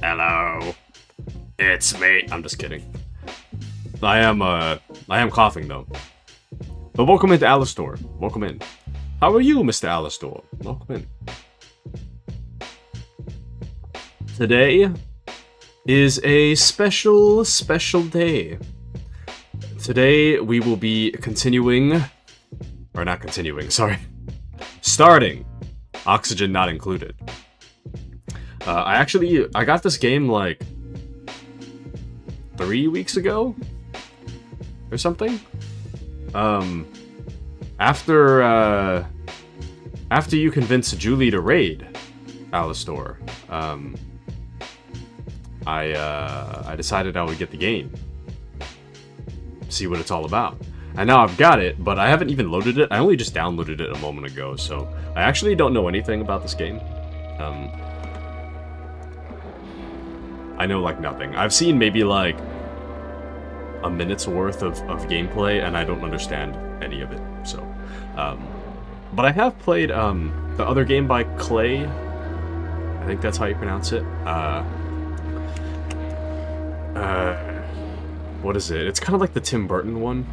Hello. It's me. I'm just kidding. I am coughing though. But welcome into Alistor. Welcome in. How are you, Mr. Alistor? Welcome in. Today is a special day. Today we will be continuing, or not continuing, sorry. Starting Oxygen Not Included. I got this game like 3 weeks ago or something. After you convinced Julie to raid Alistor, I decided I would get the game, see what it's all about. And now I've got it, but I haven't even loaded it. I only just downloaded it a moment ago, so I actually don't know anything about this game. I know like nothing. I've seen maybe like a minute's worth of gameplay, and I don't understand any of it. So, but I have played the other game by Clay. I think that's how you pronounce it. What is it? It's kind of like the Tim Burton one.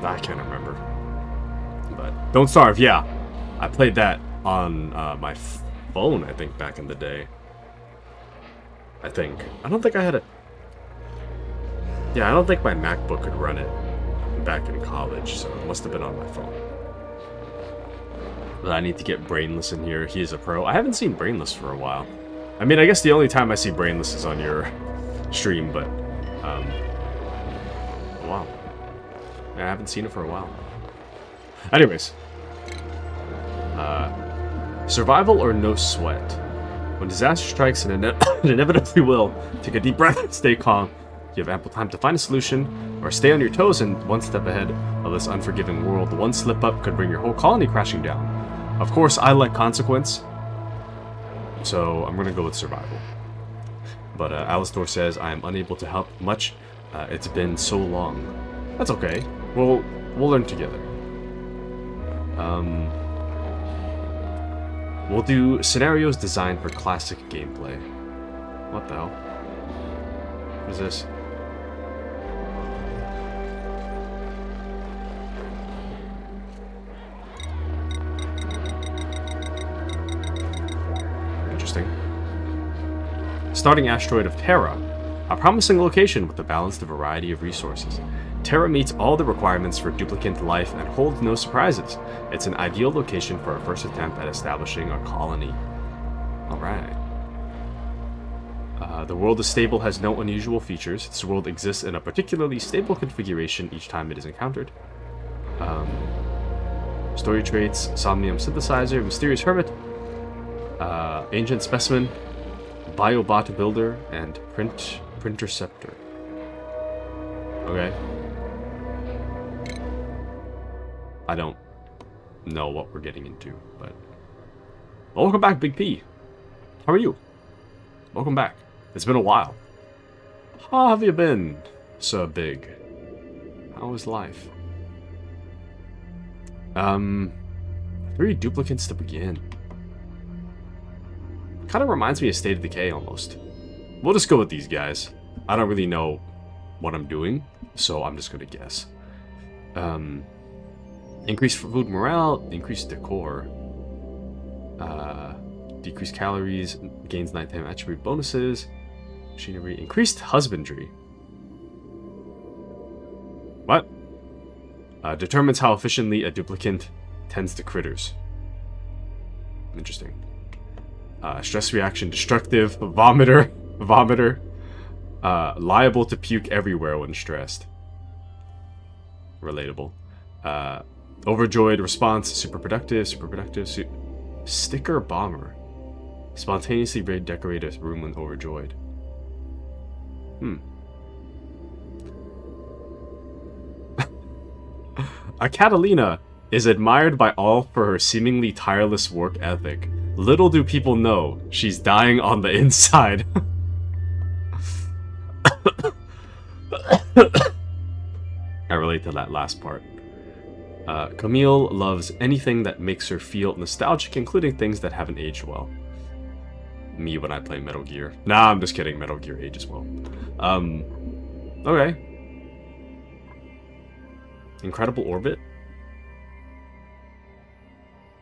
I can't remember. But Don't Starve, yeah. I played that on my phone, I think, back in the day. I don't think I had a... Yeah, I don't think my MacBook could run it back in college, so it must have been on my phone. But I need to get Brainless in here. He is a pro. I haven't seen Brainless for a while. I mean, I guess the only time I see Brainless is on your stream, but... wow. I haven't seen it for a while. Anyways. Survival or no sweat. When disaster strikes, and it inevitably will, take a deep breath, stay calm. You have ample time to find a solution, or stay on your toes and one step ahead of this unforgiving world. One slip up could bring your whole colony crashing down. Of course, I like consequence, so I'm gonna go with survival. But Alistor says, I am unable to help much. It's been so long. That's okay. We'll learn together. We'll do scenarios designed for classic gameplay. What the hell? What is this? Interesting. Starting asteroid of Terra. A promising location with a balanced variety of resources. Terra meets all the requirements for duplicant life and holds no surprises. It's an ideal location for our first attempt at establishing a colony. Alright. The world is stable, has no unusual features. This world exists in a particularly stable configuration each time it is encountered. Story traits, Somnium Synthesizer, Mysterious Hermit, Ancient Specimen, Biobot Builder, and Printerceptor. Okay. I don't know what we're getting into, but... Welcome back, Big P. How are you? Welcome back. It's been a while. How have you been, Sir Big? How is life? 3 duplicates to begin. Kind of reminds me of State of Decay, almost. We'll just go with these guys. I don't really know what I'm doing, so I'm just gonna guess. Increased food morale, increased decor, decreased calories, gains nighttime attribute bonuses, machinery, increased husbandry. What? Determines how efficiently a duplicant tends to critters. Interesting. Stress reaction, destructive, vomiter, liable to puke everywhere when stressed. Relatable. Overjoyed response, super productive, sticker bomber. Spontaneously redecorate a room when overjoyed. A Catalina is admired by all for her seemingly tireless work ethic. Little do people know, she's dying on the inside. I relate to that last part. Camille loves anything that makes her feel nostalgic, including things that haven't aged well. Me when I play Metal Gear. Nah, I'm just kidding. Metal Gear ages well. Okay. Incredible Orbit?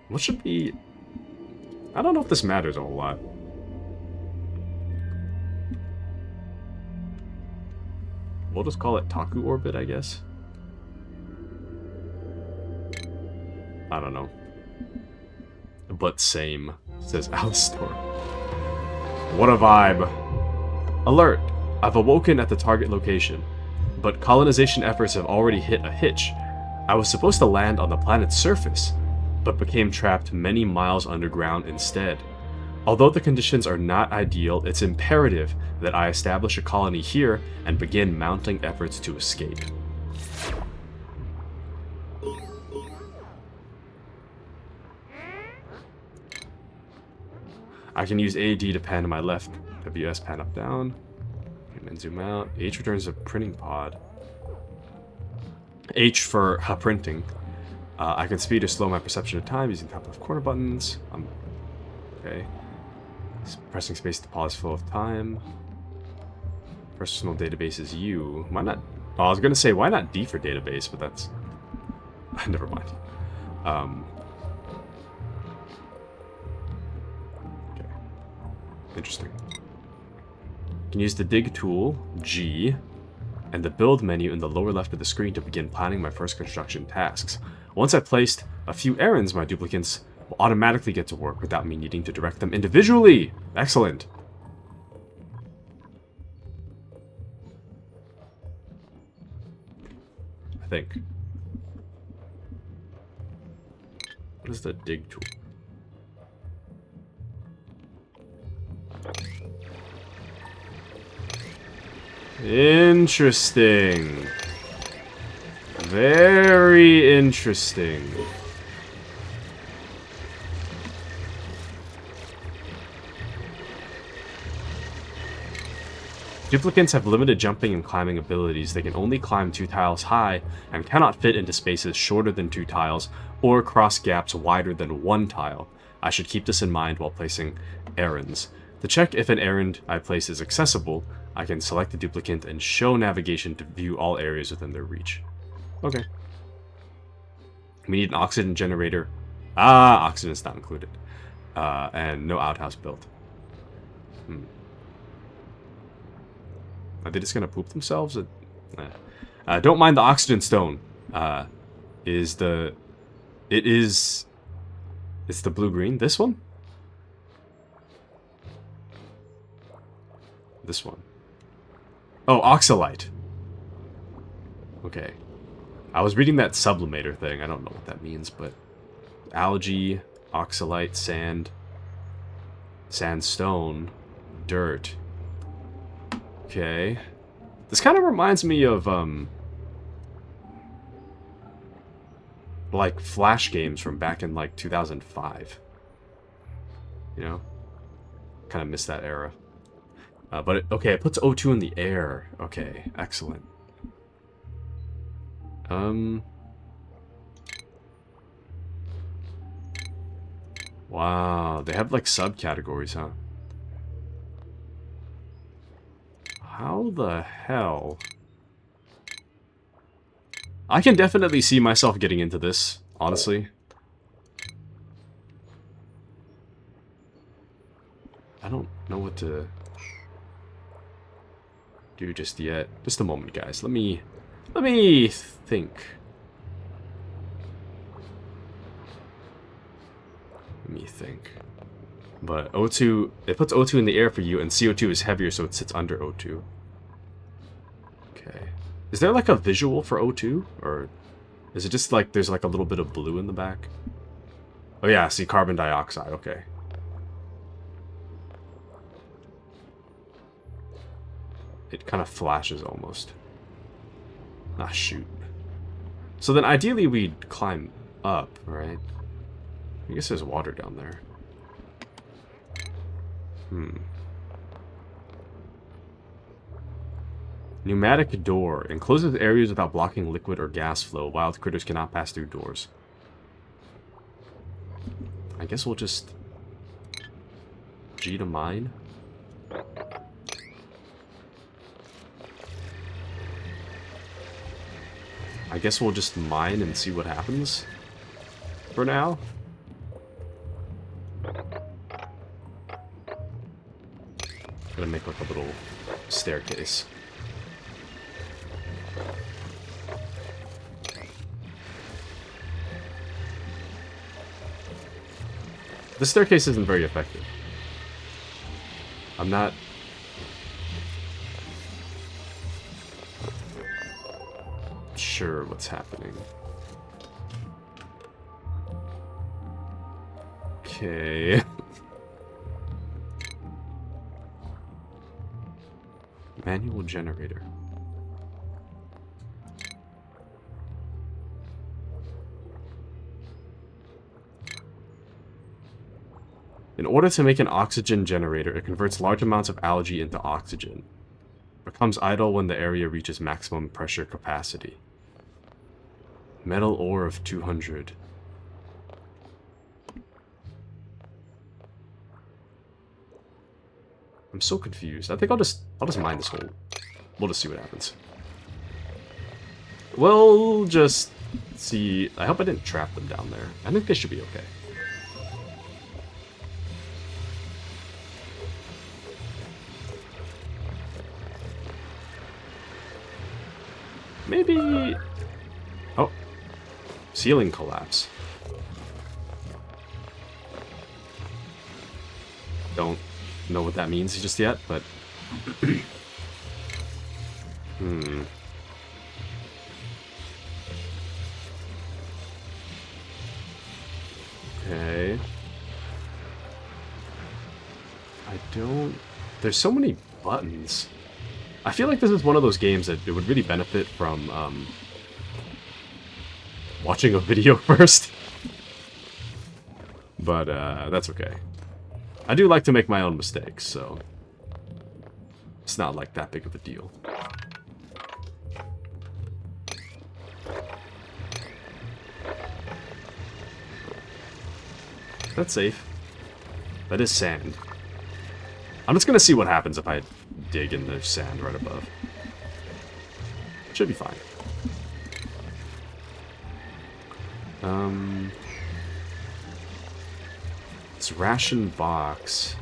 What should be... I don't know if this matters a whole lot. We'll just call it Taku Orbit, I guess. I don't know. But same, says Alistor. What a vibe. Alert! I've awoken at the target location, but colonization efforts have already hit a hitch. I was supposed to land on the planet's surface, but became trapped many miles underground instead. Although the conditions are not ideal, it's imperative that I establish a colony here and begin mounting efforts to escape. I can use AD to pan to my left, WS pan up down, and then zoom out. H returns a printing pod. H for printing. I can speed or slow my perception of time using top left corner buttons. Okay. Pressing space to pause flow of time. Personal database is U. Why not? Oh, I was gonna say why not D for database, but that's never mind. Okay. Interesting. You can use the dig tool G and the build menu in the lower left of the screen to begin planning my first construction tasks. Once I've placed a few errands, my duplicants will automatically get to work without me needing to direct them individually. Excellent. I think. What is the dig tool? Interesting. Very interesting. Duplicants have limited jumping and climbing abilities. They can only climb 2 tiles high and cannot fit into spaces shorter than 2 tiles or cross gaps wider than 1 tile. I should keep this in mind while placing errands. To check if an errand I place is accessible, I can select the duplicant and show navigation to view all areas within their reach. Okay. We need an oxygen generator. Ah, oxygen's not included. And no outhouse built. Are they just gonna poop themselves? Don't mind the oxygen stone. It's the blue-green. This one? This one. Oh, oxalite. Okay. I was reading that sublimator thing. I don't know what that means, but... Algae, oxalite, sand, sandstone, dirt. Okay. This kind of reminds me of, like, Flash games from back in, like, 2005. You know? Kind of miss that era. But, okay, it puts O2 in the air. Okay, excellent. Wow, they have, like, subcategories, huh? How the hell? I can definitely see myself getting into this, honestly. I don't know what to do just yet. Just a moment, guys. Let me think. Let me think. But O2, it puts O2 in the air for you, and CO2 is heavier, so it sits under O2. Okay. Is there like a visual for O2? Or is it just like there's like a little bit of blue in the back? Oh yeah, see, carbon dioxide, okay. It kind of flashes almost. Ah, shoot. So then ideally we'd climb up, right? I guess there's water down there. Pneumatic door. Encloses areas without blocking liquid or gas flow. Wild critters cannot pass through doors. I guess we'll just... G to mine. I guess we'll just mine and see what happens. For now. Gonna make like a little staircase. The staircase isn't very effective. I'm not... sure what's happening. Okay. Manual generator. In order to make an oxygen generator, it converts large amounts of algae into oxygen. Becomes idle when the area reaches maximum pressure capacity. Metal ore of 200. I'm so confused. I think I'll just mine this hole. We'll just see what happens. We'll just see. I hope I didn't trap them down there. I think they should be okay. Maybe... Oh. Ceiling collapse. Don't know what that means just yet, but... Okay. I don't... There's so many buttons. I feel like this is one of those games that it would really benefit from, watching a video first. But, that's okay. I do like to make my own mistakes, so... It's not like that big of a deal. That's safe. That is sand. I'm just gonna see what happens if I dig in the sand right above. Should be fine. It's ration box.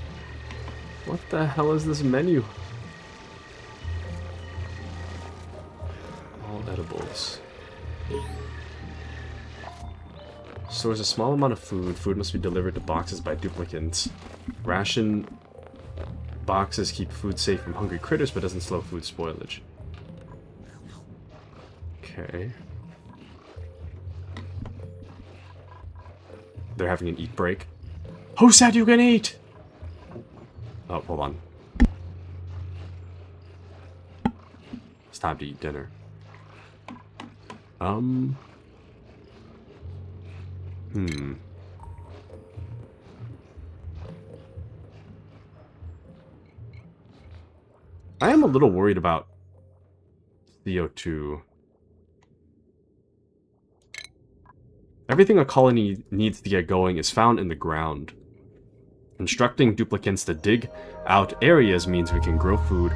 What the hell is this menu? All edibles. Stores a small amount of food. Food must be delivered to boxes by duplicants. Ration boxes keep food safe from hungry critters, but doesn't slow food spoilage. Okay. They're having an eat break. Who said you can eat? Oh, hold on. It's time to eat dinner. I am a little worried about CO2. Everything a colony needs to get going is found in the ground. Instructing duplicants to dig out areas means we can grow food.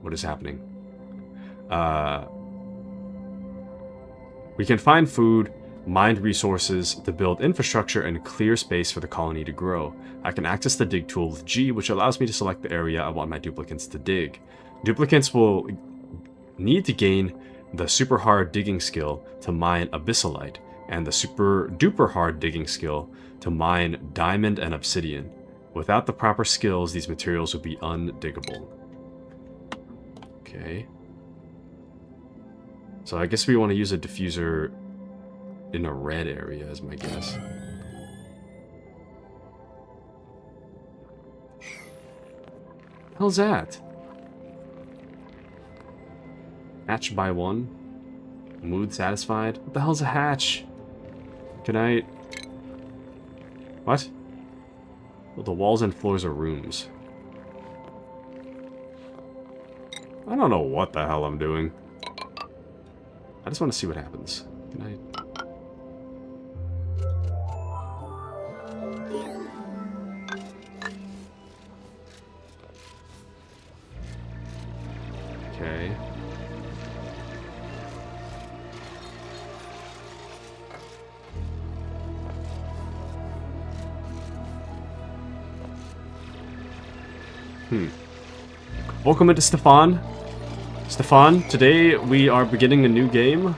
What is happening? We can find food, mine resources to build infrastructure, and clear space for the colony to grow. I can access the dig tool with G, which allows me to select the area I want my duplicants to dig. Duplicants will need to gain the super hard digging skill to mine abyssalite, and the super duper hard digging skill to mine diamond and obsidian. Without the proper skills, these materials would be undiggable. Okay. So I guess we want to use a diffuser in a red area as my guess. How's that? Hatch by one. Mood satisfied. What the hell's a hatch? Good night. What? Well, the walls and floors are rooms. I don't know what the hell I'm doing. I just want to see what happens. Good night. Okay. Welcome into Stefan. Stefan, today we are beginning a new game.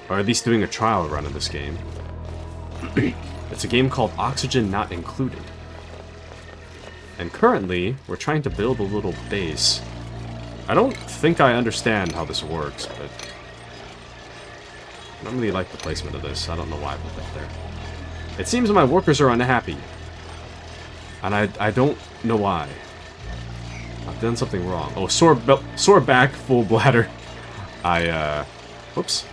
Or at least doing a trial run of this game. It's a game called Oxygen Not Included. And currently, we're trying to build a little base. I don't think I understand how this works, but I don't really like the placement of this. I don't know why I put that there. It seems my workers are unhappy. And I don't know why. I've done something wrong. Oh, sore back, full bladder. Whoops.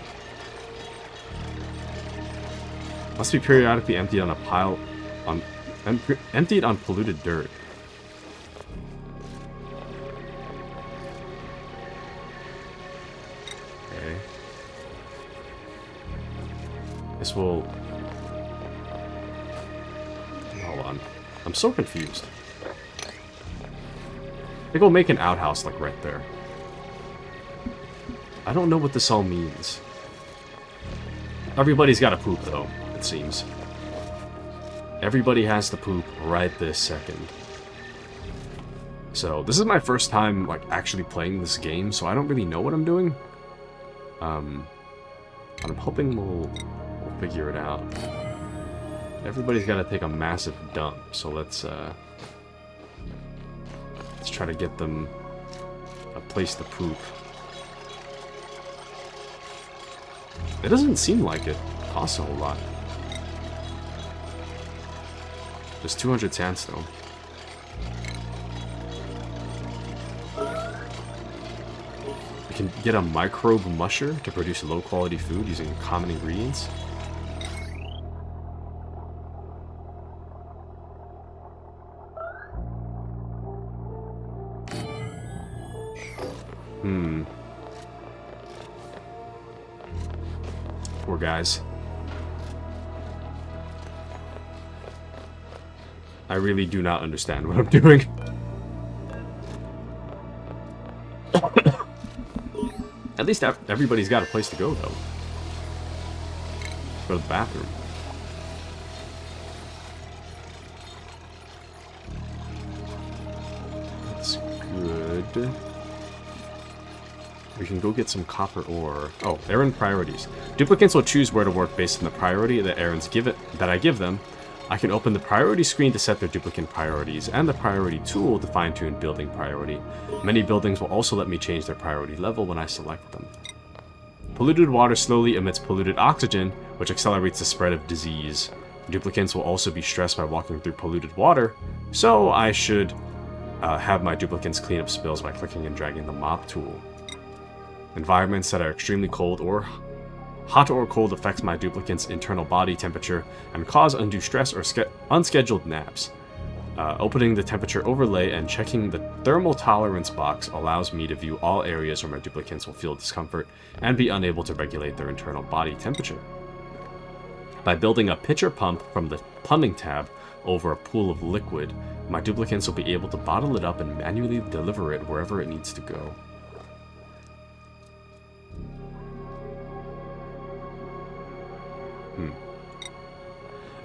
Must be periodically emptied on a pile, emptied on polluted dirt. Okay. This will... Hold on. I'm so confused. I think we'll make an outhouse, like, right there. I don't know what this all means. Everybody's got to poop, though, it seems. Everybody has to poop right this second. So, this is my first time, like, actually playing this game, so I don't really know what I'm doing. I'm hoping we'll figure it out. Everybody's got to take a massive dump, so let's try to get them a place to poop. It doesn't seem like it costs a whole lot. Just 200 sandstone. We can get a microbe musher to produce low-quality food using common ingredients. Poor guys. I really do not understand what I'm doing. At least everybody's got a place to go, though. Go to the bathroom. That's good. We can go get some copper ore. Oh, errand priorities. Duplicants will choose where to work based on the priority that I give them. I can open the priority screen to set their duplicant priorities, and the priority tool to fine-tune building priority. Many buildings will also let me change their priority level when I select them. Polluted water slowly emits polluted oxygen, which accelerates the spread of disease. Duplicants will also be stressed by walking through polluted water, so I should have my duplicants clean up spills by clicking and dragging the mop tool. Environments that are extremely cold or hot or cold affects my duplicant's internal body temperature and cause undue stress or unscheduled naps. Opening the temperature overlay and checking the thermal tolerance box allows me to view all areas where my duplicants will feel discomfort and be unable to regulate their internal body temperature. By building a pitcher pump from the plumbing tab over a pool of liquid, my duplicants will be able to bottle it up and manually deliver it wherever it needs to go.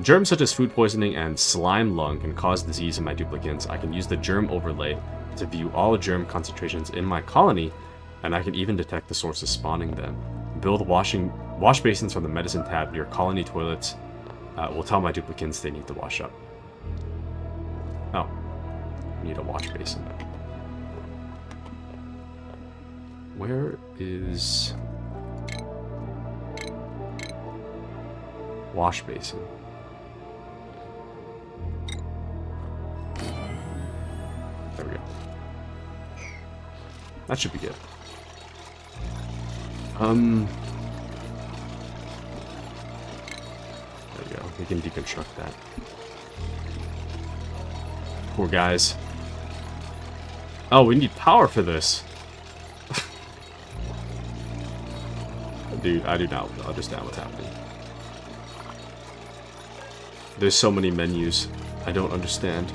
Germs such as food poisoning and slime lung can cause disease in my duplicants. I can use the germ overlay to view all germ concentrations in my colony, and I can even detect the sources spawning them. Build wash basins from the medicine tab near colony toilets will tell my duplicants they need to wash up. Oh, I need a wash basin. Where is wash basin? There we go. That should be good. There we go. We can deconstruct that. Poor guys. Oh, we need power for this. Dude, I do not understand what's happening. There's so many menus. I don't understand.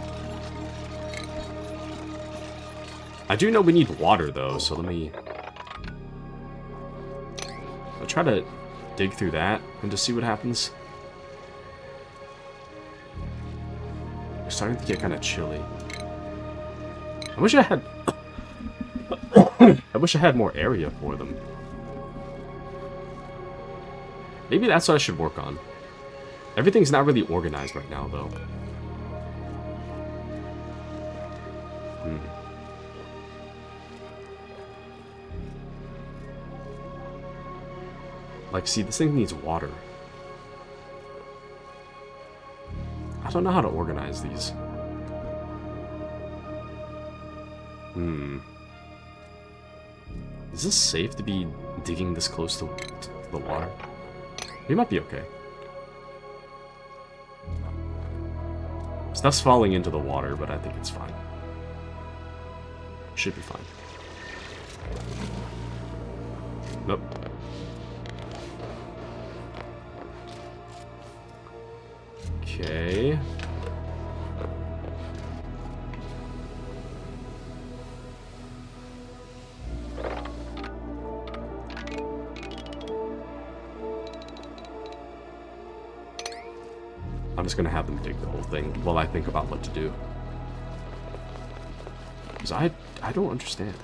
I do know we need water, though, so let me... I'll try to dig through that and just see what happens. It's starting to get kind of chilly. I wish I had... I wish I had more area for them. Maybe that's what I should work on. Everything's not really organized right now, though. Like, see, this thing needs water. I don't know how to organize these. Is this safe to be digging this close to the water? We might be okay. Stuff's falling into the water, but I think it's fine. Should be fine. Nope. Okay. I'm just gonna have them dig the whole thing while I think about what to do. Because I don't understand.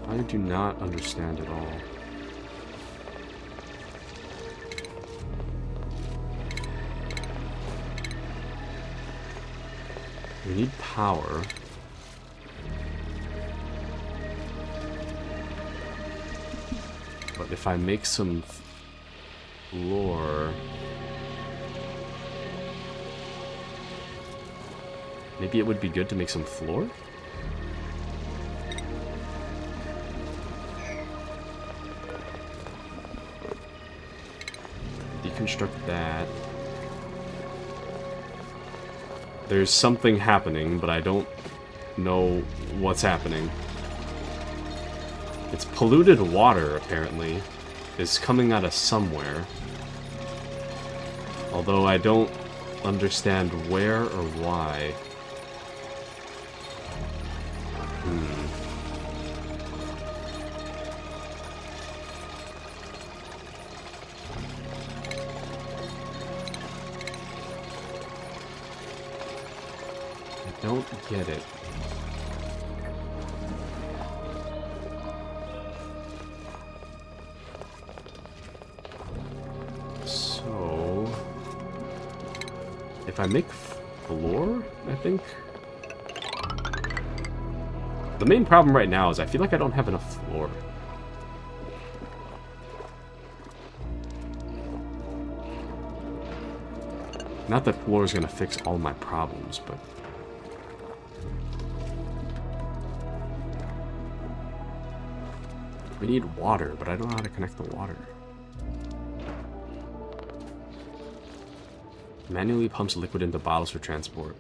I do not understand at all. We need power. But if I make some floor... Maybe it would be good to make some floor? Deconstruct that. There's something happening, but I don't know what's happening. It's polluted water, apparently. It's coming out of somewhere. Although I don't understand where or why. Don't get it. So, if I make floor, I think. The main problem right now is I feel like I don't have enough floor. Not that floor is going to fix all my problems, but... We need water, but I don't know how to connect the water. Manually pumps liquid into bottles for transport.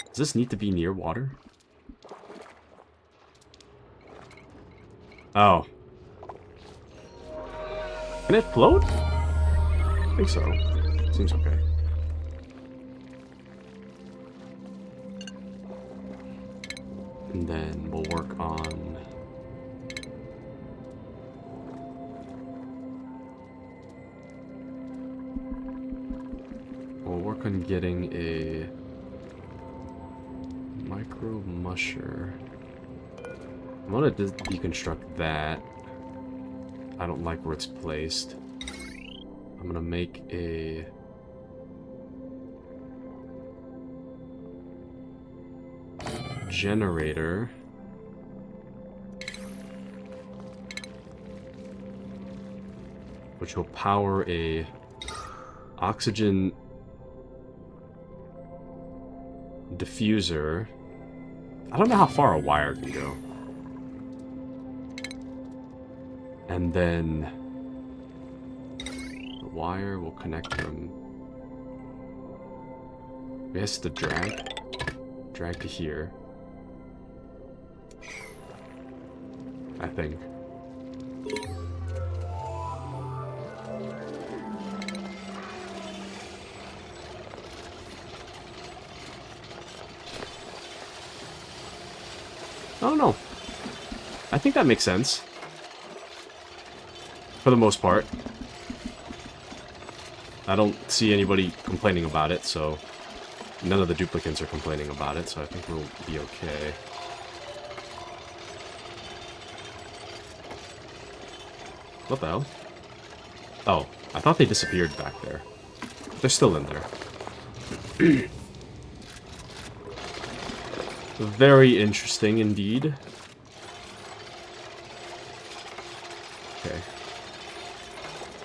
Does this need to be near water? Oh. Can it float? I think so. Seems okay. And then we'll work on... We'll work on getting a micro musher. I'm gonna deconstruct that. I don't like where it's placed. I'm gonna make a... generator. Which will power a oxygen diffuser. I don't know how far a wire can go. And then the wire will connect from Maybe it has to drag. Drag to here. I think. I don't know. I think that makes sense. For the most part. I don't see anybody complaining about it, so... None of the duplicants are complaining about it, so I think we'll be okay. What the hell? Oh, I thought they disappeared back there. They're still in there. Very interesting indeed. Okay.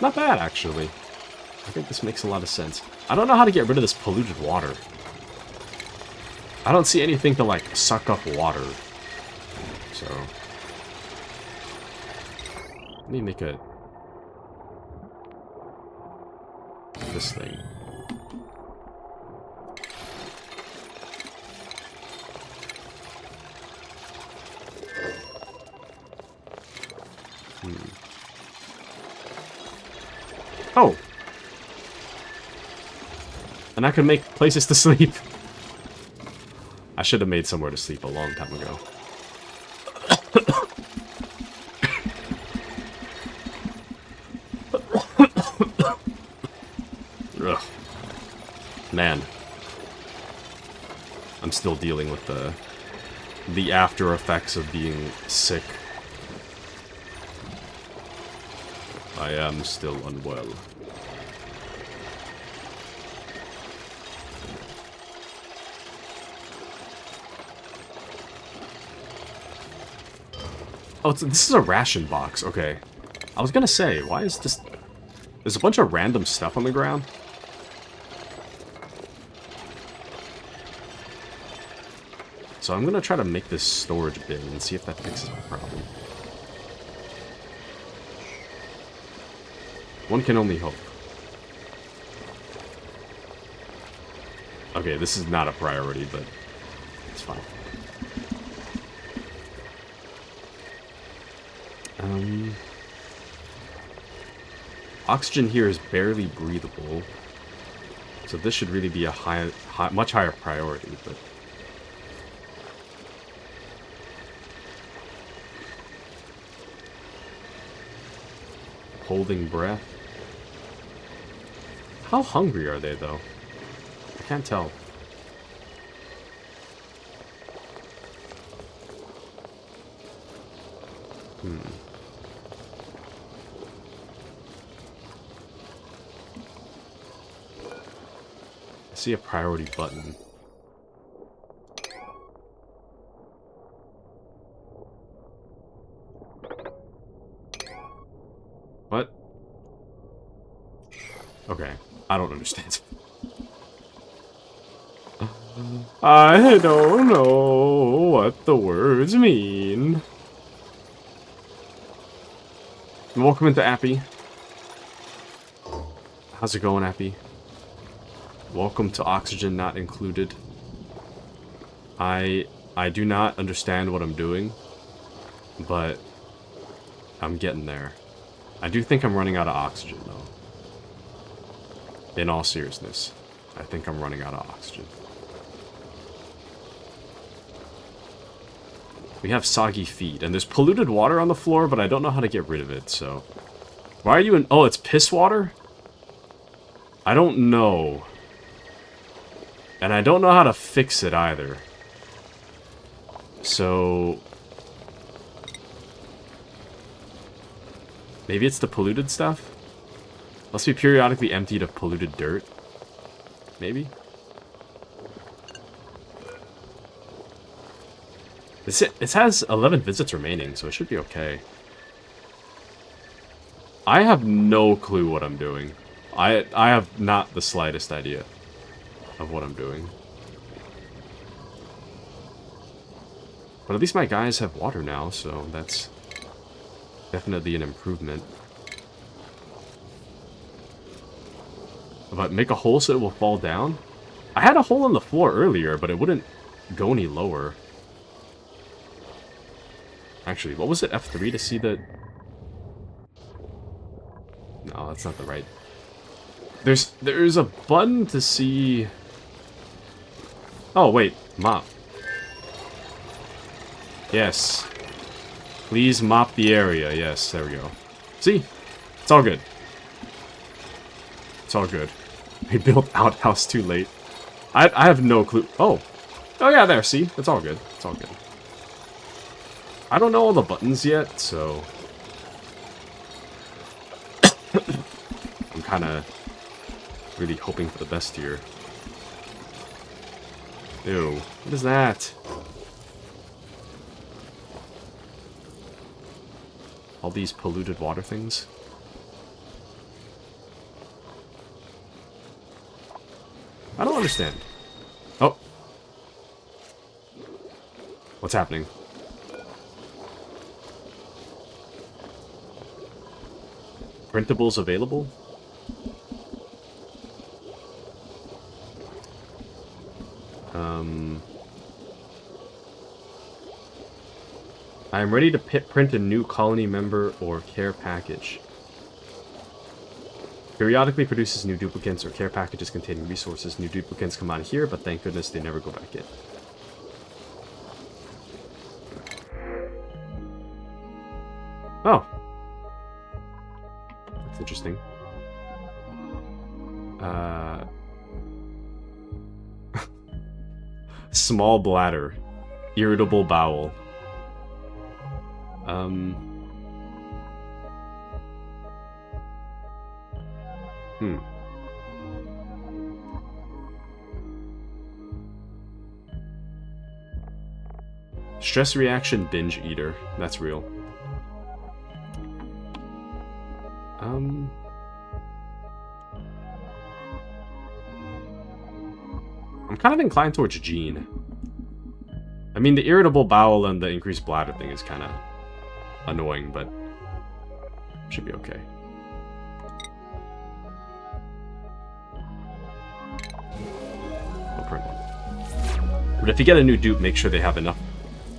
Not bad, actually. I think this makes a lot of sense. I don't know how to get rid of this polluted water. I don't see anything to, like, suck up water. So... Let me make a... this thing. Oh! And I can make places to sleep. I should have made somewhere to sleep a long time ago. Ugh. Man. I'm still dealing with the after effects of being sick. I am still unwell. Oh, this is a ration box. Okay. I was gonna say, why is this... There's a bunch of random stuff on the ground. So I'm gonna try to make this storage bin and see if that fixes my problem. One can only hope. Okay, this is not a priority, but it's fine. Oxygen here is barely breathable, so this should really be a much higher priority, but... Holding breath. How hungry are they, though? I can't tell. I see a priority button. What? Okay, I don't understand. I don't know what the words mean. Welcome into Appy. How's it going, Appy? Welcome to Oxygen Not Included. I do not understand what I'm doing, but I'm getting there. I do think I'm running out of oxygen, though. In all seriousness, I think I'm running out of oxygen. We have soggy feet, and there's polluted water on the floor, but I don't know how to get rid of it, so... Why are you in... Oh, it's piss water? I don't know. And I don't know how to fix it, either. So... Maybe it's the polluted stuff? Must be periodically emptied of polluted dirt. Maybe? It has 11 visits remaining, so it should be okay. I have no clue what I'm doing. I have not the slightest idea of what I'm doing. But at least my guys have water now, so that's definitely an improvement. But make a hole so it will fall down? I had a hole in the floor earlier, but it wouldn't go any lower. Actually, what was it? F3 to see the... No, that's not the right... There's a button to see... Oh, wait. Mop. Yes. Please mop the area. Yes, there we go. See? It's all good. It's all good. We built outhouse too late. I have no clue. Oh. Oh yeah, there, see? It's all good. It's all good. I don't know all the buttons yet, so... I'm kind of really hoping for the best here. Ew. What is that? All these polluted water things? I don't understand. Oh. What's happening? Printables available? I am ready to print a new colony member or care package. Periodically produces new duplicates or care packages containing resources. New duplicates come out of here, but thank goodness they never go back in. Oh. That's interesting. Small bladder. Irritable bowel. Stress reaction binge eater. That's real. I'm kind of inclined towards Gene. I mean, the irritable bowel and the increased bladder thing is kind of annoying, but should be okay. I'll print one. But if you get a new dupe, make sure they have enough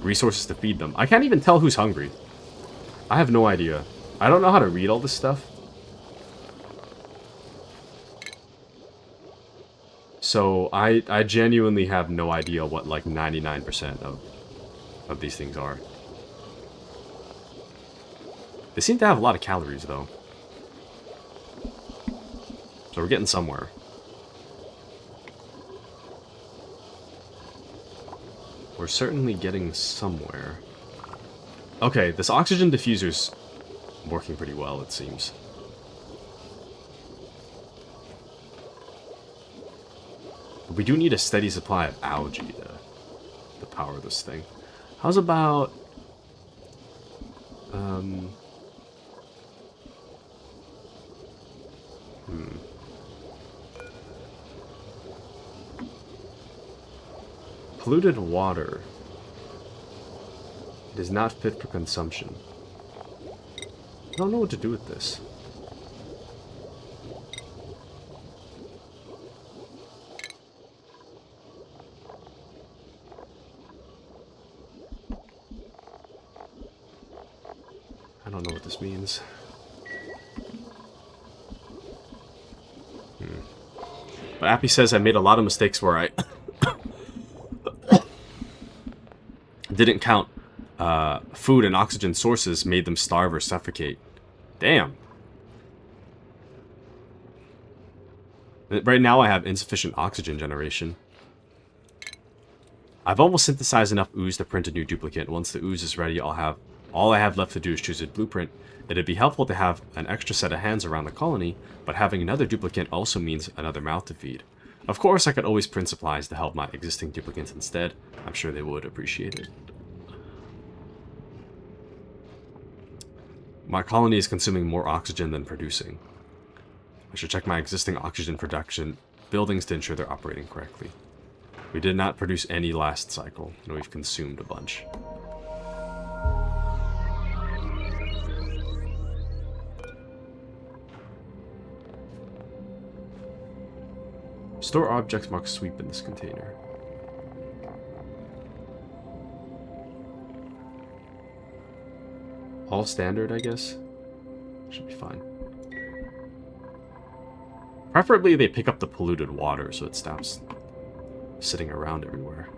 resources to feed them. I can't even tell who's hungry. I have no idea. I don't know how to read all this stuff. So I genuinely have no idea what like 99% of these things are. They seem to have a lot of calories though. So we're getting somewhere. We're certainly getting somewhere. Okay, this oxygen diffuser's working pretty well, it seems. But we do need a steady supply of algae to power this thing. How's about... Polluted water. It is not fit for consumption. I don't know what to do with this. I don't know what this means. But Appy says I made a lot of mistakes where I didn't count food and oxygen sources, made them starve or suffocate. Damn. Right now I have insufficient oxygen generation. I've almost synthesized enough ooze to print a new duplicate. Once the ooze is ready, all I have left to do is choose a blueprint. It'd be helpful to have an extra set of hands around the colony, but having another duplicate also means another mouth to feed. Of course, I could always print supplies to help my existing duplicates instead. I'm sure they would appreciate it. My colony is consuming more oxygen than producing. I should check my existing oxygen production buildings to ensure they're operating correctly. We did not produce any last cycle, and we've consumed a bunch. Store objects marked sweep in this container. All standard, I guess. Should be fine. Preferably they pick up the polluted water so it stops sitting around everywhere.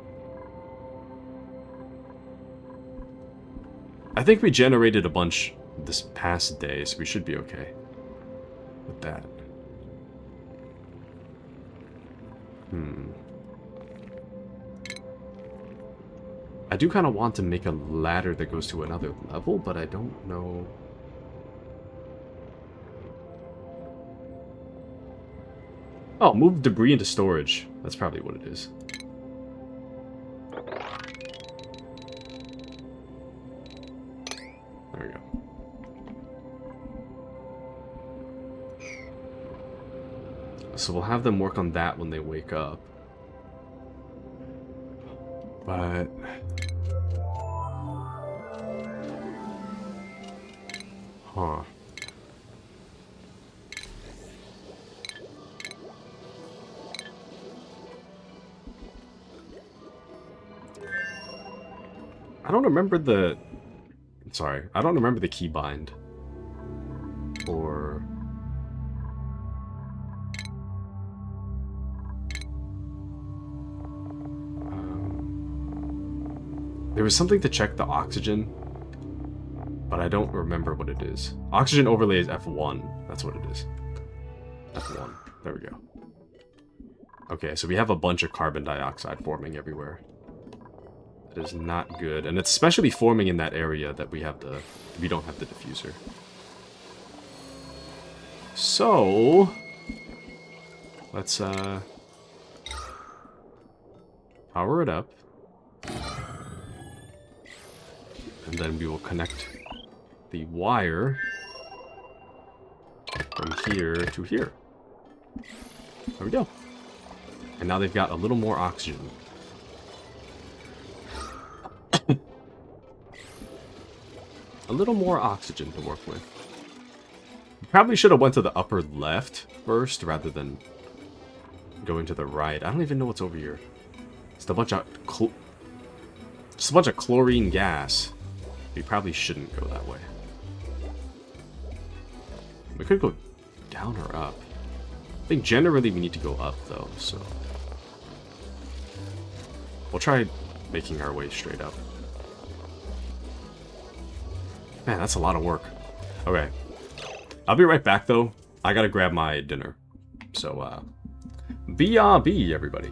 I think we generated a bunch this past day, so we should be okay with that. I do kind of want to make a ladder that goes to another level, but I don't know. Oh, move debris into storage. That's probably what it is. There we go. So we'll have them work on that when they wake up. But... Huh. I don't remember the... Sorry, I don't remember the keybind. Or... There was something to check the oxygen, but I don't remember what it is. Oxygen overlay is F1. That's what it is. F1. There we go. Okay, so we have a bunch of carbon dioxide forming everywhere. That is not good, and it's especially forming in that area that we don't have the diffuser. So let's power it up. And then we will connect the wire from here to here. There we go. And now they've got a little more oxygen. A little more oxygen to work with. We probably should have went to the upper left first rather than going to the right. I don't even know what's over here. It's a bunch of chlorine gas. We probably shouldn't go that way. We could go down or up. I think generally we need to go up, though, so... We'll try making our way straight up. Man, that's a lot of work. Okay. I'll be right back, though. I gotta grab my dinner. So, BRB, everybody.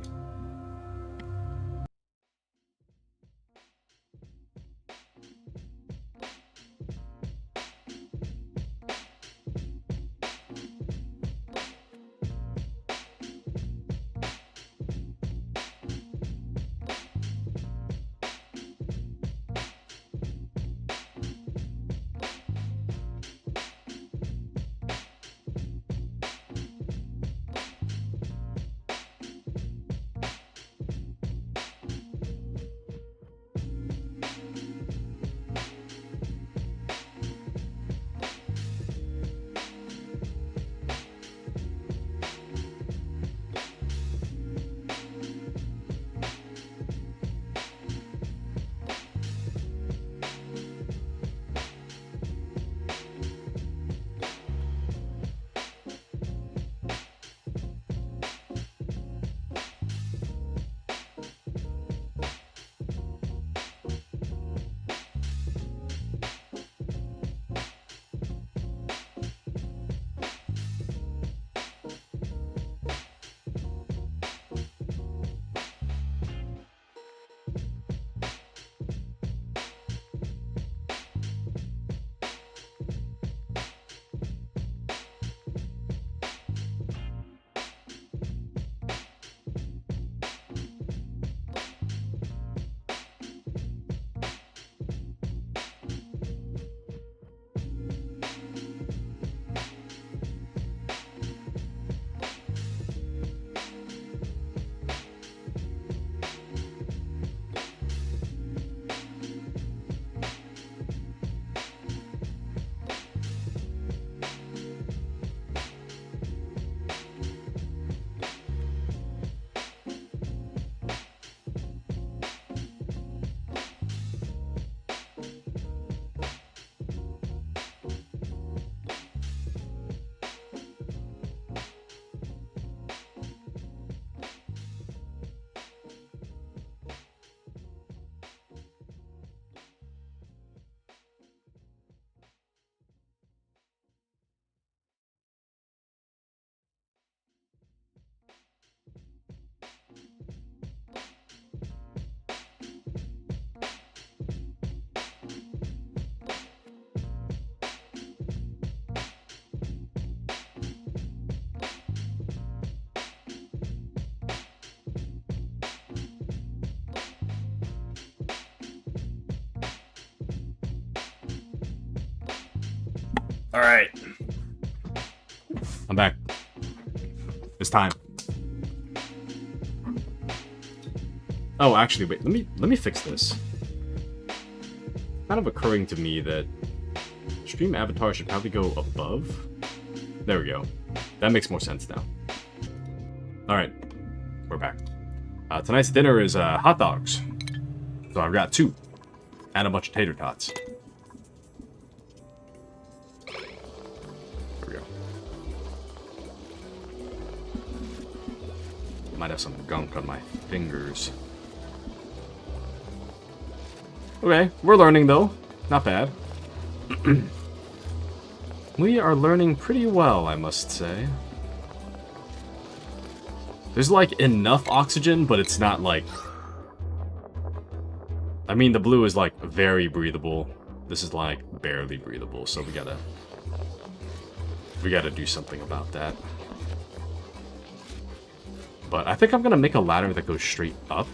All right. I'm back. It's time. Oh, actually, wait. Let me fix this. Kind of occurring to me that stream avatar should probably go above. There we go. That makes more sense now. All right, we're back. Tonight's dinner is hot dogs. So I've got 2 and a bunch of tater tots. There we go. Might have some gunk on my fingers. Okay, we're learning though. Not bad. We are learning pretty well, I must say. There's like enough oxygen, but it's not like... I mean, the blue is like very breathable. This is like barely breathable, so we gotta do something about that. But I think I'm gonna make a ladder that goes straight up.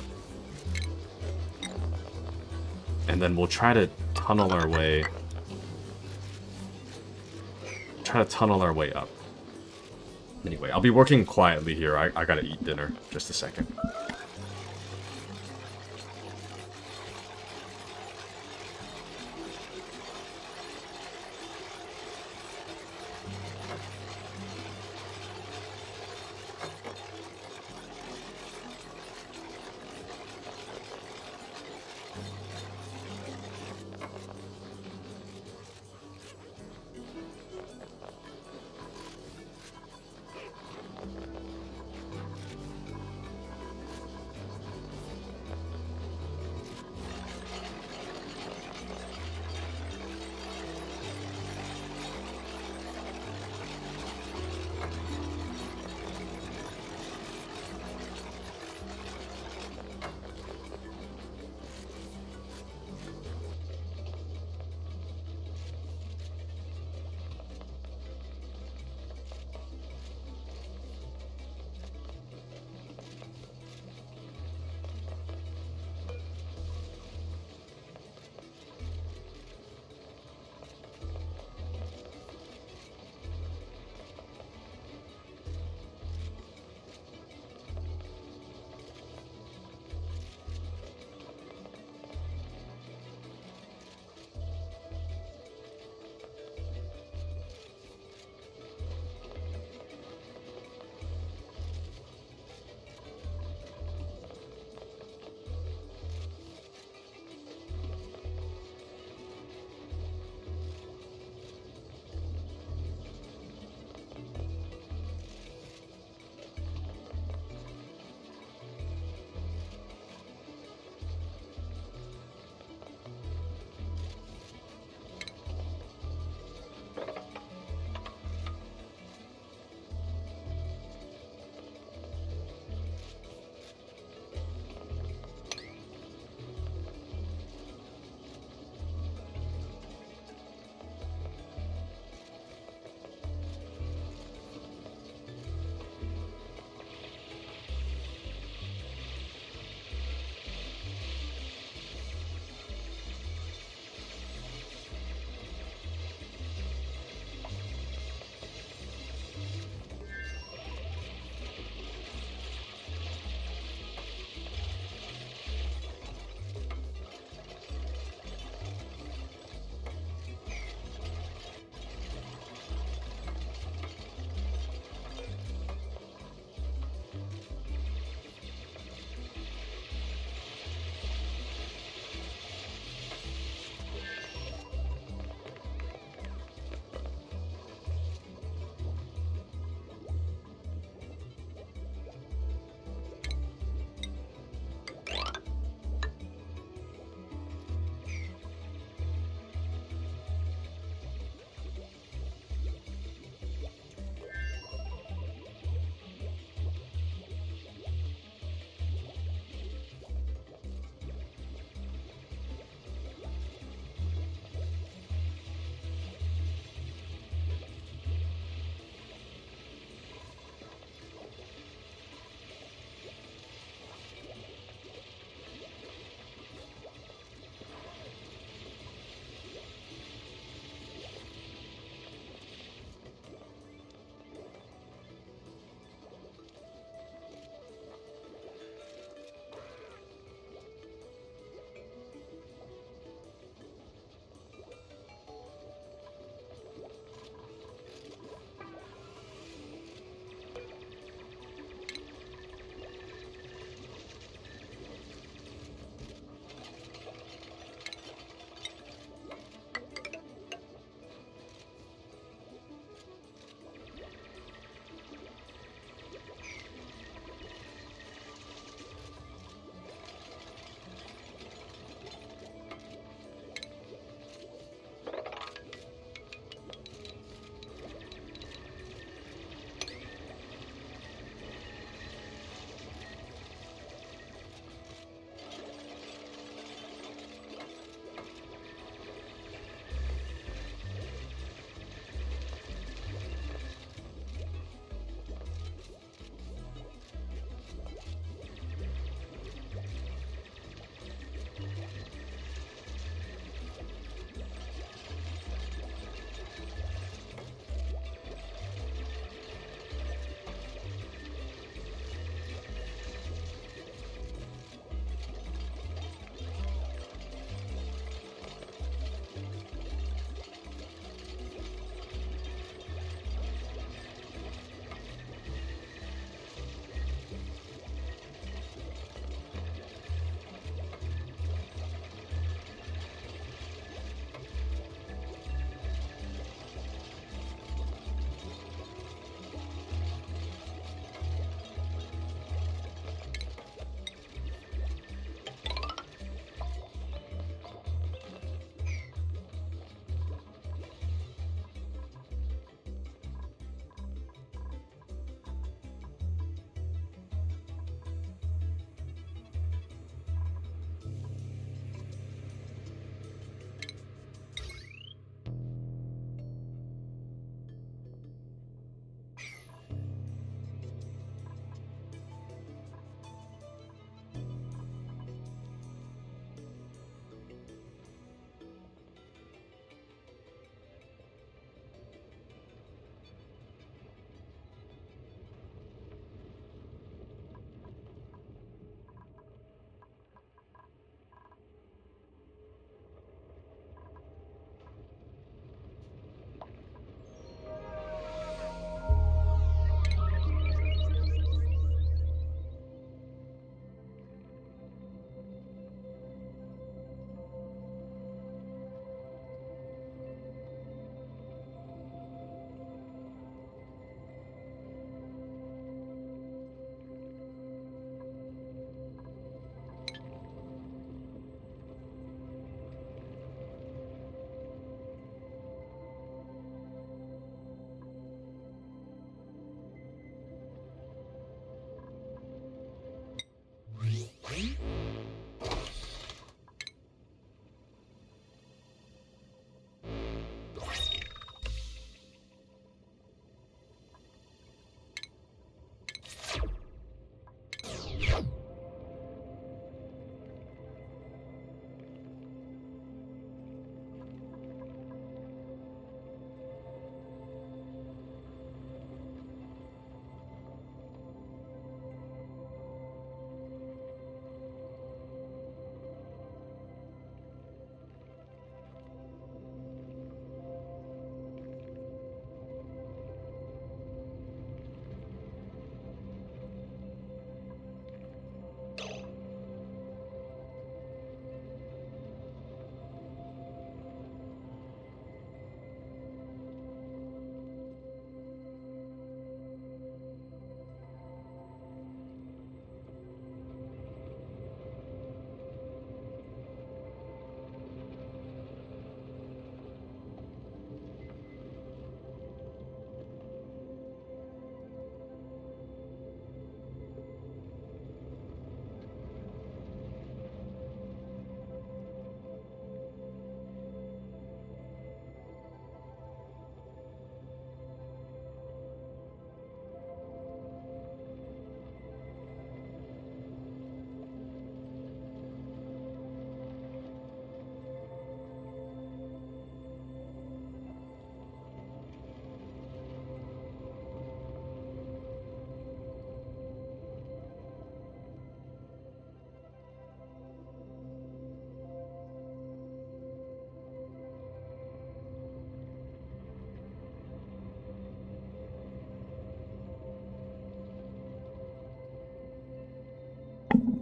And then we'll try to tunnel our way. Up. Anyway, I'll be working quietly here. I gotta eat dinner. Just a second.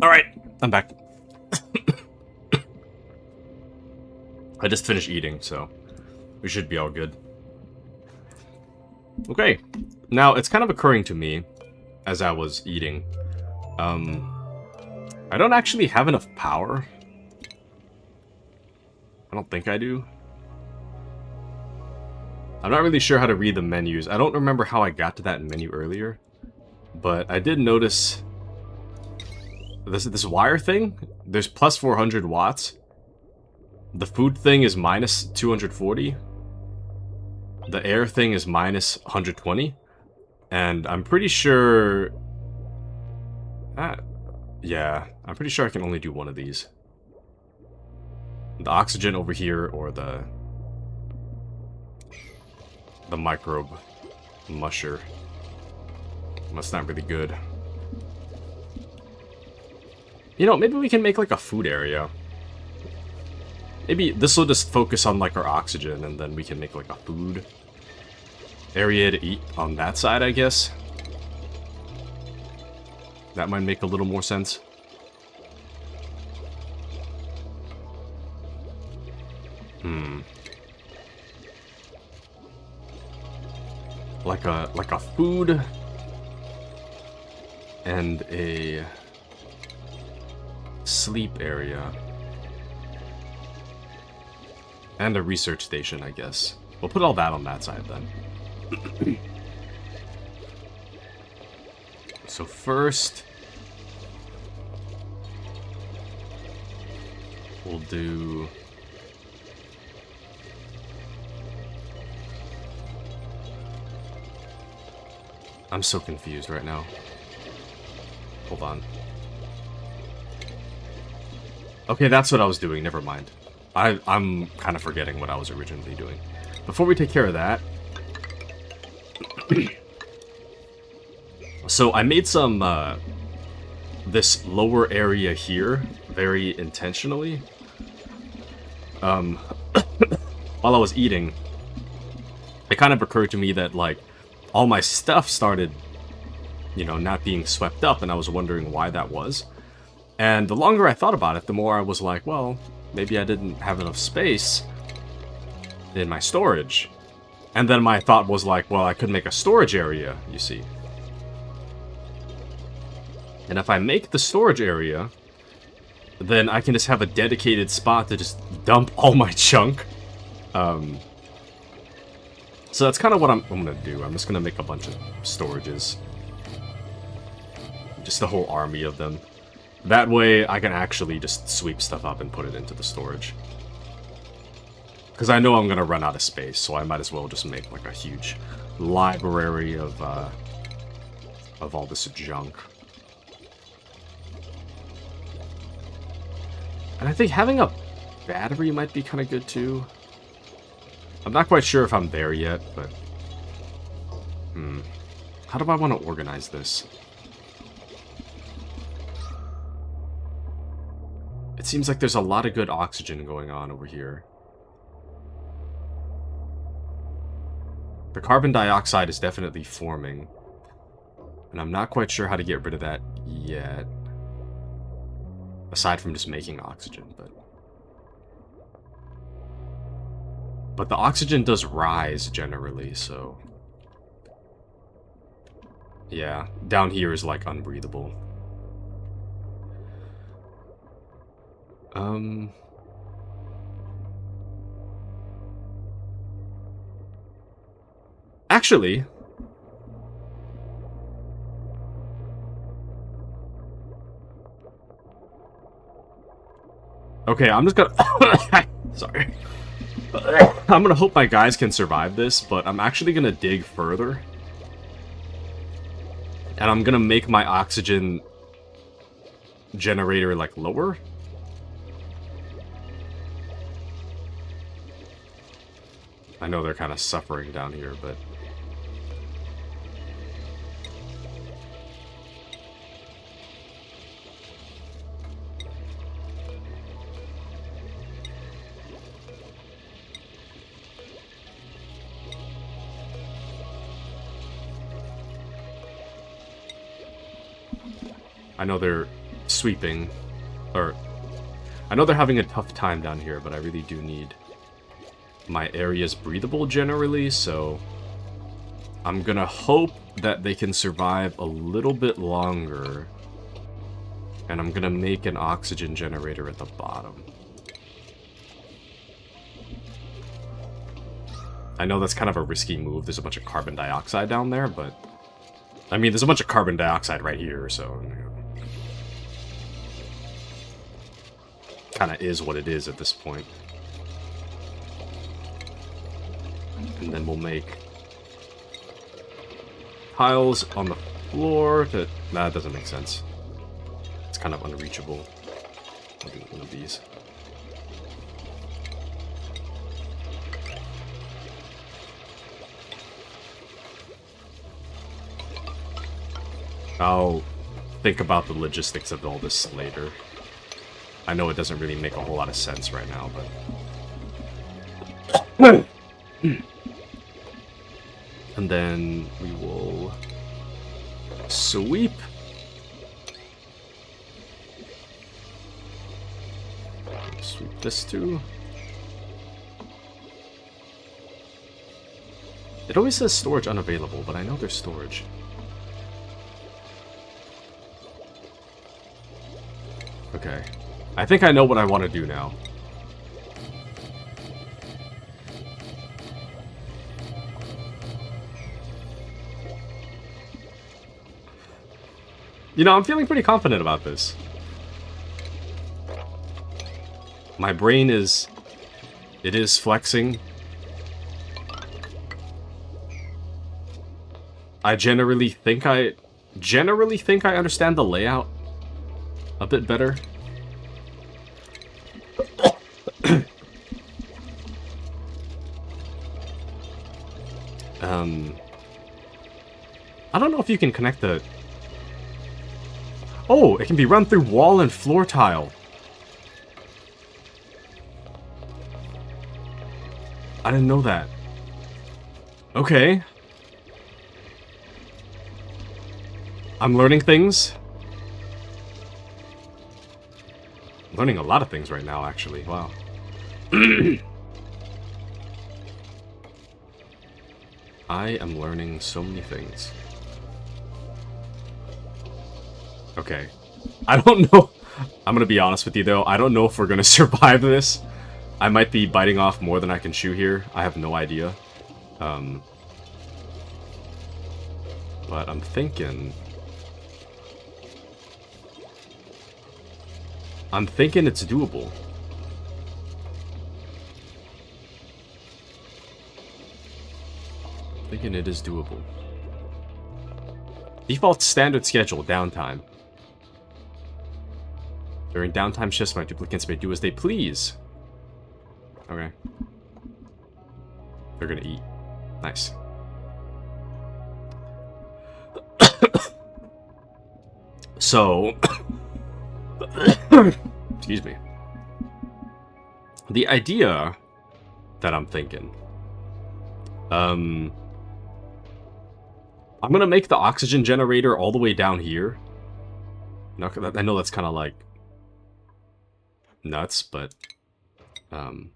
Alright, I'm back. I just finished eating, so we should be all good. Okay, now it's kind of occurring to me as I was eating. I don't actually have enough power. I don't think I do. I'm not really sure how to read the menus. I don't remember how I got to that menu earlier, but I did notice this wire thing. There's plus 400 watts. The food thing is minus 240. The air thing is minus 120. And I'm pretty sure... yeah, I'm pretty sure I can only do one of these. The oxygen over here, or the microbe musher. That's not really good. You know, maybe we can make like a food area. Maybe this will just focus on like our oxygen, and then we can make like a food area to eat on that side, I guess. That might make a little more sense. Like a food and a sleep area and a research station, I guess. We'll put all that on that side then. So first, we'll do... I'm so confused right now. Hold on. Okay, that's what I was doing. Never mind. I'm kind of forgetting what I was originally doing. Before we take care of that... So I made some, this lower area here very intentionally. While I was eating, it kind of occurred to me that, like, all my stuff started, you know, not being swept up, and I was wondering why that was. And the longer I thought about it, the more I was like, well, maybe I didn't have enough space in my storage. And then my thought was like, well, I could make a storage area, you see. And if I make the storage area, then I can just have a dedicated spot to just dump all my junk. So that's kind of what I'm gonna do. I'm just gonna make a bunch of storages. Just a whole army of them. That way I can actually just sweep stuff up and put it into the storage. Because I know I'm gonna run out of space, so I might as well just make like a huge library of all this junk. And I think having a battery might be kind of good too. I'm not quite sure if I'm there yet, but... How do I want to organize this? It seems like there's a lot of good oxygen going on over here. The carbon dioxide is definitely forming. And I'm not quite sure how to get rid of that yet. Aside from just making oxygen, but the oxygen does rise generally, so... Yeah, down here is like unbreathable. Actually... Okay, I'm just gonna... Sorry. I'm gonna hope my guys can survive this, but I'm actually gonna dig further. And I'm gonna make my oxygen generator, like, lower. I know they're kind of suffering down here, but... I know they're sweeping, or I know they're having a tough time down here, but I really do need my areas breathable generally, so I'm gonna hope that they can survive a little bit longer, and I'm gonna make an oxygen generator at the bottom. I know that's kind of a risky move. There's a bunch of carbon dioxide down there, but I mean, there's a bunch of carbon dioxide right here, so you know, kind of is what it is at this point. And then we'll make tiles on the floor to... Nah, that doesn't make sense. It's kind of unreachable. I'll do one of these. I'll think about the logistics of all this later. I know it doesn't really make a whole lot of sense right now, but... And then we will sweep. Sweep this too. It always says storage unavailable, but I know there's storage. Okay. I think I know what I want to do now. You know, I'm feeling pretty confident about this. My brain is... It is flexing. I generally think I understand the layout a bit better. I don't know if you can connect the... Oh, it can be run through wall and floor tile. I didn't know that. Okay. I'm learning things. I'm learning a lot of things right now, actually. Wow. I am learning so many things. Okay. I don't know. I'm gonna be honest with you, though. I don't know if we're gonna survive this. I might be biting off more than I can chew here. I have no idea. But I'm thinking... it's doable. I'm thinking it is doable. Default standard schedule, downtime. During downtime shifts, my duplicants may do as they please. Okay. They're gonna eat. Nice. So... Excuse me. The idea that I'm thinking... I'm gonna make the oxygen generator all the way down here. Now, I know that's kind of like... nuts, but... I'm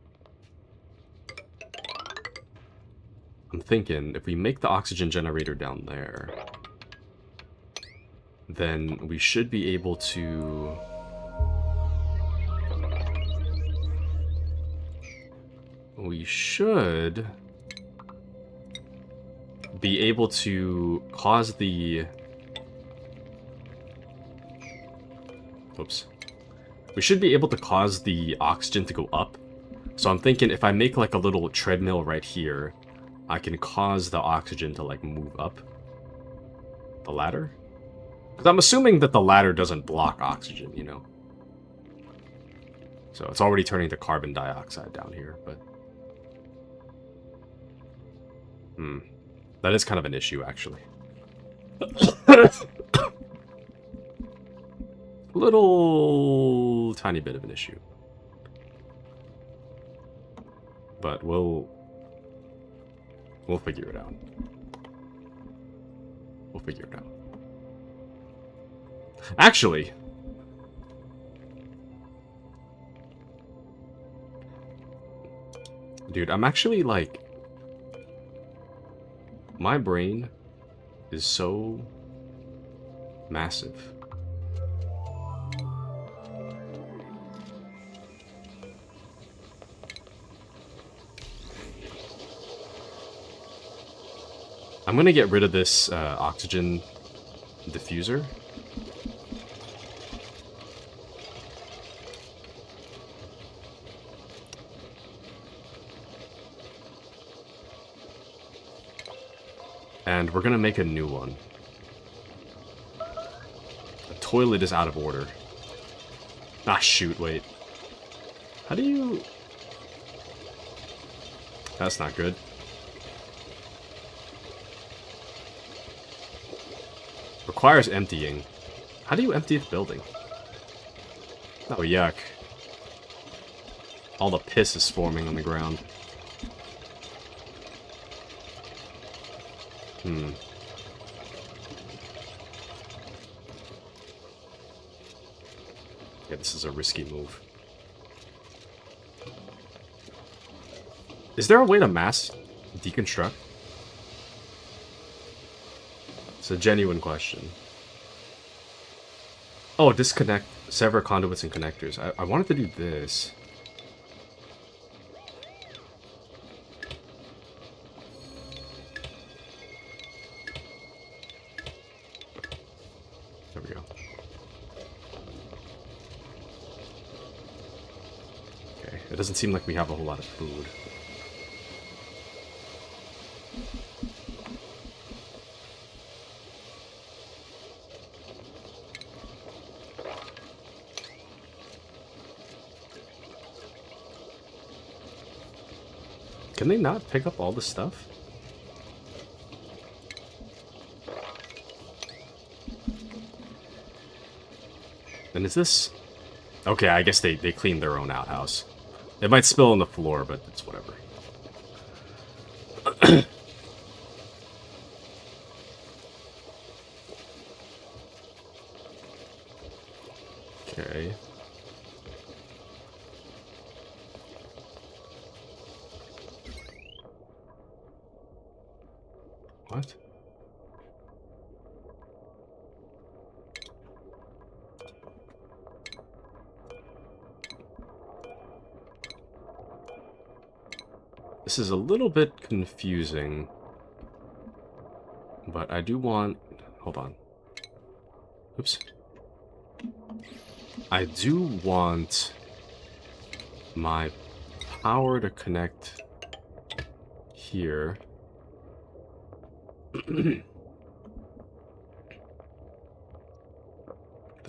thinking, if we make the oxygen generator down there, then we should be able to... We should be able to cause the... Oops. We should be able to cause the oxygen to go up. So I'm thinking if I make like a little treadmill right here, I can cause the oxygen to like move up the ladder. Because I'm assuming that the ladder doesn't block oxygen, you know. So it's already turning to carbon dioxide down here, but... That is kind of an issue, actually. Little tiny bit of an issue. But we'll figure it out. We'll figure it out. Actually, Dude, I'm actually like... My brain is so massive. I'm gonna get rid of this oxygen diffuser. And we're gonna make a new one. The toilet is out of order. Ah, shoot, wait. How do you... That's not good. Requires emptying. How do you empty the building? Oh, yuck. All the piss is forming on the ground. Yeah, this is a risky move. Is there a way to mass deconstruct? It's a genuine question. Oh, disconnect, sever conduits and connectors. I wanted to do this. There we go. Okay, it doesn't seem like we have a whole lot of food. Can they not pick up all the stuff? And is this... Okay, I guess they cleaned their own outhouse. It might spill on the floor, but it's whatever. Okay. What? This is a little bit confusing, but I do want... Hold on. Oops. I do want my power to connect here. Then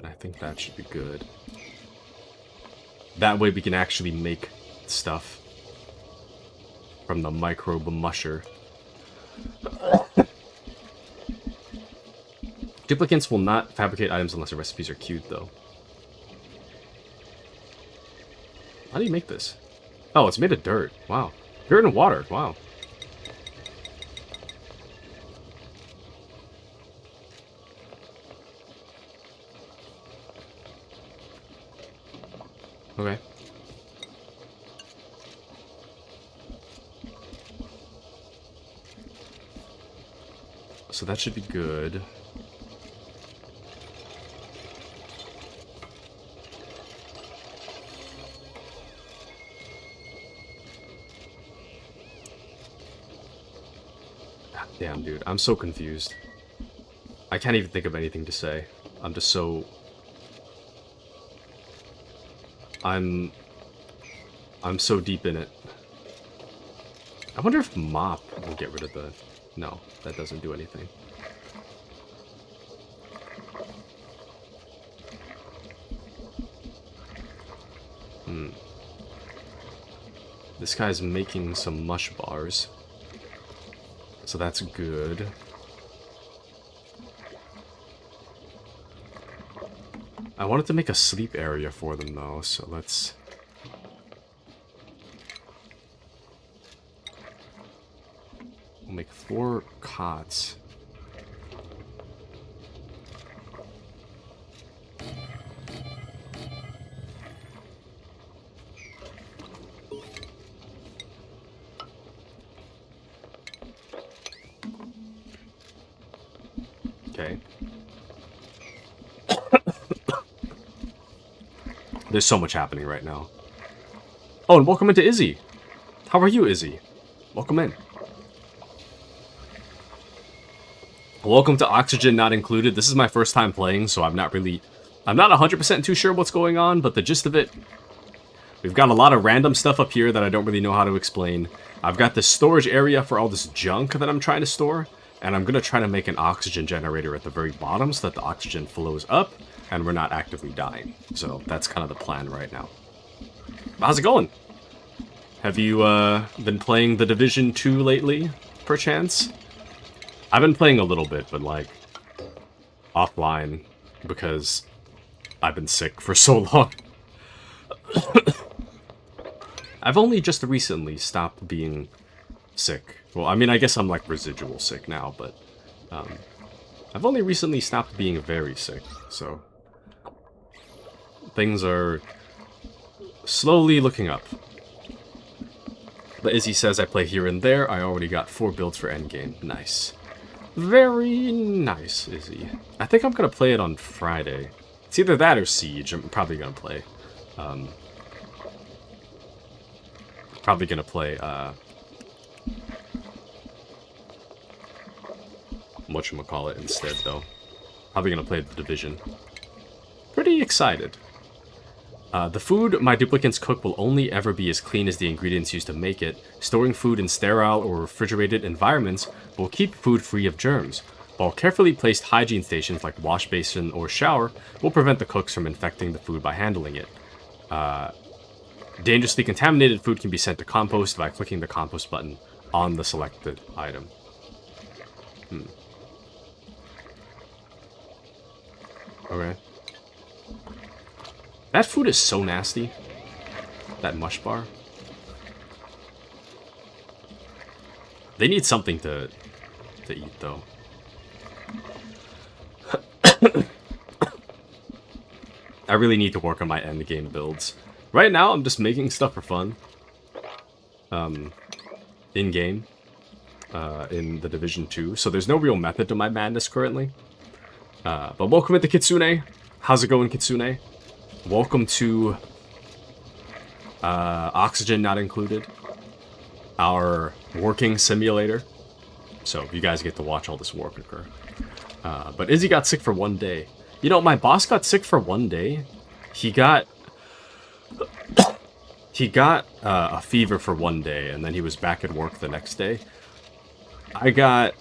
I think that should be good. That way we can actually make stuff from the microbe musher. Duplicants will not fabricate items unless the recipes are queued, though. How do you make this? Oh, it's made of dirt. Wow. Dirt and water. Wow. Okay. So that should be good. God damn, dude. I'm so confused. I can't even think of anything to say. I'm just so... I'm so deep in it. I wonder if mop will get rid of the... No, that doesn't do anything. This guy's making some mush bars. So that's good. I wanted to make a sleep area for them, though, so let's... We'll make 4 cots. Okay. There's so much happening right now. Oh, and welcome into Izzy. How are you, Izzy? Welcome in. Welcome to Oxygen Not Included. This is my first time playing, so I'm not 100% too sure what's going on, but the gist of it, we've got a lot of random stuff up here that I don't really know how to explain. I've got this storage area for all this junk that I'm trying to store, and I'm going to try to make an oxygen generator at the very bottom so that the oxygen flows up and we're not actively dying. So that's kind of the plan right now. How's it going? Have you been playing The Division 2 lately, perchance? I've been playing a little bit, but like offline because I've been sick for so long. I've only just recently stopped being sick. Well, I mean, I guess I'm like residual sick now, but I've only recently stopped being very sick, so things are slowly looking up. But Izzy says I play here and there. I already got 4 builds for endgame. Nice. Very nice, Izzy. I think I'm going to play it on Friday. It's either that or Siege. I'm probably going to play. Probably going to play, whatchamacallit instead, though. Probably going to play The Division. Pretty excited. The food my duplicants cook will only ever be as clean as the ingredients used to make it. Storing food in sterile or refrigerated environments will keep food free of germs, while carefully placed hygiene stations like wash basin or shower will prevent the cooks from infecting the food by handling it. Dangerously contaminated food can be sent to compost by clicking the compost button on the selected item. Okay. That food is so nasty. That mush bar. They need something to eat, though. I really need to work on my endgame builds. Right now, I'm just making stuff for fun. In-game. In The Division 2. So there's no real method to my madness currently. But welcome into Kitsune. How's it going, Kitsune? Welcome to Oxygen Not Included, our working simulator. So you guys get to watch all this work occur. But Izzy got sick for 1 day. You know, my boss got sick for 1 day. He got a fever for 1 day, and then he was back at work the next day. I got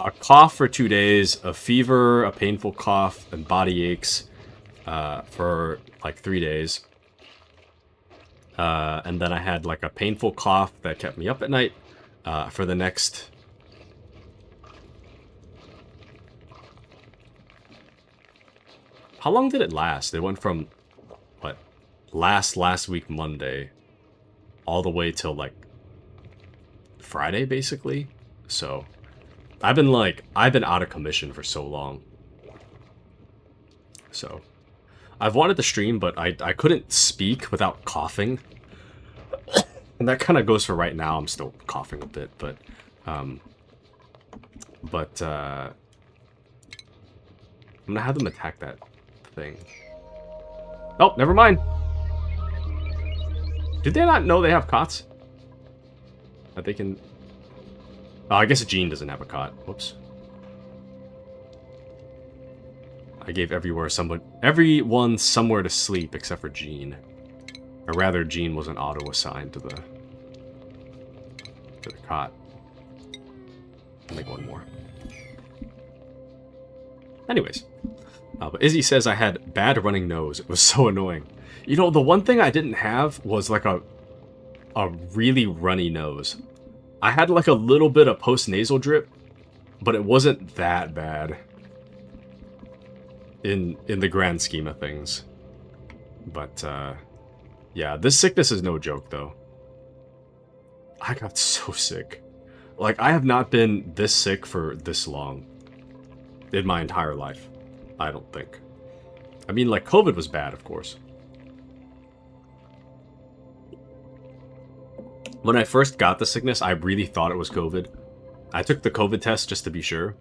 a cough for 2 days, a fever, a painful cough, and body aches. For like 3 days. And then I had like a painful cough that kept me up at night for the next... How long did it last? It went from, what, last week Monday all the way till like Friday, basically. So I've been out of commission for so long. So I've wanted to stream, but I couldn't speak without coughing. And that kind of goes for right now. I'm still coughing a bit, but I'm gonna have them attack that thing. Oh, never mind. Did they not know they have cots? That they can... Oh, I guess Jean doesn't have a cot. Whoops. I gave everyone somewhere to sleep except for Jean. Or rather, Jean wasn't auto-assigned to the cot. I'll make one more. Anyways. But Izzy says I had bad running nose. It was so annoying. You know, the one thing I didn't have was like a really runny nose. I had like a little bit of post-nasal drip, but it wasn't that bad. In the grand scheme of things. But, yeah, this sickness is no joke, though. I got so sick. Like, I have not been this sick for this long. In my entire life. I don't think. I mean, like, COVID was bad, of course. When I first got the sickness, I really thought it was COVID. I took the COVID test just to be sure.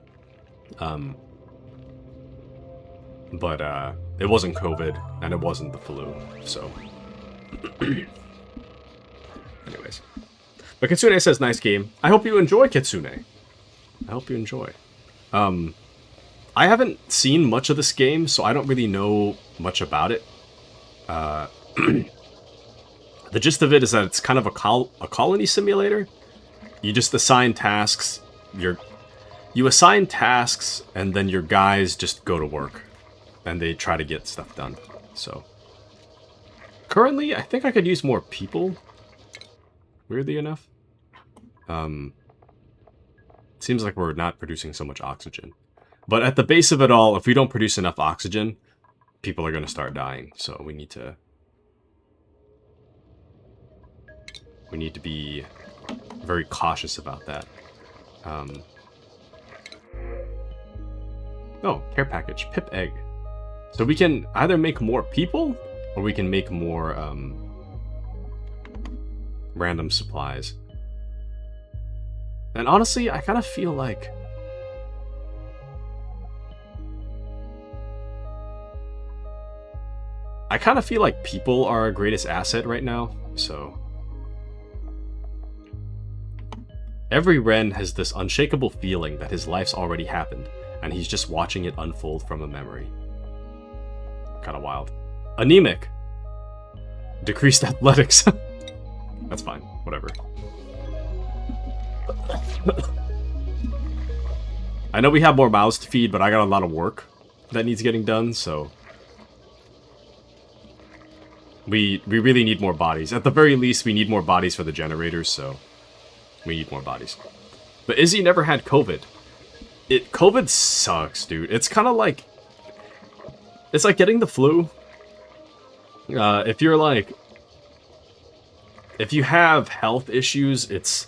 But it wasn't COVID, and it wasn't the flu, so... Anyways. But Kitsune says, nice game. I hope you enjoy, Kitsune. I hope you enjoy. I haven't seen much of this game, so I don't really know much about it. The gist of it is that it's kind of a colony simulator. You just assign tasks. You assign tasks, and then your guys just go to work. And they try to get stuff done. So, currently, I think I could use more people. Weirdly enough. Seems like we're not producing so much oxygen. But at the base of it all, if we don't produce enough oxygen, people are going to start dying. So we need to be very cautious about that. Oh, care package. Pip egg. So we can either make more people, or we can make more random supplies. And honestly, I kind of feel like... people are our greatest asset right now, so... Every Ren has this unshakable feeling that his life's already happened, and he's just watching it unfold from a memory. Kind of wild. Anemic. Decreased athletics. That's fine. Whatever. I know we have more mouths to feed, but I got a lot of work that needs getting done, so... We really need more bodies. At the very least, we need more bodies for the generators, so... We need more bodies. But Izzy never had COVID. COVID sucks, dude. It's kind of like... It's like getting the flu. If you're like... If you have health issues, it's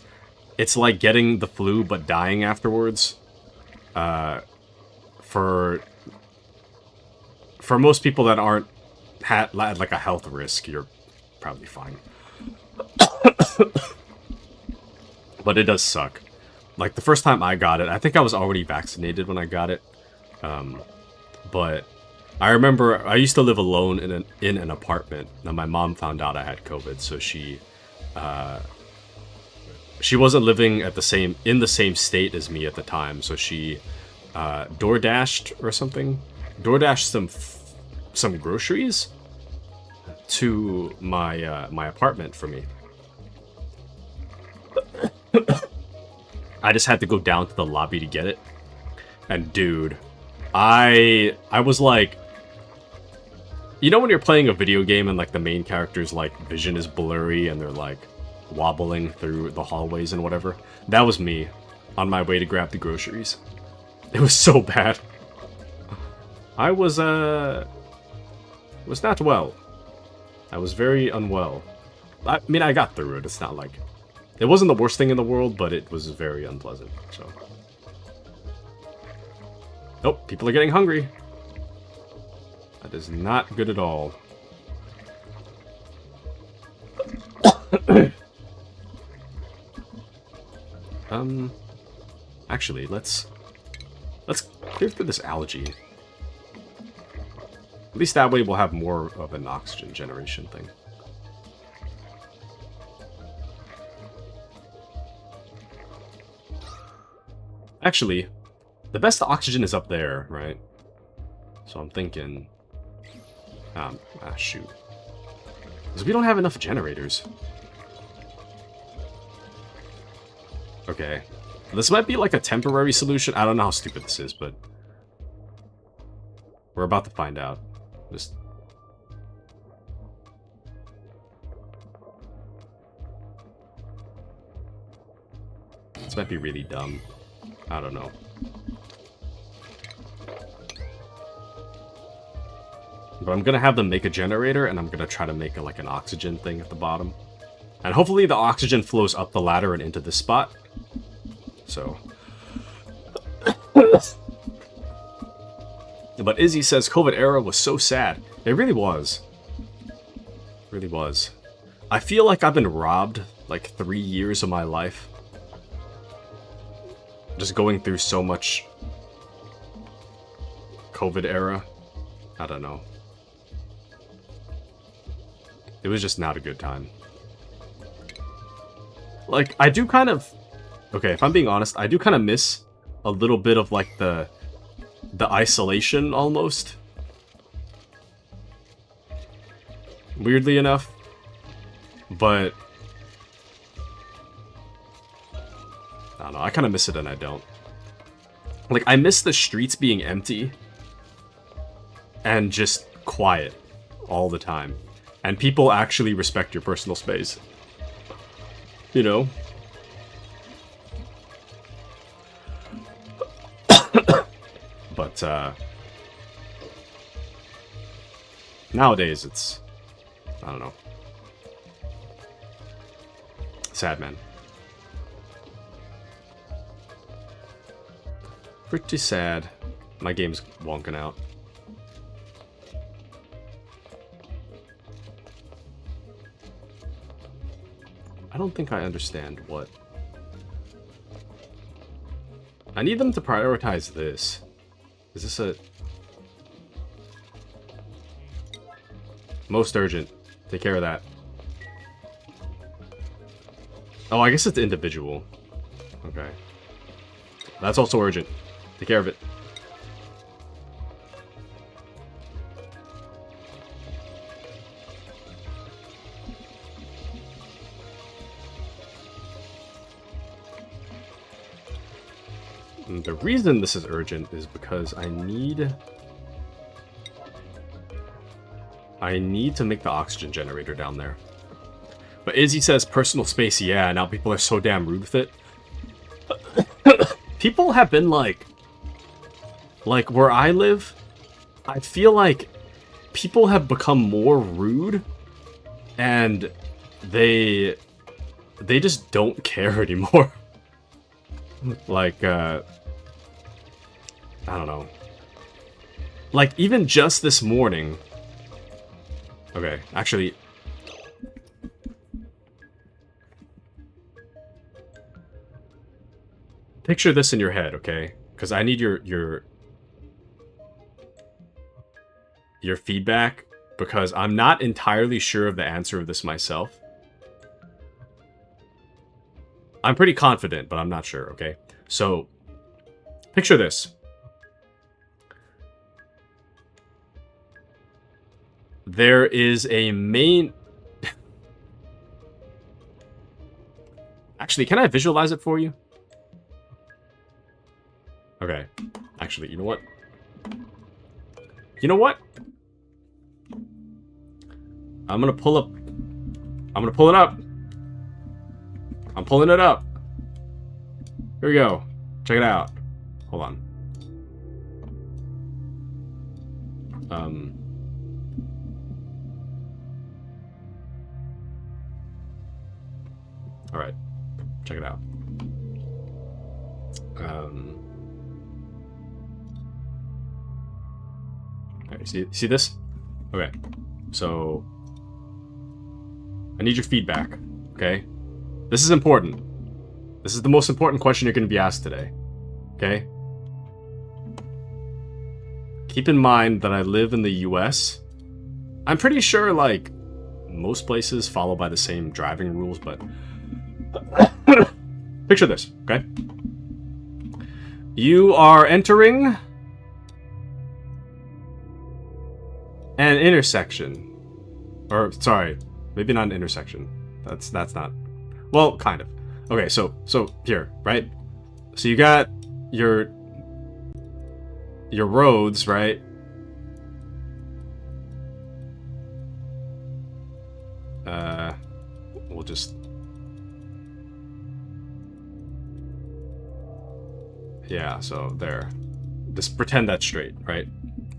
like getting the flu but dying afterwards. For most people that aren't had like a health risk, you're probably fine. But it does suck. Like the first time I got it, I think I was already vaccinated when I got it. But I remember I used to live alone in an apartment. Now my mom found out I had COVID, so she wasn't living in the same state as me at the time, so she DoorDashed or something. DoorDashed some groceries to my my apartment for me. I just had to go down to the lobby to get it. And dude, I was like, you know when you're playing a video game and like the main character's like vision is blurry and they're like wobbling through the hallways and whatever? That was me on my way to grab the groceries. It was so bad. I was not well. I was very unwell. I mean, I got through it. It's not like... It wasn't the worst thing in the world, but it was very unpleasant, so... Nope, people are getting hungry. That is not good at all. Actually, let's clear through this algae. At least that way we'll have more of an oxygen generation thing. Actually, the best oxygen is up there, right? So I'm thinking... shoot. Because we don't have enough generators. Okay. This might be like a temporary solution. I don't know how stupid this is, but... We're about to find out. Just... This might be really dumb. I don't know. But I'm gonna have them make a generator, and I'm gonna try to make like an oxygen thing at the bottom. And hopefully the oxygen flows up the ladder and into this spot. So... But Izzy says COVID era was so sad. It really was. It really was. I feel like I've been robbed like 3 years of my life. Just going through so much COVID era. I don't know. It was just not a good time. Like, I do kind of... Okay, if I'm being honest, I do kind of miss a little bit of, like, the isolation, almost. Weirdly enough. But... I don't know, I kind of miss it and I don't. Like, I miss the streets being empty. And just quiet. All the time. And people actually respect your personal space. You know? But, nowadays, it's... I don't know. Sad, man. Pretty sad. My game's wonking out. I don't think I understand what... I need them to prioritize this. Is this a... Most urgent. Take care of that. Oh, I guess it's individual. Okay. That's also urgent. Take care of it. And the reason this is urgent is because I need to make the oxygen generator down there. But Izzy says personal space, yeah, now people are so damn rude with it. People have been like where I live, I feel like people have become more rude and they just don't care anymore. Like, I don't know. Like, even just this morning... Okay, actually... Picture this in your head, okay? Because I need your feedback, because I'm not entirely sure of the answer of this myself. I'm pretty confident, but I'm not sure, okay? So, picture this. There is a main... Actually, can I visualize it for you? Okay. Actually, you know what? You know what? I'm gonna pull up... I'm gonna pull it up. I'm pulling it up. Here we go. Check it out. Hold on. Alright. Check it out. Alright, see this? Okay. So... I need your feedback. Okay? This is important. This is the most important question you're going to be asked today. Okay? Keep in mind that I live in the US. I'm pretty sure, like, most places follow by the same driving rules, but... Picture this, okay? You are entering... an intersection. Or, sorry, maybe not an intersection. That's not... Well, kind of. Okay, so here, right? So you got your roads, right? We'll just... Yeah, so there. Just pretend that's straight, right?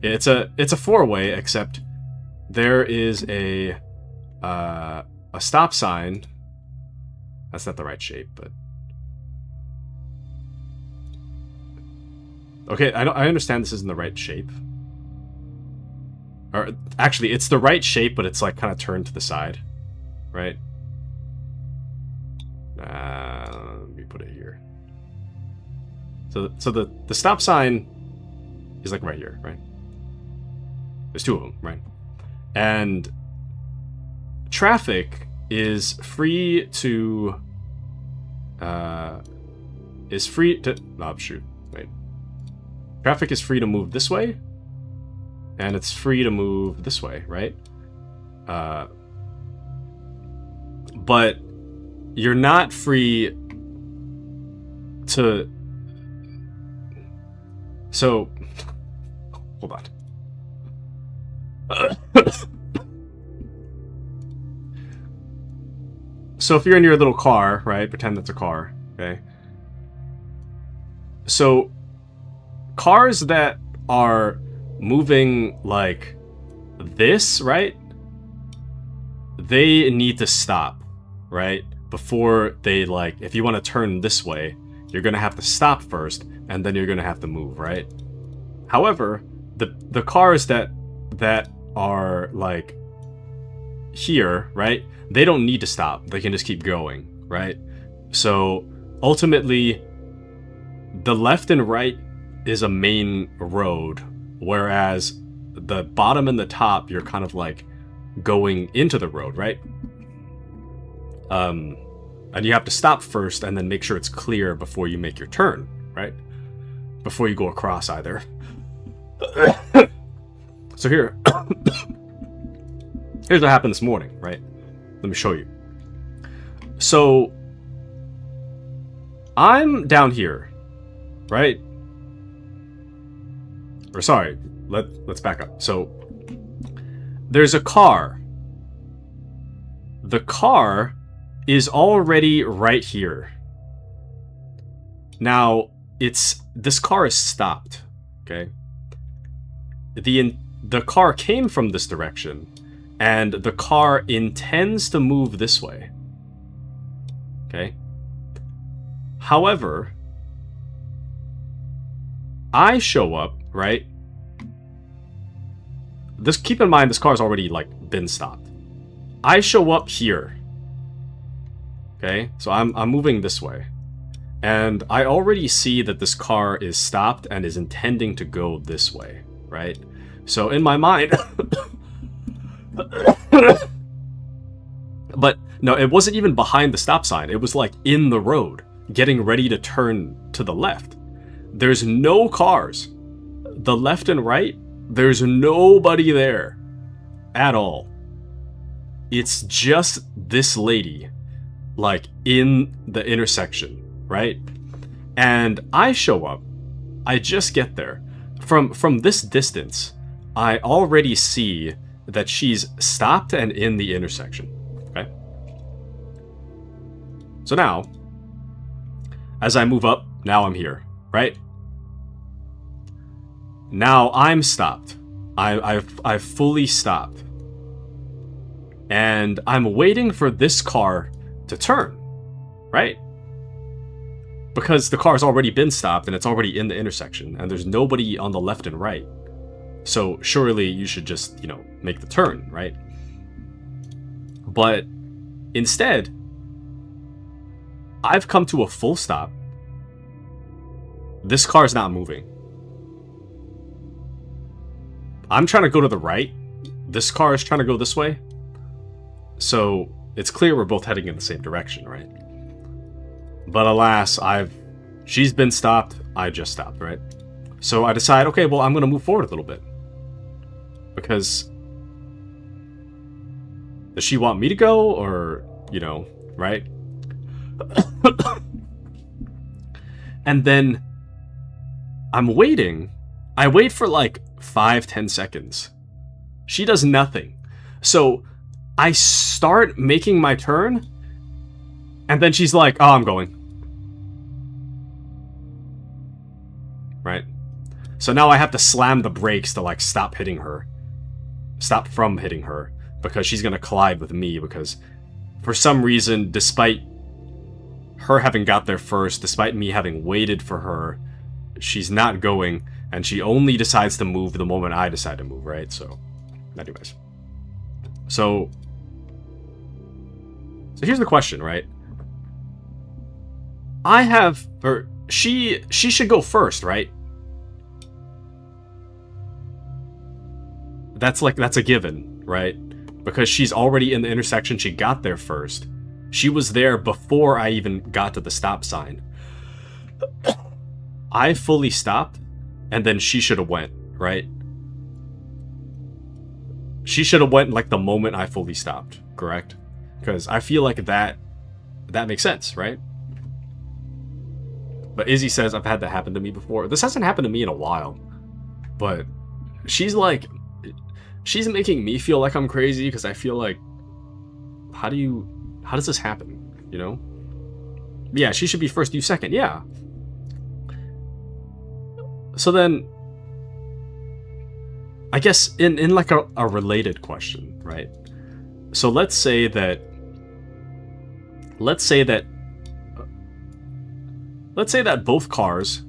It's a four-way, except there is a stop sign. That's not the right shape, but... Okay, I understand this isn't the right shape. Or, actually, it's the right shape, but it's, like, kind of turned to the side. Right? Let me put it here. So the stop sign He's like right here, right? There's two of them, right? And traffic is free to oh shoot, wait. Traffic is free to move this way, and it's free to move this way, right? But you're not free to... So, hold on. So if you're in your little car, right? Pretend that's a car, okay? So, cars that are moving like this, right? They need to stop, right? Before they, like, if you want to turn this way, you're going to have to stop first, and then you're going to have to move, right? However, the cars that are, like, here, right? They don't need to stop. They can just keep going, right? So, ultimately, the left and right is a main road, whereas the bottom and the top, you're kind of, like, going into the road, right? And you have to stop first and then make sure it's clear before you make your turn, right? Before you go across either. So here, here's what happened this morning, right? Let me show you. So, I'm down here, right? Or sorry, let's back up. So, there's a car. The car is already right here. Now, this car is stopped, okay? The car came from this direction, and the car intends to move this way, okay? However, I show up, right? Keep in mind, this car's already, like, been stopped. I show up here. Okay, so I'm moving this way. And I already see that this car is stopped and is intending to go this way, right? So in my mind... But, no, it wasn't even behind the stop sign. It was, like, in the road, getting ready to turn to the left. There's no cars. The left and right, there's nobody there. At all. It's just this lady, like, in the intersection, right? And I show up. I just get there. From this distance, I already see that she's stopped and in the intersection, okay? So now, as I move up, now I'm here, right? Now I'm stopped. I've fully stopped. And I'm waiting for this car to turn, right? Because the car's already been stopped and it's already in the intersection and there's nobody on the left and right. So surely you should just, you know, make the turn, right? But instead, I've come to a full stop. This car's not moving. I'm trying to go to the right. This car is trying to go this way. So it's clear we're both heading in the same direction, right? But alas, she's been stopped. I just stopped, right? So I decide, okay, well, I'm going to move forward a little bit. Because does she want me to go or, you know, right? And then I'm waiting. I wait for like 5-10 seconds. She does nothing. So I start making my turn, and then she's like, oh, I'm going. Right? So now I have to slam the brakes to, like, stop from hitting her, because she's gonna collide with me, because for some reason, despite her having got there first, despite me having waited for her, she's not going, and she only decides to move the moment I decide to move, right? So, anyways. So here's the question, right? She should go first, right? that's a given, right? Because she's already in the intersection. She got there first. She was there before I even got to the stop sign. I fully stopped, and then she should have went, right? She should have went like the moment I fully stopped, correct? Because I feel like that makes sense, right? But Izzy says, I've had that happen to me before. This hasn't happened to me in a while. But she's making me feel like I'm crazy because I feel like, how does this happen, you know? Yeah, she should be first, you second, yeah. So then, I guess in like a related question, right? So let's say that both cars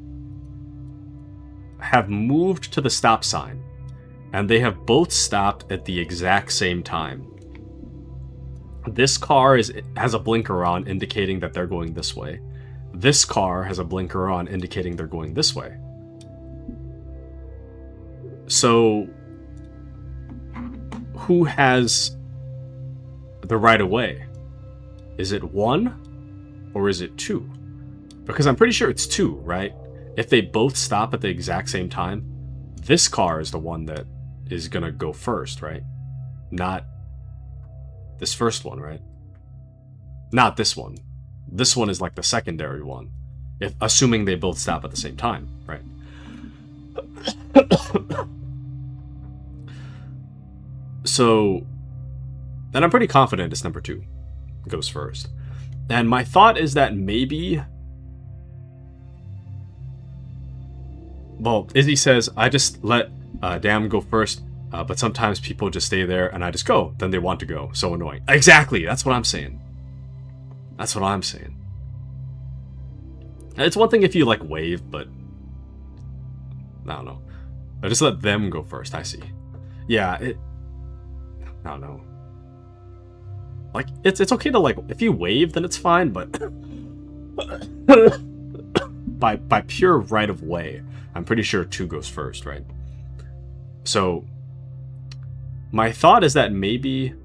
have moved to the stop sign and they have both stopped at the exact same time. This car has a blinker on indicating that they're going this way. This car has a blinker on indicating they're going this way. So who has the right of way? Is it 1 or is it 2? Because I'm pretty sure it's 2, right? If they both stop at the exact same time, this car is the one that is gonna go first, right? Not this first one, right? Not this one. This one is like the secondary one, assuming they both stop at the same time, right? So, and I'm pretty confident it's number 2 goes first. And my thought is that maybe... Well, Izzy says, I just let Damn go first, but sometimes people just stay there and I just go. Then they want to go. So annoying. Exactly, that's what I'm saying. That's what I'm saying. It's one thing if you, like, wave, but... I don't know. I just let them go first, I see. Yeah, I don't know. Like, it's okay to, like, if you wave, then it's fine, but... by pure right of way, I'm pretty sure 2 goes first, right? So, my thought is that maybe...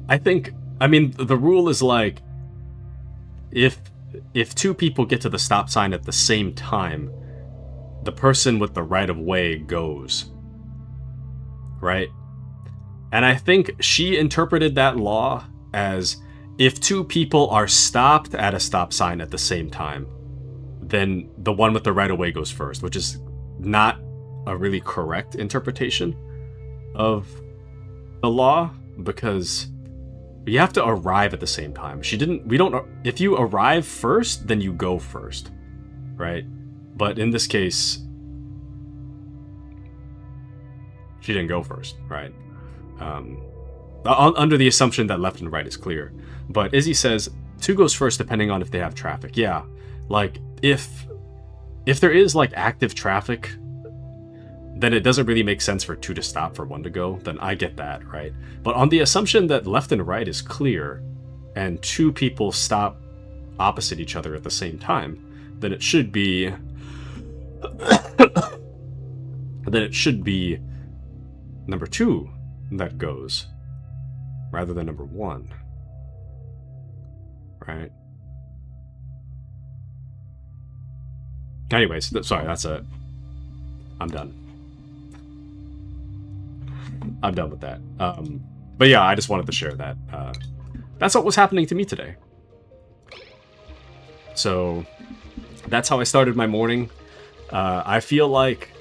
I mean, the rule is like, if 2 people get to the stop sign at the same time, the person with the right of way goes, right? And I think she interpreted that law as if 2 people are stopped at a stop sign at the same time, then the one with the right of way goes first, which is not a really correct interpretation of the law, because you have to arrive at the same time. If you arrive first, then you go first, right? But in this case, she didn't go first, right? Under the assumption that left and right is clear. But Izzy says 2 goes first depending on if they have traffic. Yeah, like if there is like active traffic, then it doesn't really make sense for 2 to stop for 1 to go. Then I get that, right? But on the assumption that left and right is clear and 2 people stop opposite each other at the same time, then it should be number 2 that goes rather than number 1, right? Anyways, sorry, that's it. I'm done. I'm done with that. But yeah, I just wanted to share that. That's what was happening to me today. So that's how I started my morning. I feel like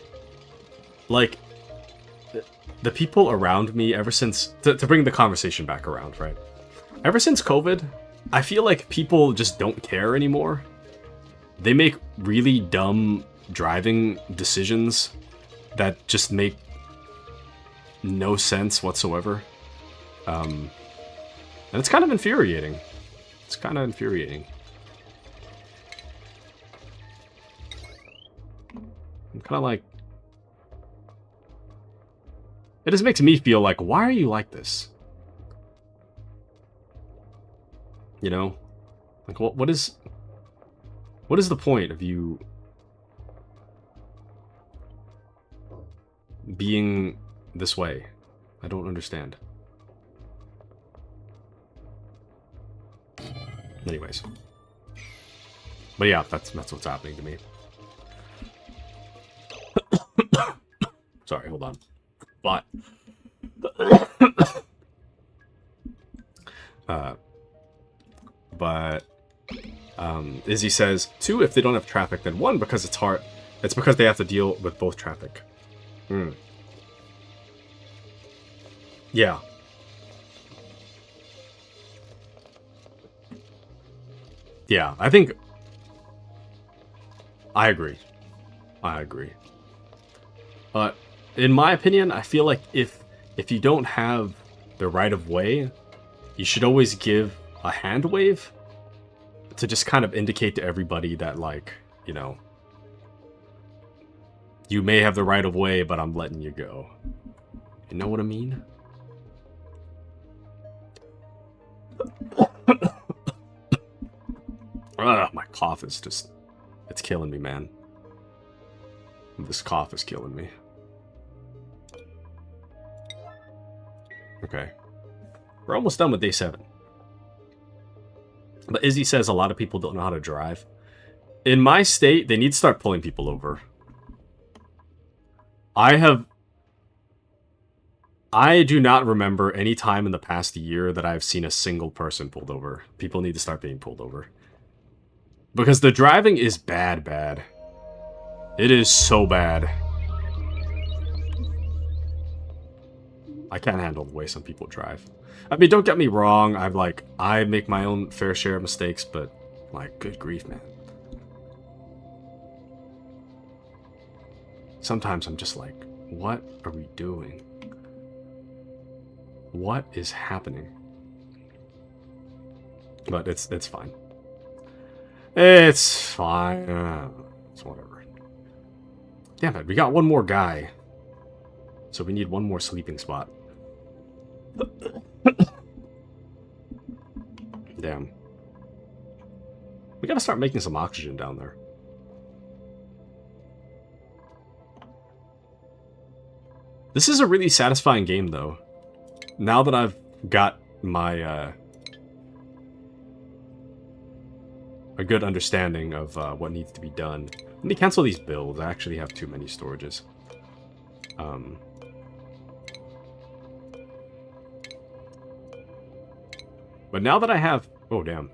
the people around me ever since, to bring the conversation back around, right? Ever since COVID, I feel like people just don't care anymore. They make really dumb driving decisions that just make no sense whatsoever. And it's kind of infuriating. It's kind of infuriating. I'm kind of like... It just makes me feel like, why are you like this? You know? Like, what is the point of you being this way? I don't understand. Anyways. But yeah, that's what's happening to me. Sorry, hold on. But Izzy says 2 if they don't have traffic, then 1 because it's hard. It's because they have to deal with both traffic. Yeah. Yeah, I think I agree. But in my opinion, I feel like if you don't have the right of way, you should always give a hand wave to just kind of indicate to everybody that, like, you know, you may have the right of way, but I'm letting you go. You know what I mean? My cough is just... It's killing me, man. This cough is killing me. Okay. We're almost done with day 7. But Izzy says a lot of people don't know how to drive. In my state, they need to start pulling people over. I do not remember any time in the past year that I've seen a single person pulled over. People need to start being pulled over. Because the driving is bad. It is so bad. I can't handle the way some people drive. I mean, don't get me wrong. I make my own fair share of mistakes, but, like, good grief, man. Sometimes I'm just like, what are we doing? What is happening? But it's fine. It's fine. It's whatever. Damn it, we got one more guy. So we need one more sleeping spot. Damn. We gotta start making some oxygen down there. This is a really satisfying game, though. Now that I've got my, a good understanding of what needs to be done. Let me cancel these builds. I actually have too many storages. But now that I have... Oh, damn.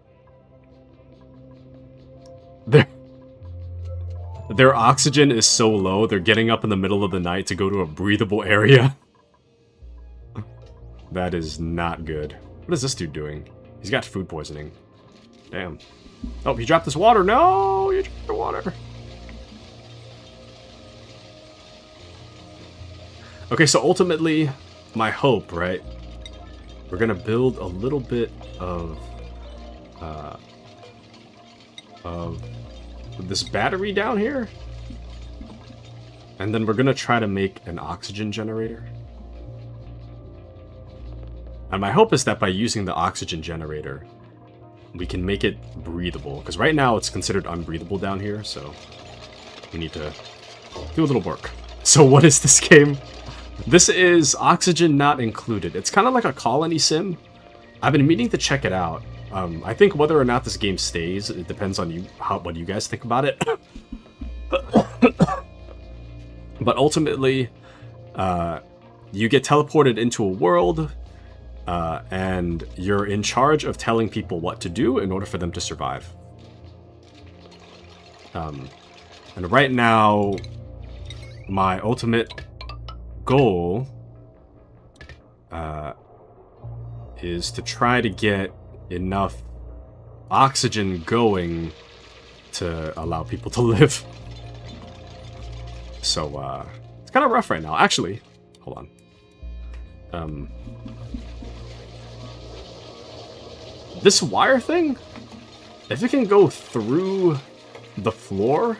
Their oxygen is so low, they're getting up in the middle of the night to go to a breathable area. That is not good. What is this dude doing? He's got food poisoning. Damn. Oh, he dropped his water. No, you dropped the water. Okay, so ultimately, my hope, right? We're gonna build a little bit of this battery down here. And then we're gonna try to make an oxygen generator. And my hope is that by using the oxygen generator, we can make it breathable. Because right now it's considered unbreathable down here, so we need to do a little work. So what is this game? This is Oxygen Not Included. It's kind of like a colony sim. I've been meaning to check it out. I think whether or not this game stays, it depends on you, what you guys think about it. But ultimately, you get teleported into a world, and you're in charge of telling people what to do in order for them to survive. And right now, my ultimate goal is to try to get enough oxygen going to allow people to live. So, it's kind of rough right now. Actually, hold on. This wire thing, if it can go through the floor,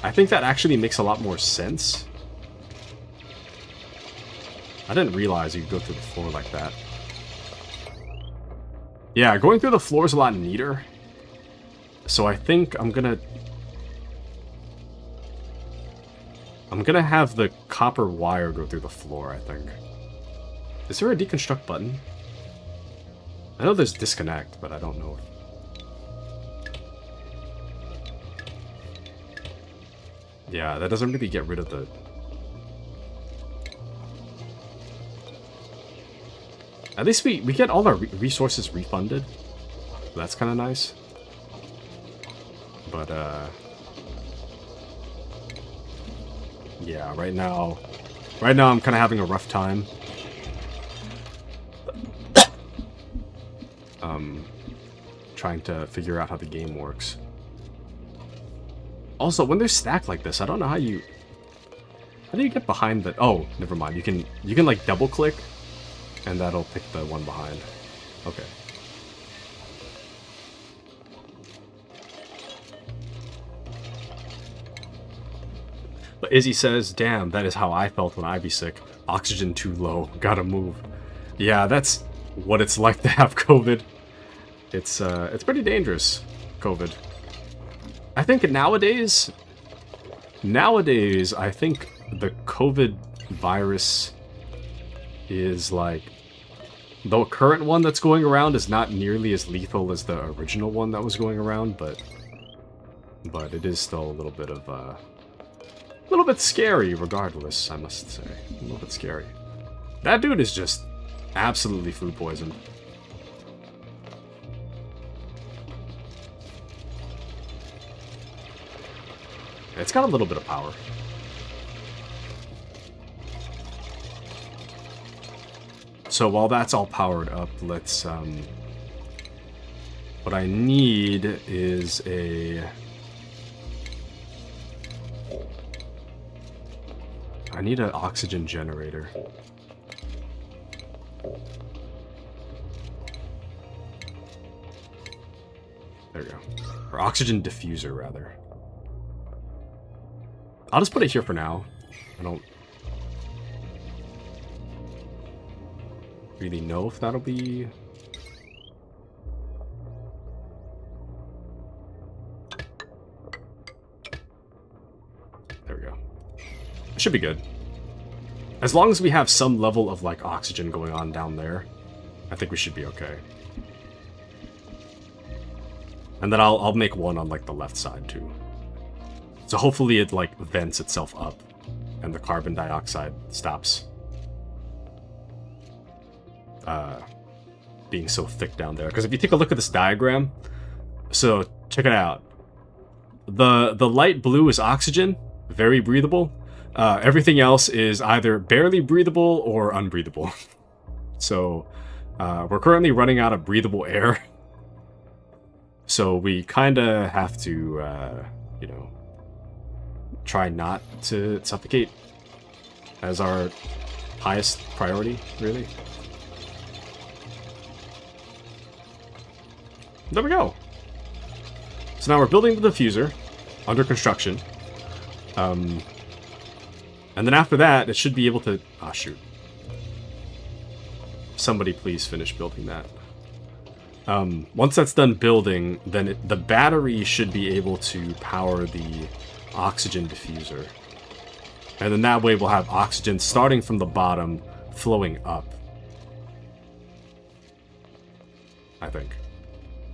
I think that actually makes a lot more sense. I didn't realize you could go through the floor like that. Yeah, going through the floor is a lot neater. So I think I'm gonna I'm gonna have the copper wire go through the floor, I think. Is there a deconstruct button? I know there's disconnect, but I don't know. Yeah, that doesn't really get rid of the... At least we get all our resources refunded. That's kind of nice. But, yeah, right now I'm kind of having a rough time. Trying to figure out how the game works. Also, when they're stacked like this, I don't know how do you get behind the... Oh, never mind. You can like double click and that'll pick the one behind. Okay. But Izzy says, damn, that is how I felt when I be sick. Oxygen too low. Gotta move. Yeah, that's what it's like to have COVID. It's pretty dangerous, COVID. I think nowadays, I think the COVID virus is like... The current one that's going around is not nearly as lethal as the original one that was going around, but it is still a little bit of, a little bit scary regardless, I must say. A little bit scary. That dude is just absolutely food poisoned. It's got a little bit of power. So while that's all powered up, let's, what I need is I need an oxygen generator. There we go. Or oxygen diffuser, rather. I'll just put it here for now. I don't really know if that'll be... There we go. It should be good. As long as we have some level of, like, oxygen going on down there, I think we should be okay. And then I'll make one on, like, the left side, too. So hopefully it, like, vents itself up, and the carbon dioxide stops being so thick down there. Because if you take a look at this diagram, so check it out. The light blue is oxygen, very breathable. Everything else is either barely breathable or unbreathable. So we're currently running out of breathable air. So we kind of have to, you know, try not to suffocate as our highest priority, really. There we go. So now we're building the diffuser, under construction. And then after that, it should be able to... Ah, shoot. Somebody please finish building that. Once that's done building, then the battery should be able to power the oxygen diffuser. And then that way we'll have oxygen starting from the bottom, flowing up. I think.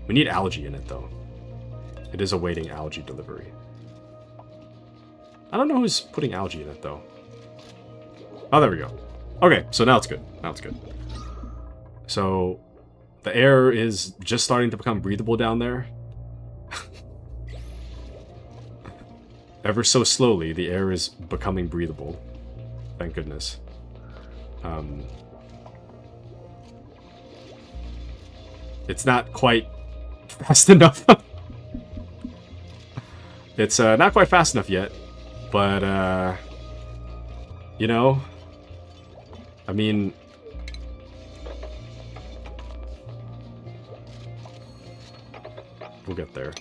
We need algae in it, though. It is awaiting algae delivery. I don't know who's putting algae in it, though. Oh, there we go. Okay, so now it's good. Now it's good. So, the air is just starting to become breathable down there. Ever so slowly, the air is becoming breathable. Thank goodness. It's not quite fast enough. It's not quite fast enough yet, but you know, I mean, we'll get there.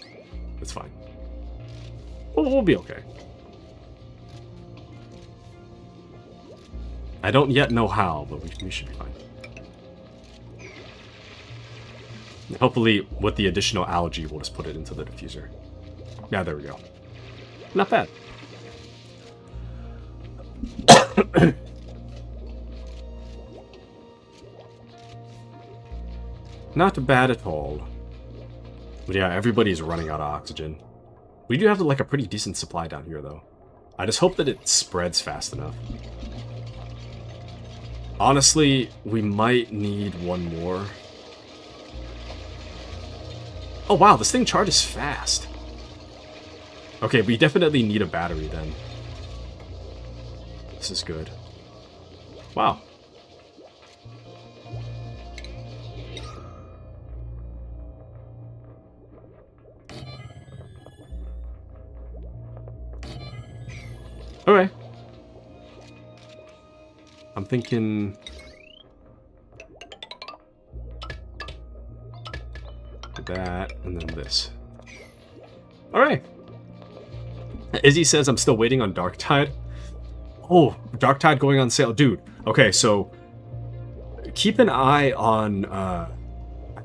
It's fine. We'll be okay. I don't yet know how, but we should be fine. Hopefully, with the additional algae, we'll just put it into the diffuser. Yeah, there we go. Not bad. Not bad at all. But yeah, everybody's running out of oxygen. We do have like a pretty decent supply down here, though. I just hope that it spreads fast enough. Honestly, we might need one more. Oh wow, this thing charges fast. Okay, we definitely need a battery then. This is good. Wow. Okay. I'm thinking... that, and then this. Alright. Izzy says I'm still waiting on Dark Tide. Oh, Dark Tide going on sale. Dude, okay, so... keep an eye on, I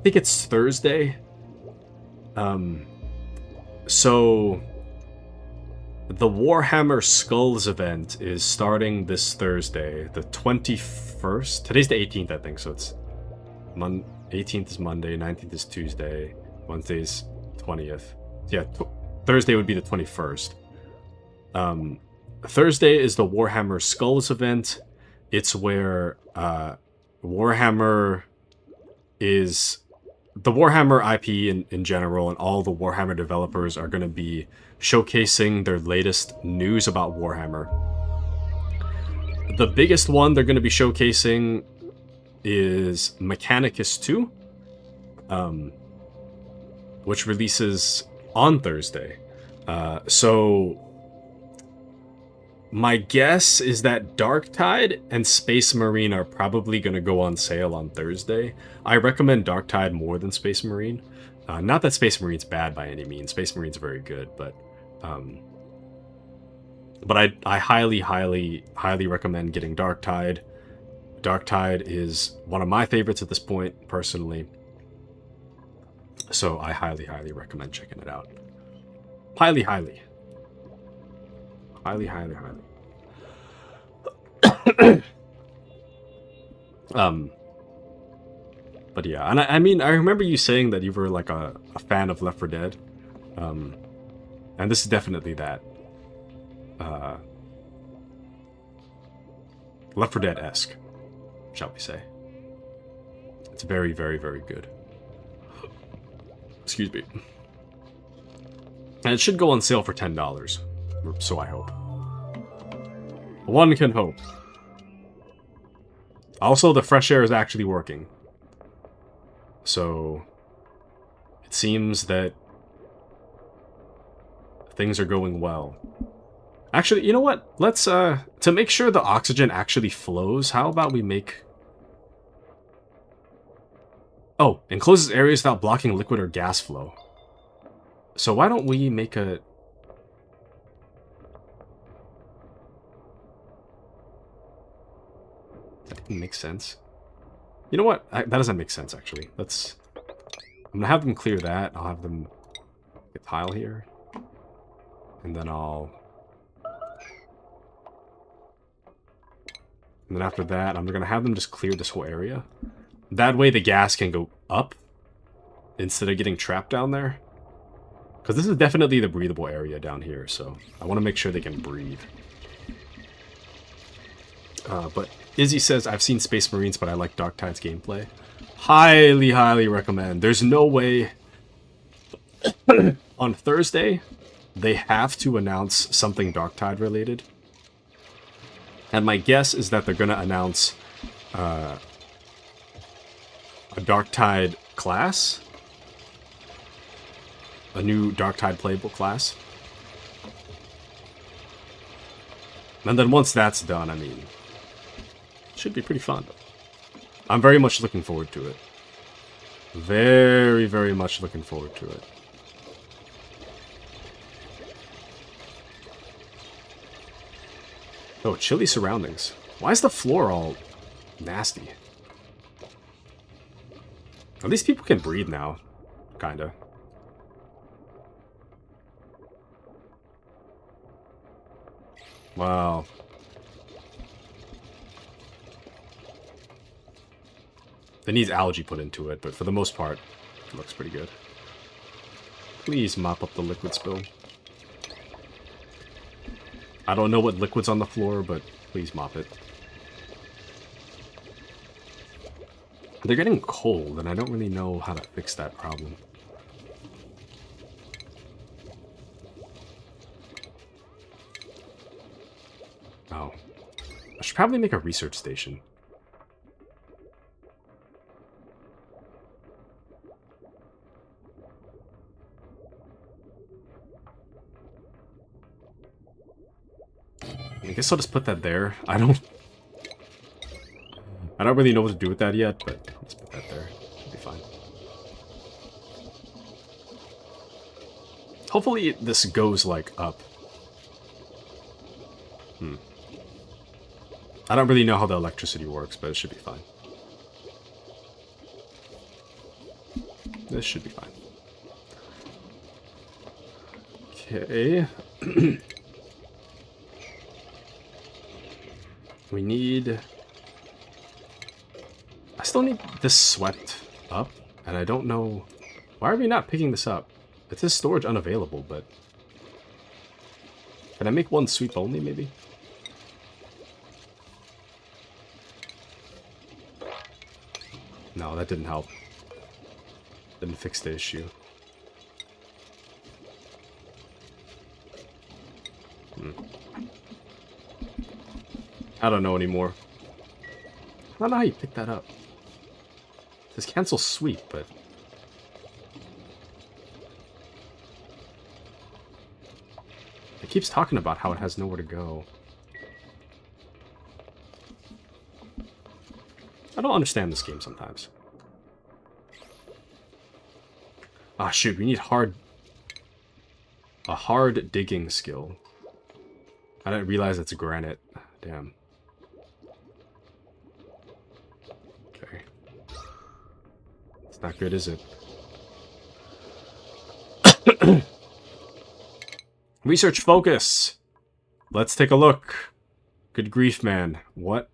think it's Thursday. So... the Warhammer Skulls event is starting this Thursday, the 21st. Today's the 18th, I think, so it's... 18th is Monday, 19th is Tuesday, Wednesday's 20th. Yeah, Thursday would be the 21st. Thursday is the Warhammer Skulls event. It's where Warhammer is... the Warhammer IP in general, and all the Warhammer developers are going to be showcasing their latest news about Warhammer. The biggest one they're going to be showcasing is Mechanicus 2, which releases on Thursday. So my guess is that Dark Tide and Space Marine are probably going to go on sale on Thursday. I recommend Dark Tide more than Space Marine. Not that Space Marine's bad by any means. Space Marine's very good, but I highly, highly, highly recommend getting Dark Tide. Dark Tide is one of my favorites at this point, personally. So I highly, highly recommend checking it out. Highly, highly. Highly, highly, highly. But yeah, and I mean, I remember you saying that you were like a fan of Left 4 Dead. And this is definitely that. Left 4 Dead-esque, shall we say. It's very, very, very good. Excuse me. And it should go on sale for $10. So I hope. One can hope. Also, the fresh air is actually working. So it seems that things are going well. Actually, you know what? Let's, to make sure the oxygen actually flows, how about we make... oh, encloses areas without blocking liquid or gas flow. So why don't we make a... that didn't make sense. You know what? That doesn't make sense, actually. Let's... I'm gonna have them clear that. I'll have them get tile here. And then I'll... and then after that, I'm gonna have them just clear this whole area. That way the gas can go up instead of getting trapped down there. Because this is definitely the breathable area down here, so I want to make sure they can breathe. But Izzy says, I've seen Space Marines, but I like Dark Tide's gameplay. Highly, highly recommend. There's no way... on Thursday, they have to announce something Dark Tide related. And my guess is that they're going to announce a Dark Tide class. A new Dark Tide playable class. And then once that's done, I mean, it should be pretty fun. I'm very much looking forward to it. Very, very much looking forward to it. Oh, chilly surroundings. Why is the floor all nasty? At least people can breathe now. Kinda. Wow. It needs algae put into it, but for the most part, it looks pretty good. Please mop up the liquid spill. I don't know what liquid's on the floor, but please mop it. They're getting cold, and I don't really know how to fix that problem. Oh. I should probably make a research station. I guess I'll just put that there. I don't really know what to do with that yet, but let's put that there. Should be fine. Hopefully this goes, like, up. I don't really know how the electricity works, but it should be fine. This should be fine. Okay. We need... I still need this swept up, and I don't know... Why are we not picking this up? It says storage unavailable, but... Can I make one sweep only, maybe? No, that didn't help. Didn't fix the issue. I don't know anymore. I don't know how you pick that up. It says cancel sweep, but... It keeps talking about how it has nowhere to go. I don't understand this game sometimes. Ah, shoot, we need a hard digging skill. I didn't realize it's granite. Damn. Okay. It's not good, is it? Research focus! Let's take a look. Good grief, man. What?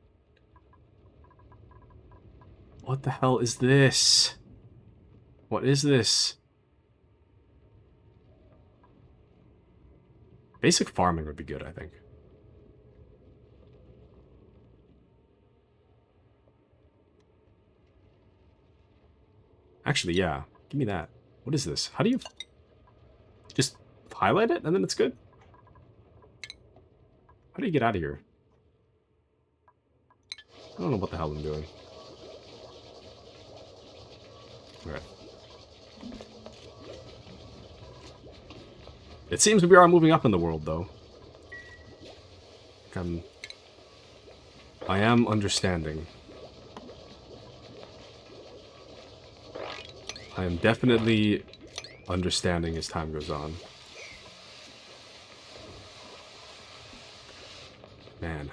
What the hell is this? What is this? Basic farming would be good, I think. Actually, yeah. Give me that. What is this? How do you... Just highlight it and then it's good? How do you get out of here? I don't know what the hell I'm doing. Alright. It seems we are moving up in the world, though. I am understanding. I am definitely understanding as time goes on. Man.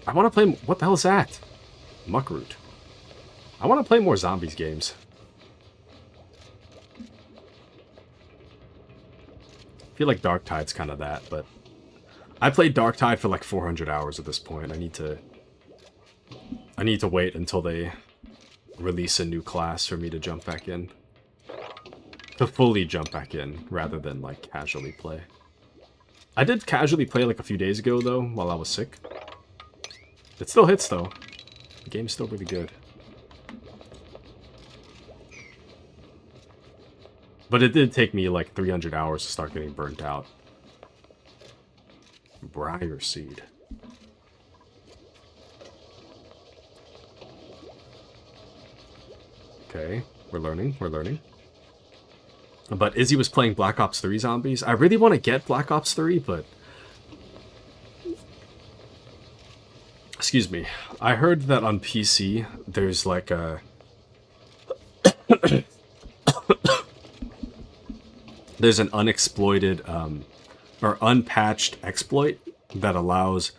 I want to play... What the hell is that? Muckroot. I want to play more zombies games. I feel like Darktide's kind of that, but... I played Darktide for like 400 hours at this point. I need to wait until they release a new class for me to jump back in. To fully jump back in, rather than like casually play. I did casually play like a few days ago though, while I was sick. It still hits though. The game's still really good. But it did take me like 300 hours to start getting burnt out. Briar seed. Okay, we're learning, we're learning. But Izzy was playing Black Ops 3 Zombies. I really want to get Black Ops 3, but... Excuse me. I heard that on PC, there's like a... there's an unexploited, or unpatched exploit that allows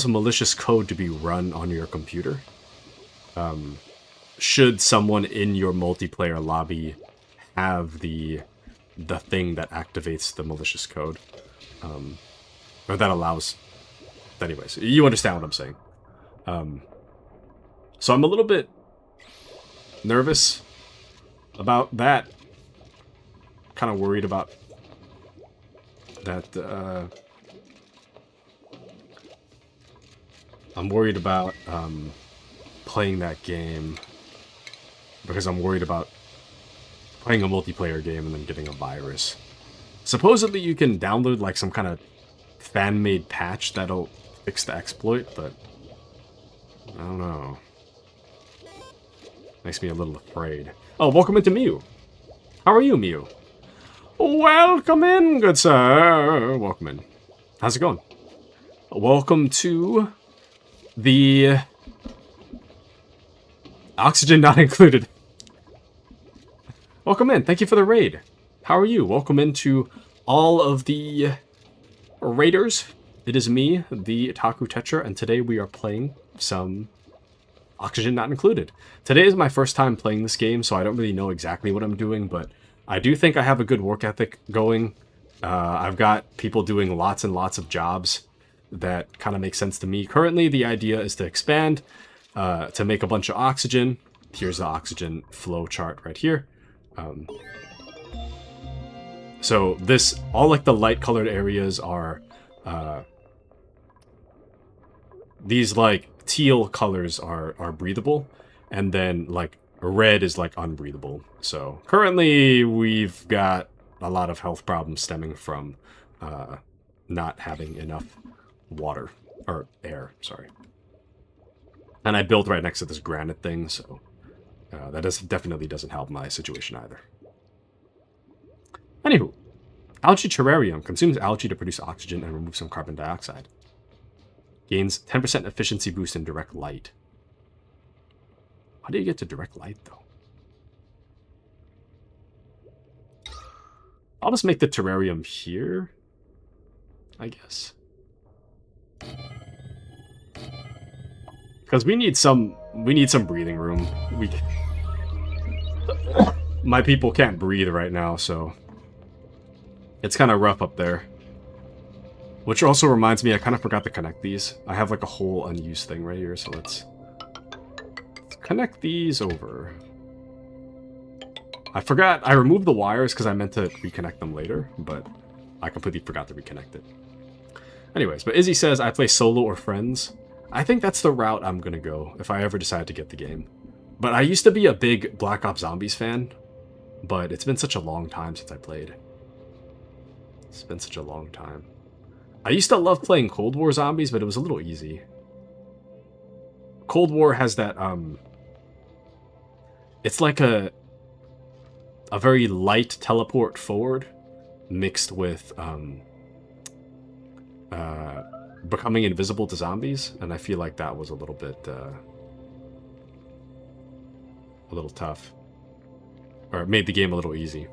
malicious code to be run on your computer. Should someone in your multiplayer lobby have the thing that activates the malicious code, or that allows... Anyways, you understand what I'm saying. So I'm a little bit nervous about that. Kind of worried about that. I'm worried about playing that game because I'm worried about playing a multiplayer game and then getting a virus. Supposedly you can download like some kind of fan-made patch that'll fix the exploit, but I don't know. Makes me a little afraid. Oh, welcome into Mew. How are you, Mew? Welcome in, good sir. Welcome in. How's it going? Welcome to the Oxygen Not Included. Welcome in. Thank you for the raid. How are you? Welcome into all of the raiders. It is me, the Taku Tetra, and today we are playing some Oxygen Not Included. Today is my first time playing this game, so I don't really know exactly what I'm doing, but I do think I have a good work ethic going. I've got people doing lots and lots of jobs that kind of make sense to me. Currently, the idea is to expand, to make a bunch of oxygen. Here's the oxygen flow chart right here. So this, all like the light colored areas are, these like teal colors are breathable, and then like red is like unbreathable. So currently we've got a lot of health problems stemming from not having enough water, or air, sorry. And I built right next to this granite thing, so that definitely doesn't help my situation either. Anywho, algae terrarium consumes algae to produce oxygen and remove some carbon dioxide. Gains 10% efficiency boost in direct light. How do you get to direct light, though? I'll just make the terrarium here, I guess. Because we need some breathing room. My people can't breathe right now, so it's kind of rough up there. Which also reminds me, I kind of forgot to connect these. I have like a whole unused thing right here, so let's connect these over. I forgot, I removed the wires because I meant to reconnect them later, but I completely forgot to reconnect it. Anyways, but Izzy says, I play solo or friends. I think that's the route I'm going to go if I ever decide to get the game. But I used to be a big Black Ops Zombies fan, but it's been such a long time since I played. It's been such a long time. I used to love playing Cold War Zombies, but it was a little easy. Cold War has that, it's like a very light teleport forward mixed with, becoming invisible to zombies, and I feel like that was a little bit, a little tough. Or it made the game a little easy.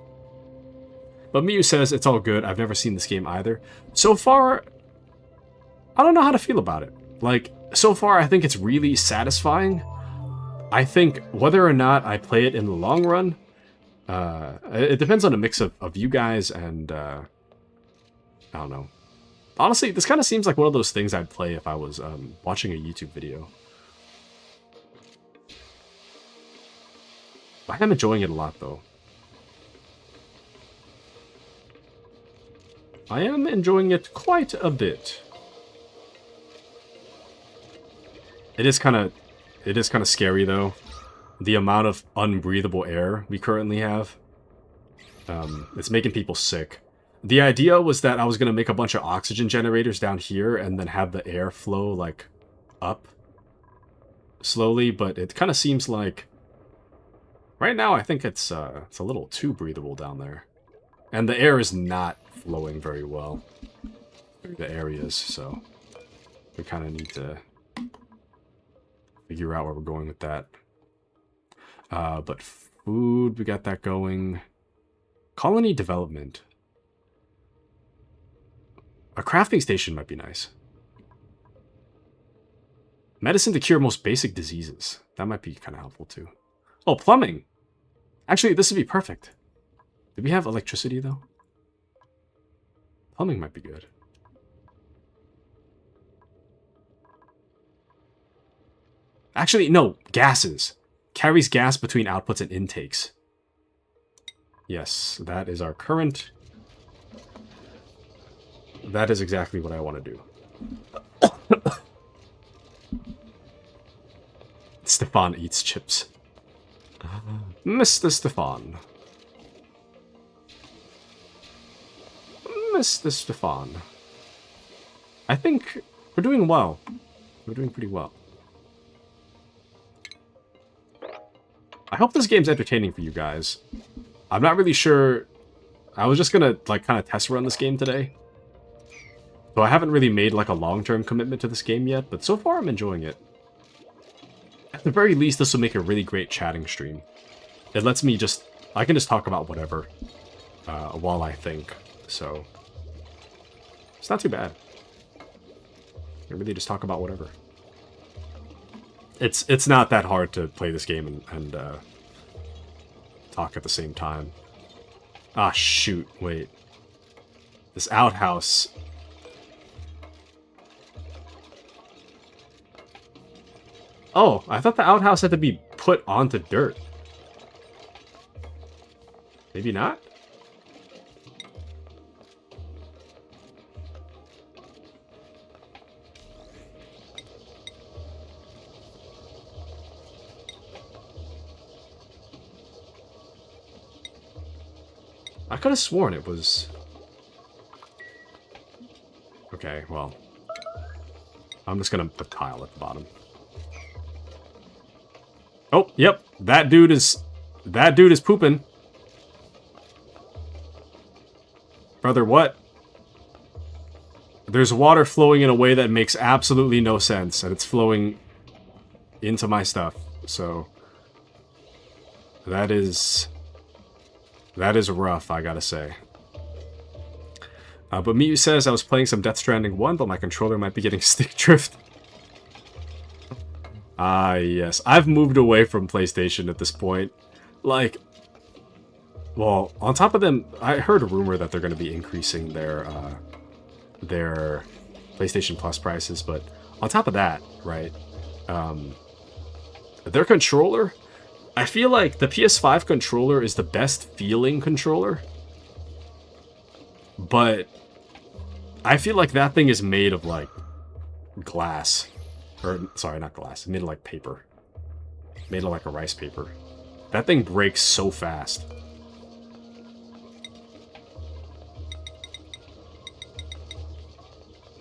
But Miyu says, it's all good. I've never seen this game either. So far, I don't know how to feel about it. Like, so far, I think it's really satisfying. I think whether or not I play it in the long run, it depends on a mix of you guys and, I don't know. Honestly, this kind of seems like one of those things I'd play if I was watching a YouTube video. I am enjoying it a lot, though. I am enjoying it quite a bit. It is kind of scary, though. The amount of unbreathable air we currently have. It's making people sick. The idea was that I was going to make a bunch of oxygen generators down here and then have the air flow, like, up slowly, but it kind of seems like... Right now, I think it's a little too breathable down there. And the air is not flowing very well through the areas, so we kind of need to figure out where we're going with that. But food, we got that going. Colony development. A crafting station might be nice. Medicine to cure most basic diseases. That might be kind of helpful too. Oh, plumbing. Actually, this would be perfect. Do we have electricity though? Plumbing might be good. Actually, no, gases. Carries gas between outputs and intakes. Yes, that is our current. That is exactly what I want to do. Stefan eats chips. Mr. Stefan. Mr. Stefan. I think we're doing well. We're doing pretty well. I hope this game's entertaining for you guys. I'm not really sure. I was just gonna, like, kind of test run this game today. So I haven't really made, like, a long-term commitment to this game yet, but so far I'm enjoying it. At the very least, this will make a really great chatting stream. It lets me just... I can just talk about whatever while I think, so... It's not too bad. I really just talk about whatever. It's not that hard to play this game and talk at the same time. Ah, shoot, wait. This outhouse... Oh, I thought the outhouse had to be put onto dirt. Maybe not? I could have sworn it was... Okay, well... I'm just gonna put tile at the bottom. Oh, yep. That dude is pooping. Brother, what? There's water flowing in a way that makes absolutely no sense, and it's flowing into my stuff. So that is rough, I gotta say. But Miyu says I was playing some Death Stranding 1, but my controller might be getting stick drift. Ah, yes. I've moved away from PlayStation at this point. Like, well, on top of them, I heard a rumor that they're going to be increasing their PlayStation Plus prices, but on top of that, right, their controller, I feel like the PS5 controller is the best feeling controller, but I feel like that thing is made of, like, glass. Or, sorry, not glass. Made of, like, paper. Made of, like, a rice paper. That thing breaks so fast.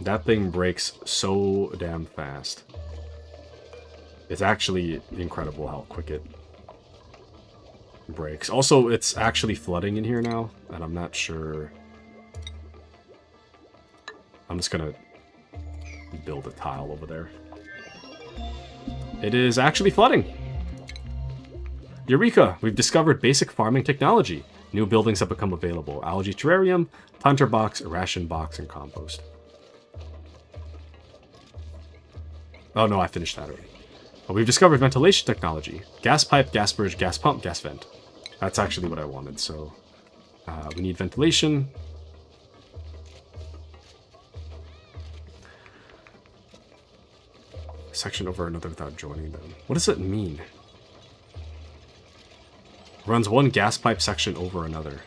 That thing breaks so damn fast. It's actually incredible how quick it breaks. Also, it's actually flooding in here now, and I'm not sure... I'm just gonna build a tile over there. It is actually flooding. Eureka! We've discovered basic farming technology. New buildings have become available. Algae terrarium, hunter box, ration box, and compost. Oh no, I finished that already. Well, we've discovered ventilation technology. Gas pipe, gas bridge, gas pump, gas vent. That's actually what I wanted, so... we need ventilation. Section over another without joining them. What does it mean? Runs one gas pipe section over another.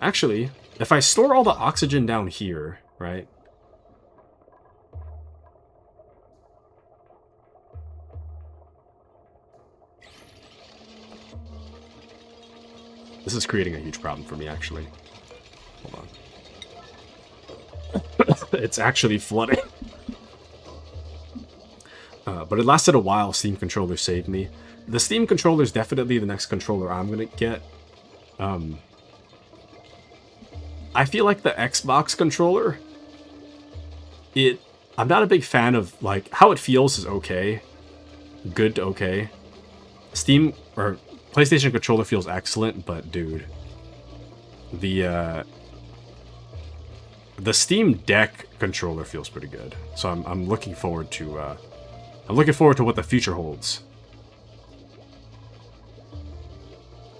Actually, if I store all the oxygen down here, right? This is creating a huge problem for me, actually. Hold on. It's actually flooding. But it lasted a while. Steam controller saved me. The Steam controller is definitely the next controller I'm gonna get. I feel like the Xbox controller, I'm not a big fan of, like, how it feels is okay. Good to okay. Steam, or PlayStation controller feels excellent, but dude, the Steam Deck controller feels pretty good. So I'm looking forward to what the future holds.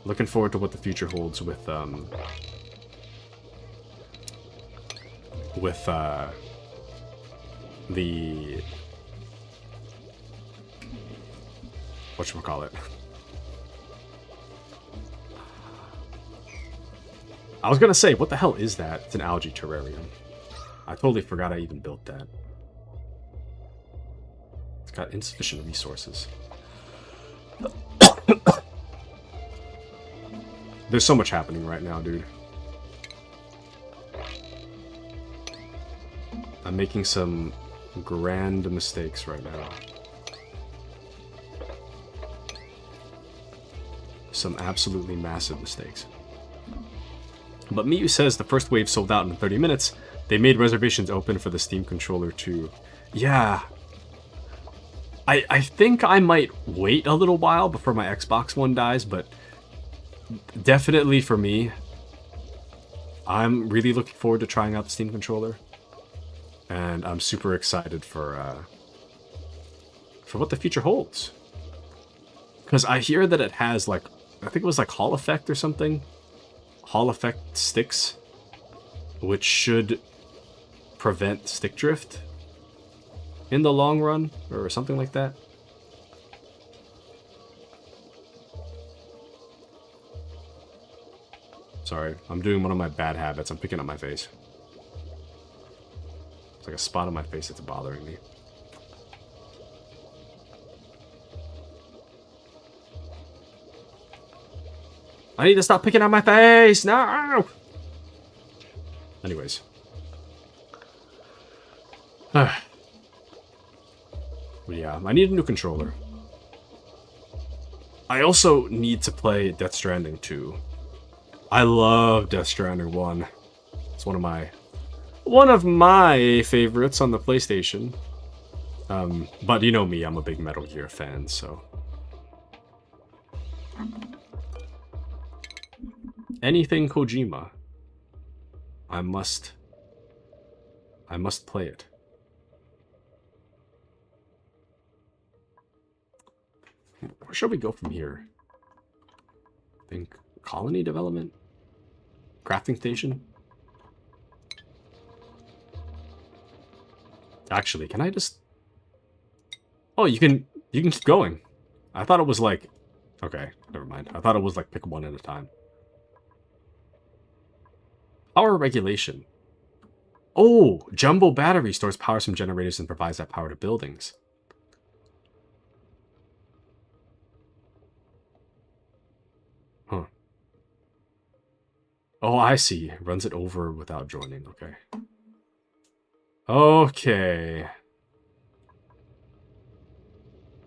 Looking forward to what the future holds with the whatchamacallit. I was gonna say, what the hell is that? It's an algae terrarium. I totally forgot I even built that. It's got insufficient resources. There's so much happening right now, dude. I'm making some grand mistakes right now. Some absolutely massive mistakes. But Miyu says the first wave sold out in 30 minutes. They made reservations open for the Steam controller too. Yeah. I think I might wait a little while before my Xbox One dies, but definitely for me, I'm really looking forward to trying out the Steam controller. And I'm super excited for what the future holds. Because I hear that it has, like, I think it was like Hall Effect or something. Hall Effect sticks, which should prevent stick drift in the long run, or something like that. Sorry, I'm doing one of my bad habits. I'm picking up my face. It's like a spot on my face that's bothering me. I need to stop picking on my face! No! Anyways. Yeah, I need a new controller. I also need to play Death Stranding 2. I love Death Stranding 1. It's one of my favorites on the PlayStation. But you know me, I'm a big Metal Gear fan, so... Anything Kojima, I must play it. Where should we go from here? I think colony development? Crafting station? Actually, can I just... Oh, you can keep going. I thought it was like... Okay, never mind. I thought it was like pick one at a time. Power regulation. Oh, jumbo battery stores power from generators and provides that power to buildings. Huh. Oh, I see. Runs it over without joining. Okay. Okay.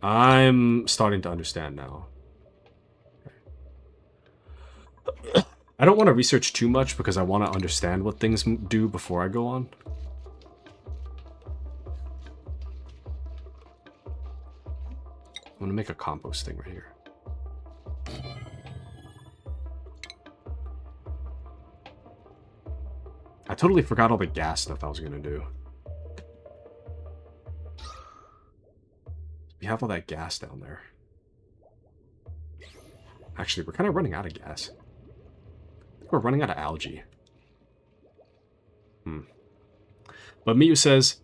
I'm starting to understand now. I don't want to research too much because I want to understand what things do before I go on. I'm going to make a compost thing right here. I totally forgot all the gas stuff I was going to do. We have all that gas down there. Actually, we're kind of running out of gas. We're running out of algae. But Miyu says,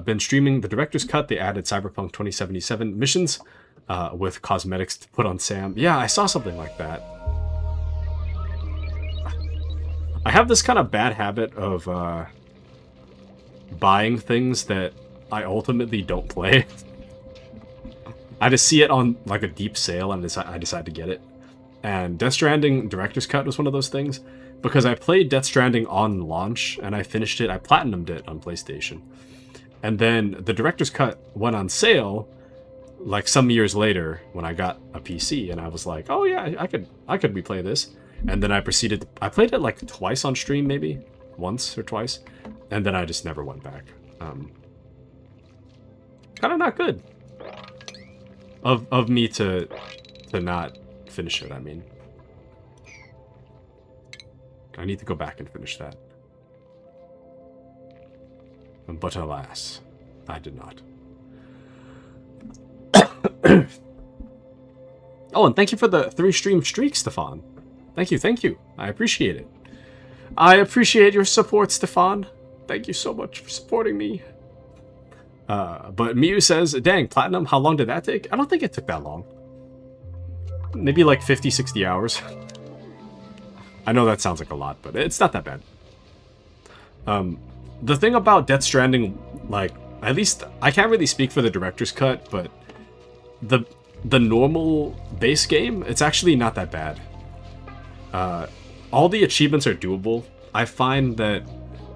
been streaming the director's cut. They added Cyberpunk 2077 missions with cosmetics to put on Sam. Yeah, I saw something like that. I have this kind of bad habit of buying things that I ultimately don't play. I just see it on like a deep sale and I decide to get it. And Death Stranding Director's Cut was one of those things, because I played Death Stranding on launch, and I finished it, I platinumed it on PlayStation. And then the Director's Cut went on sale, like some years later, when I got a PC, and I was like, oh yeah, I could replay this. And then I proceeded, I played it like twice on stream, maybe, once or twice, and then I just never went back. Kind of not good. Of me to not finish it, I mean. I need to go back and finish that. But alas, I did not. Oh, and thank you for the 3 stream streak, Stefan. Thank you. I appreciate it. I appreciate your support, Stefan. Thank you so much for supporting me. But Miu says, dang, platinum, how long did that take? I don't think it took that long. Maybe like 50, 60 hours. I know that sounds like a lot, but it's not that bad. The thing about Death Stranding, like, at least, I can't really speak for the director's cut, but the normal base game, it's actually not that bad. All the achievements are doable. I find that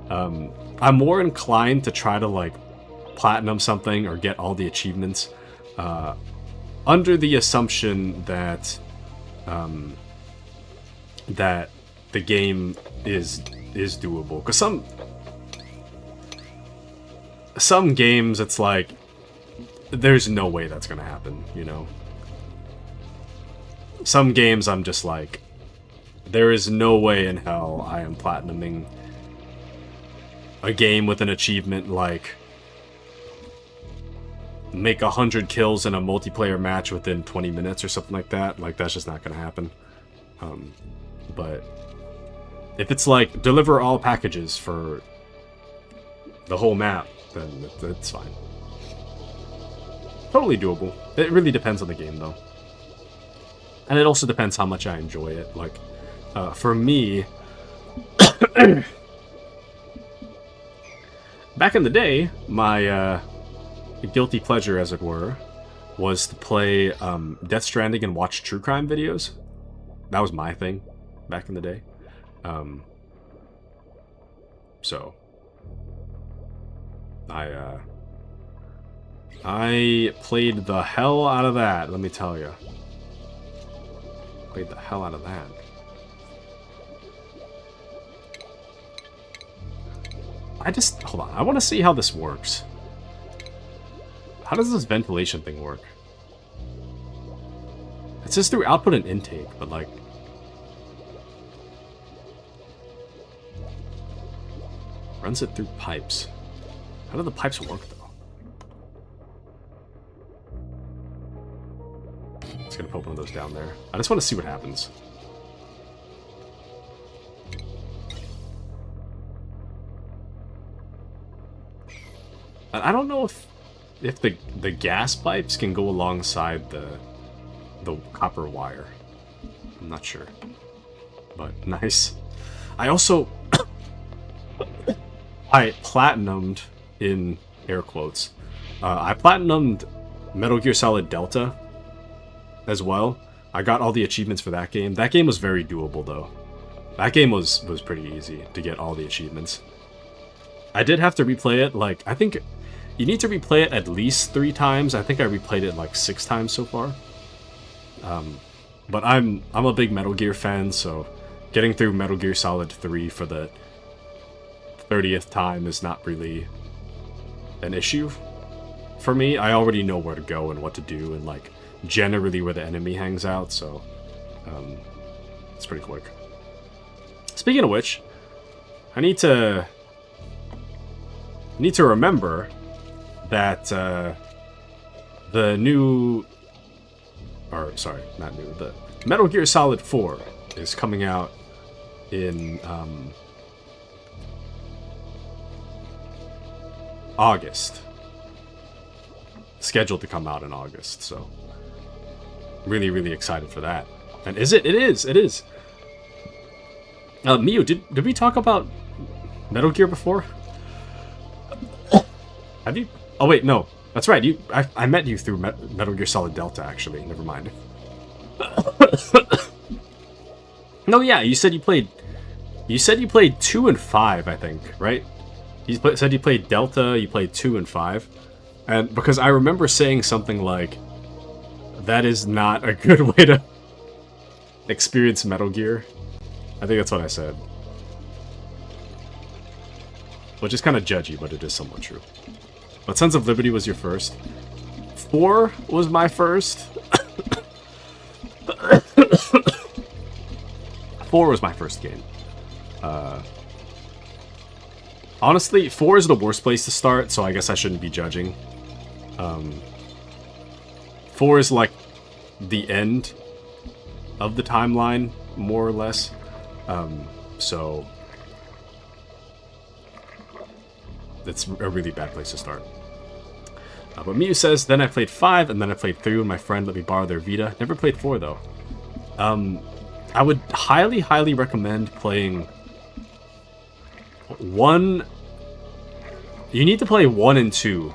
I'm more inclined to try to, like, platinum something or get all the achievements under the assumption that that the game is doable. Because some games, it's like, there's no way that's gonna happen, you know? Some games I'm just like, there is no way in hell I am platinuming a game with an achievement like make 100 kills in a multiplayer match within 20 minutes or something like that. Like, that's just not gonna happen. But if it's like deliver all packages for the whole map, then it's fine. Totally doable. It really depends on the game, though. And it also depends how much I enjoy it. Like, for me, back in the day, my guilty pleasure, as it were, was to play Death Stranding and watch true crime videos. That was my thing back in the day. So I played the hell out of that, let me tell you. Played the hell out of that. Hold on, I want to see how this works. How does this ventilation thing work? It says through output and intake, but like... runs it through pipes. How do the pipes work, though? Just gonna put one of those down there. I just want to see what happens. I don't know if the gas pipes can go alongside the copper wire. I'm not sure. But nice. I also I platinumed, in air quotes. I platinumed Metal Gear Solid Delta as well. I got all the achievements for that game. That game was very doable, though. That game was pretty easy to get all the achievements. I did have to replay it, like, I think you need to replay it at least 3 times. I think I replayed it like 6 times so far. But I'm a big Metal Gear fan, so getting through Metal Gear Solid 3 for the 30th time is not really an issue for me. I already know where to go and what to do, and like generally where the enemy hangs out, so it's pretty quick. Speaking of which, I need to remember that the new, or sorry, not new, the Metal Gear Solid 4 is coming out in August. Scheduled to come out in August, so really, really excited for that. And is it? It is. It is. Miu, did we talk about Metal Gear before? Have you? Oh wait, no. That's right. I met you through Metal Gear Solid Delta, actually. Never mind. No, yeah. You said you played 2 and 5, I think, right? You said you played Delta. You played 2 and 5, and because I remember saying something like, "That is not a good way to experience Metal Gear." I think that's what I said. Which is kind of judgy, but it is somewhat true. But Sons of Liberty was your first. 4 was my first. 4 was my first game. Honestly, 4 is the worst place to start, so I guess I shouldn't be judging. 4 is like the end of the timeline, more or less. So it's a really bad place to start. But Miyu says, then I played 5, and then I played 3 when my friend let me borrow their Vita. Never played 4, though. I would highly, highly recommend playing 1. You need to play 1 and 2.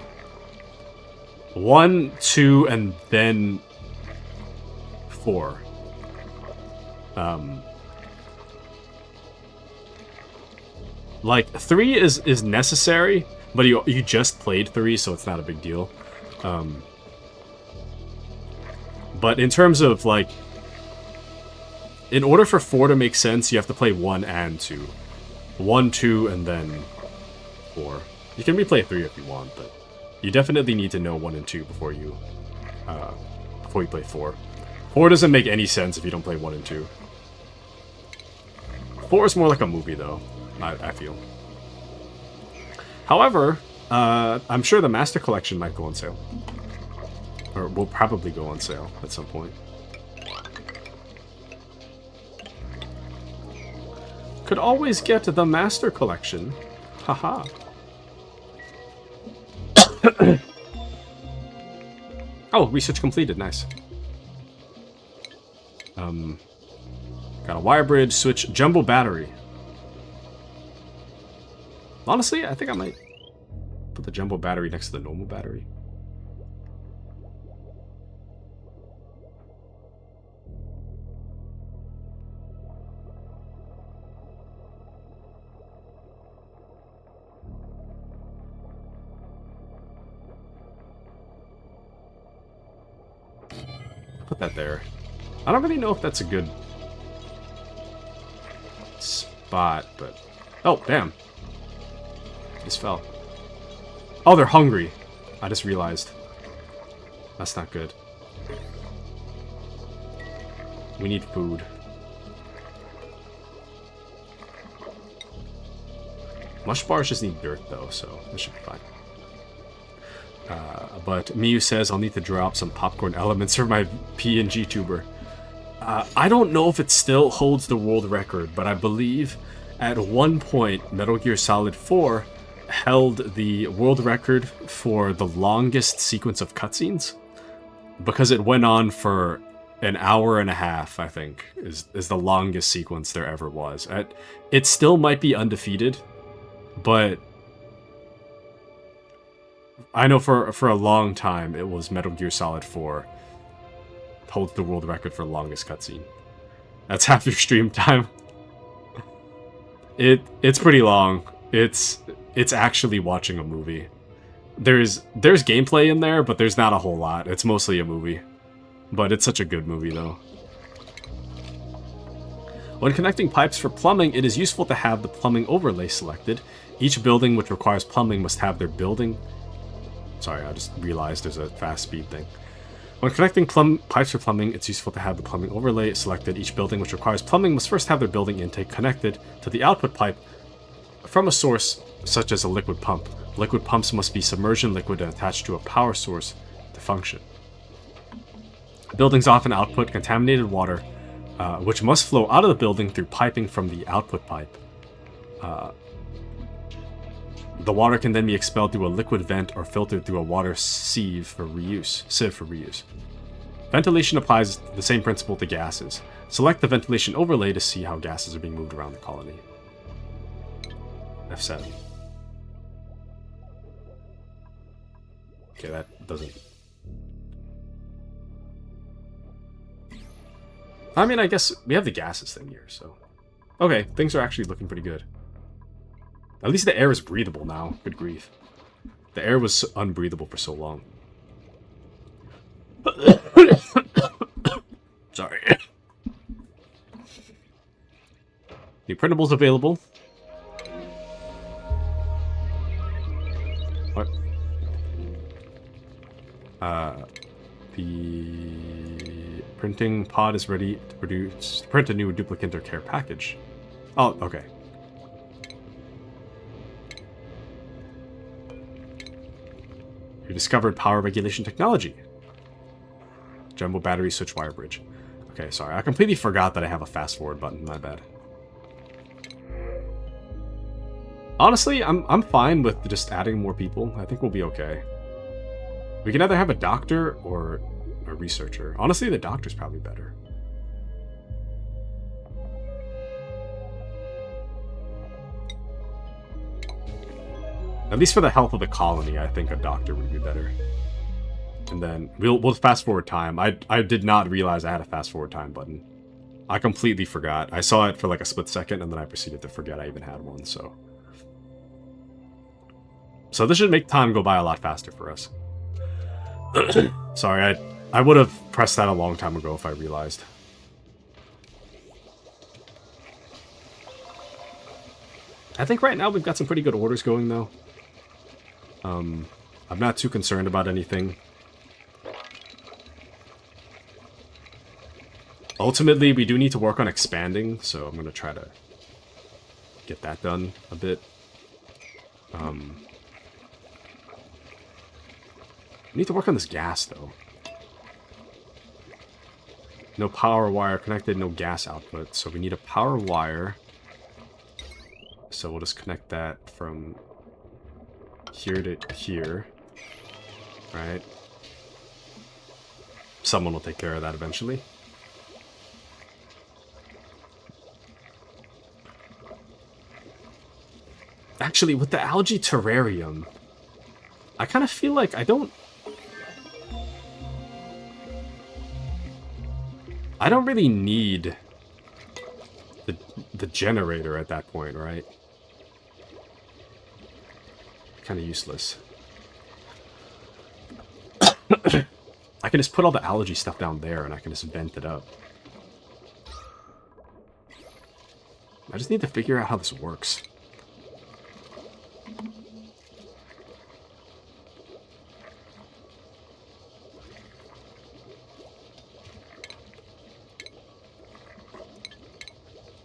1, 2, and then 4. Like, 3 is necessary, but you just played 3, so it's not a big deal. But in terms of, like, in order for 4 to make sense, you have to play 1 and 2. 1, 2, and then 4. You can replay 3 if you want, but you definitely need to know 1 and 2 before you play 4. 4 doesn't make any sense if you don't play 1 and 2. 4 is more like a movie, though, I feel. However, I'm sure the Master Collection might go on sale. Or will probably go on sale at some point. Could always get the Master Collection. Haha. Oh, research completed. Nice. Got a wire bridge, switch, jumbo battery. Honestly, I think I might put the jumbo battery next to the normal battery. Put that there. I don't really know if that's a good spot, but... Oh, damn. Just fell. Oh, they're hungry. I just realized. That's not good. We need food. Mush bars just need dirt, though, so this should be fine. But Miyu says I'll need to drop some popcorn elements for my PNG tuber. I don't know if it still holds the world record, but I believe at one point Metal Gear Solid 4 held the world record for the longest sequence of cutscenes, because it went on for an hour and a half, I think, is the longest sequence there ever was. It still might be undefeated, but I know for a long time it was Metal Gear Solid 4 holds the world record for longest cutscene. That's half your stream time. It's pretty long. It's actually watching a movie. There's gameplay in there, but there's not a whole lot. It's mostly a movie. But it's such a good movie, though. When connecting pipes for plumbing, it is useful to have the plumbing overlay selected. Each building which requires plumbing must have their building... Sorry, I just realized there's a fast speed thing. When connecting pipes for plumbing, it's useful to have the plumbing overlay selected. Each building which requires plumbing must first have their building intake connected to the output pipe from a source such as a liquid pump. Liquid pumps must be submersion liquid and attached to a power source to function. Buildings often output contaminated water, which must flow out of the building through piping from the output pipe. The water can then be expelled through a liquid vent or filtered through a water sieve for reuse. Ventilation applies the same principle to gases. Select the ventilation overlay to see how gases are being moved around the colony. F7. Okay, that doesn't... I mean, I guess we have the gases thing here, so... Okay, things are actually looking pretty good. At least the air is breathable now. Good grief. The air was unbreathable for so long. Sorry. New printables available. What? The printing pod is ready to print a new duplicate or care package. Oh, okay. You discovered power regulation technology. Jumbo battery switch wire bridge. Okay, sorry. I completely forgot that I have a fast forward button. My bad. Honestly, I'm fine with just adding more people. I think we'll be okay. We can either have a doctor or a researcher. Honestly, the doctor's probably better. At least for the health of the colony, I think a doctor would be better. And then we'll fast forward time. I did not realize I had a fast forward time button. I completely forgot. I saw it for like a split second, and then I proceeded to forget I even had one. So this should make time go by a lot faster for us. Sorry, I would have pressed that a long time ago if I realized. I think right now we've got some pretty good orders going, though. I'm not too concerned about anything. Ultimately, we do need to work on expanding, so I'm going to try to get that done a bit. We need to work on this gas, though. No power wire connected, no gas output. So we need a power wire. So we'll just connect that from here to here. Right? Someone will take care of that eventually. Actually, with the algae terrarium, I kind of feel like I don't really need the generator at that point, right? Kind of useless. I can just put all the algae stuff down there and I can just vent it up. I just need to figure out how this works.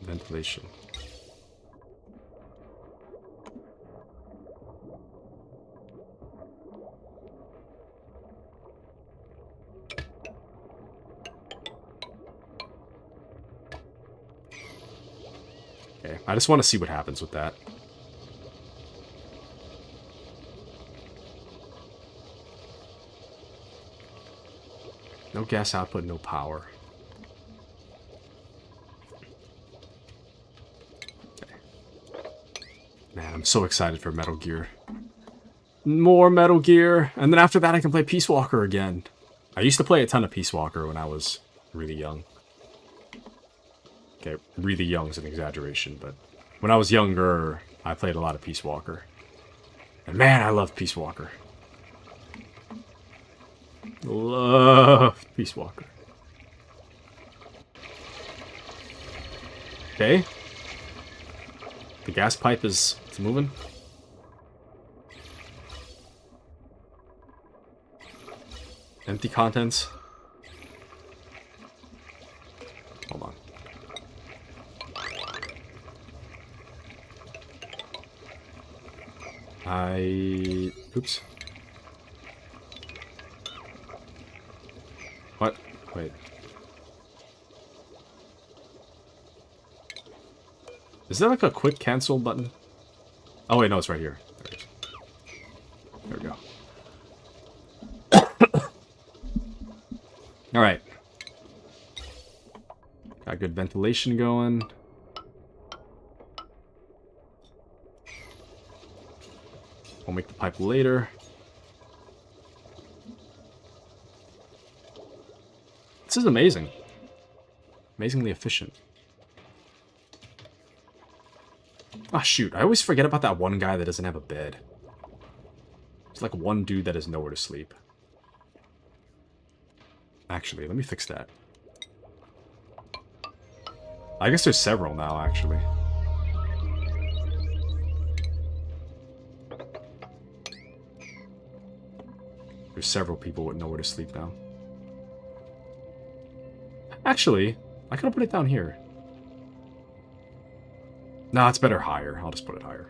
Ventilation. Okay, I just want to see what happens with that. No gas output, no power. Man, I'm so excited for Metal Gear. More Metal Gear. And then after that I can play Peace Walker again. I used to play a ton of Peace Walker when I was really young. Okay, really young is an exaggeration, but when I was younger, I played a lot of Peace Walker. And man, I love Peace Walker. Love Peace Walker. Okay. The gas pipe is moving. Empty contents. Hold on. Oops. What? Wait. Is there like a quick cancel button? Oh wait, no, it's right here. There we go. Alright. Got good ventilation going. We'll make the pipe later. This is amazing. Amazingly efficient. Ah, shoot. I always forget about that one guy that doesn't have a bed. It's like one dude that has nowhere to sleep. Actually, let me fix that. I guess there's several now, actually. There's several people with nowhere to sleep now. Actually, I could have put it down here. Nah, it's better higher. I'll just put it higher.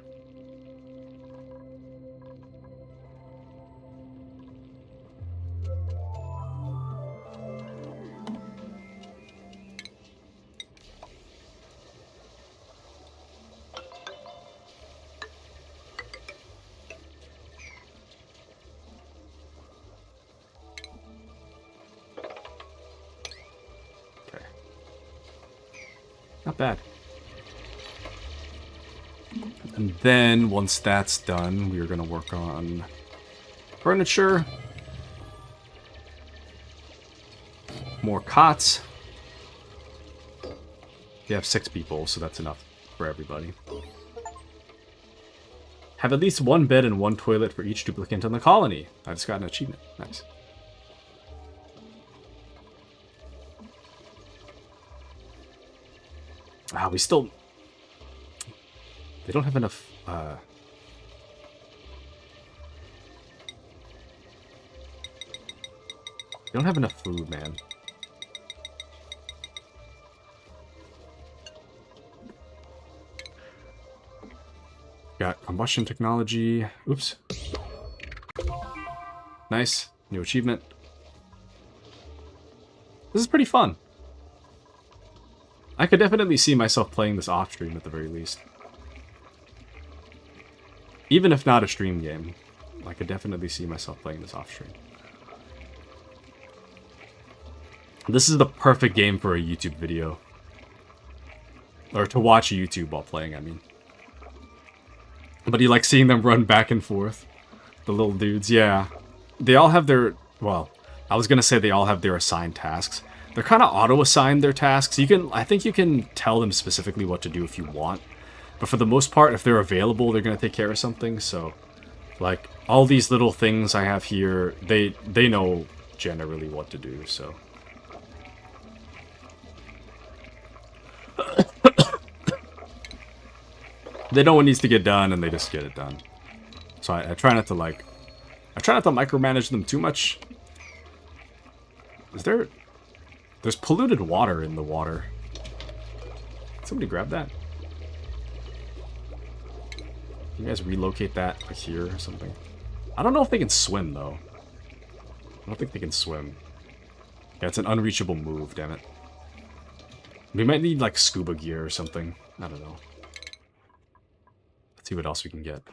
Not bad. And then, once that's done, we are going to work on furniture. More cots. We have 6 people, so that's enough for everybody. Have at least 1 bed and 1 toilet for each duplicant in the colony. I just got an achievement. Nice. Ah, we still... They don't have enough... They don't have enough food, man. Got combustion technology. Oops. Nice. New achievement. This is pretty fun. I could definitely see myself playing this off stream at the very least. Even if not a stream game, I could definitely see myself playing this off stream. This is the perfect game for a YouTube video. Or to watch YouTube while playing, I mean. But you like seeing them run back and forth. The little dudes, yeah. They all have their... Well, I was gonna say they all have their assigned tasks. They're kind of auto-assigned, their tasks. You can... I think you can tell them specifically what to do if you want. But for the most part, if they're available, they're gonna take care of something, so... Like, all these little things I have here, they know generally what to do, so... They know what needs to get done, and they just get it done. So I try not to, like... I try not to micromanage them too much. Is there... There's polluted water in the water. Can somebody grab that? Can you guys relocate that like here or something? I don't know if they can swim, though. I don't think they can swim. Yeah, it's an unreachable move, damn it. We might need, like, scuba gear or something. I don't know. Let's see what else we can get.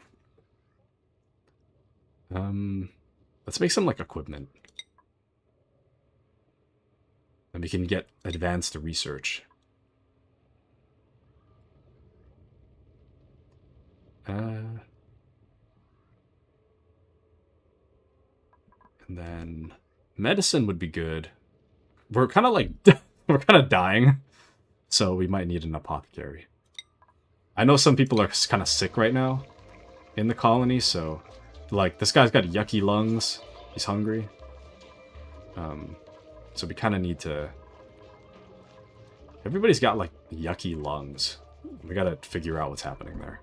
Let's make some, like, equipment. And we can get advanced research. And then medicine would be good. We're kind of like, we're kind of dying. So we might need an apothecary. I know some people are kind of sick right now in the colony, so... Like, this guy's got yucky lungs. He's hungry. So we kind of need to... Everybody's got, like, yucky lungs. We gotta figure out what's happening there.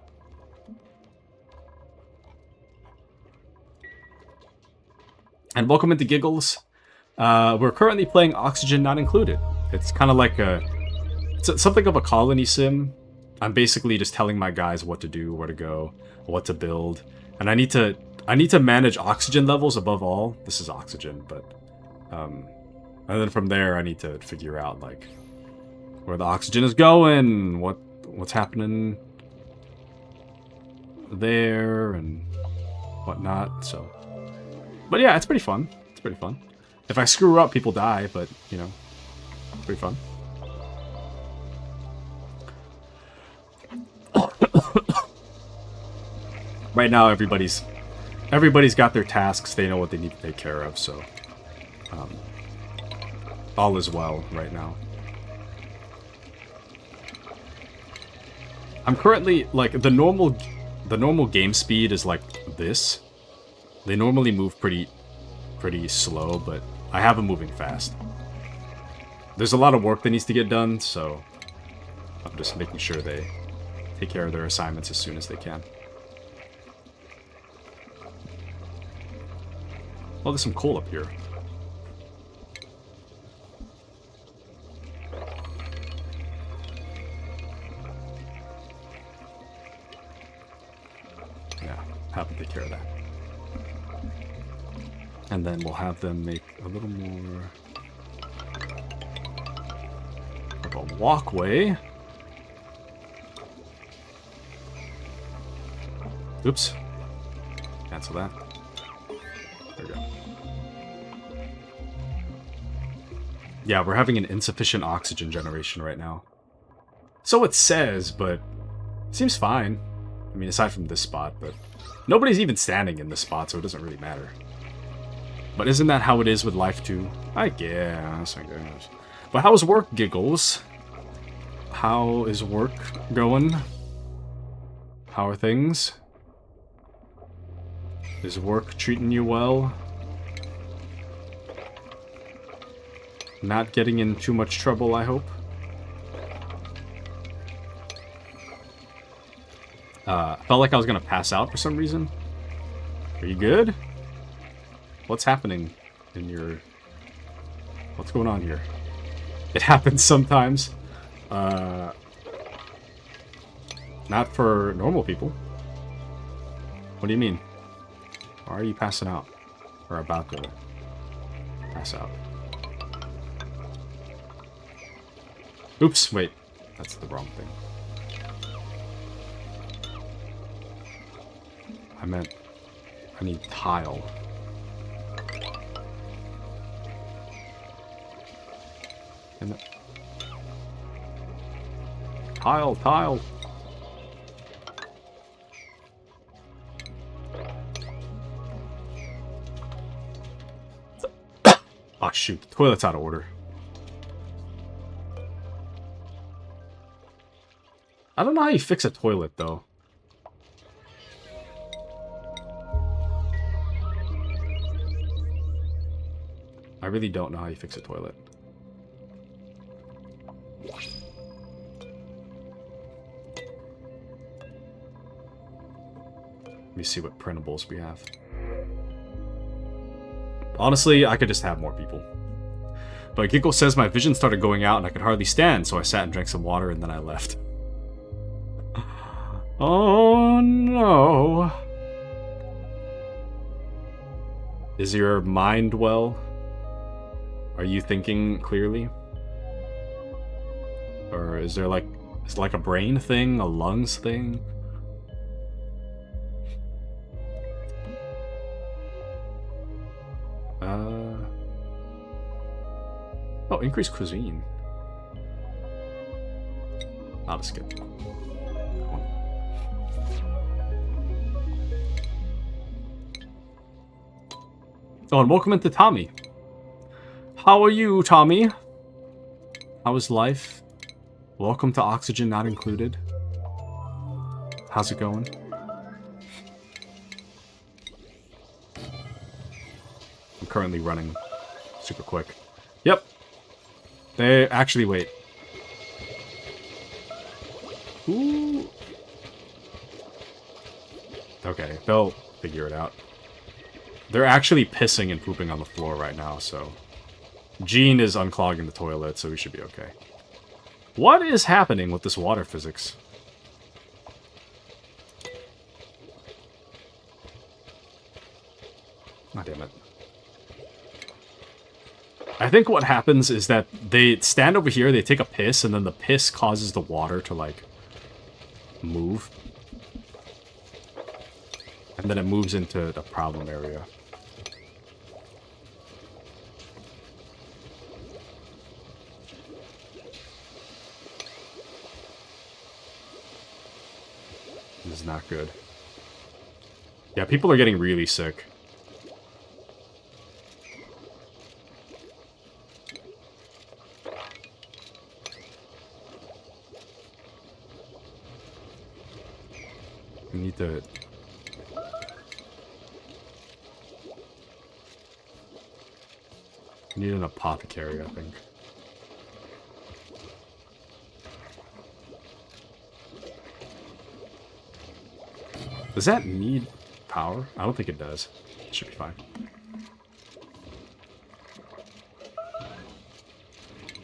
And welcome into Giggles. We're currently playing Oxygen Not Included. It's kind of like a... It's something of a colony sim. I'm basically just telling my guys what to do, where to go, what to build. And I need to manage oxygen levels above all. This is oxygen, but... and then from there, I need to figure out, like, where the oxygen is going, what's happening there, and whatnot, so... But yeah, it's pretty fun. It's pretty fun. If I screw up, people die, but, you know, it's pretty fun. Right now, everybody's got their tasks. They know what they need to take care of, so all is well right now. I'm currently, like, the normal game speed is like this. They normally move pretty slow, but I have them moving fast. There's a lot of work that needs to get done, so I'm just making sure they take care of their assignments as soon as they can. Oh, there's some coal up here. Yeah, have them take care of that. And then we'll have them make a little more of a walkway. Oops. Cancel that. There we go. Yeah, we're having an insufficient oxygen generation right now. So it says, but seems fine. I mean, aside from this spot, but nobody's even standing in this spot, so it doesn't really matter. But isn't that how it is with life too? I guess. But how's work, Giggles? How is work going? How are things? Is work treating you well? Not getting in too much trouble, I hope. Felt like I was gonna pass out for some reason. Are you good? What's happening in your... What's going on here? It happens sometimes. Not for normal people. What do you mean? Why are you passing out? Or about to pass out? Oops, wait. That's the wrong thing. I meant... I need tile. And tile. Oh shoot, the toilet's out of order. I don't know how you fix a toilet though. I really don't know how you fix a toilet. Let me see what printables we have. Honestly, I could just have more people. But Giggle says my vision started going out and I could hardly stand, so I sat and drank some water and then I left. Oh no. Is your mind well? Are you thinking clearly? Or is there like... Is it like a brain thing? A lungs thing? Oh, increased cuisine. I'll just skip. Oh, and welcome into Tommy. How are you, Tommy? How is life? Welcome to Oxygen Not Included. How's it going? I'm currently running super quick. Yep. They actually wait. Ooh. Okay, they'll figure it out. They're actually pissing and pooping on the floor right now, so... Gene is unclogging the toilet, so we should be okay. What is happening with this water physics? Oh, damn it. I think what happens is that they stand over here, they take a piss, and then the piss causes the water to, like, move. And then it moves into the problem area. This is not good. Yeah, people are getting really sick. We need to... We need an apothecary, I think. Does that need power? I don't think it does. It should be fine.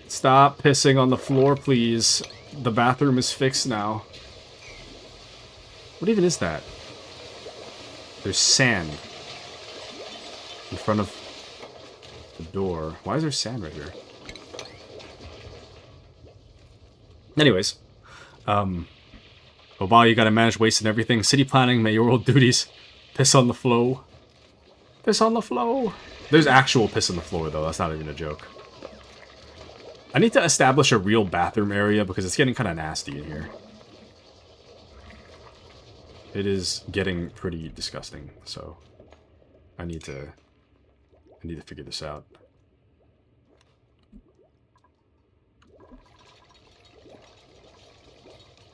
Stop pissing on the floor, please. The bathroom is fixed now. What even is that? There's sand in front of the door. Why is there sand right here? Anyways, oh wow, you gotta manage waste and everything. City planning, mayoral duties. Piss on the floor. Piss on the floor. There's actual piss on the floor though. That's not even a joke. I need to establish a real bathroom area because it's getting kind of nasty in here. It is getting pretty disgusting, so I need to figure this out.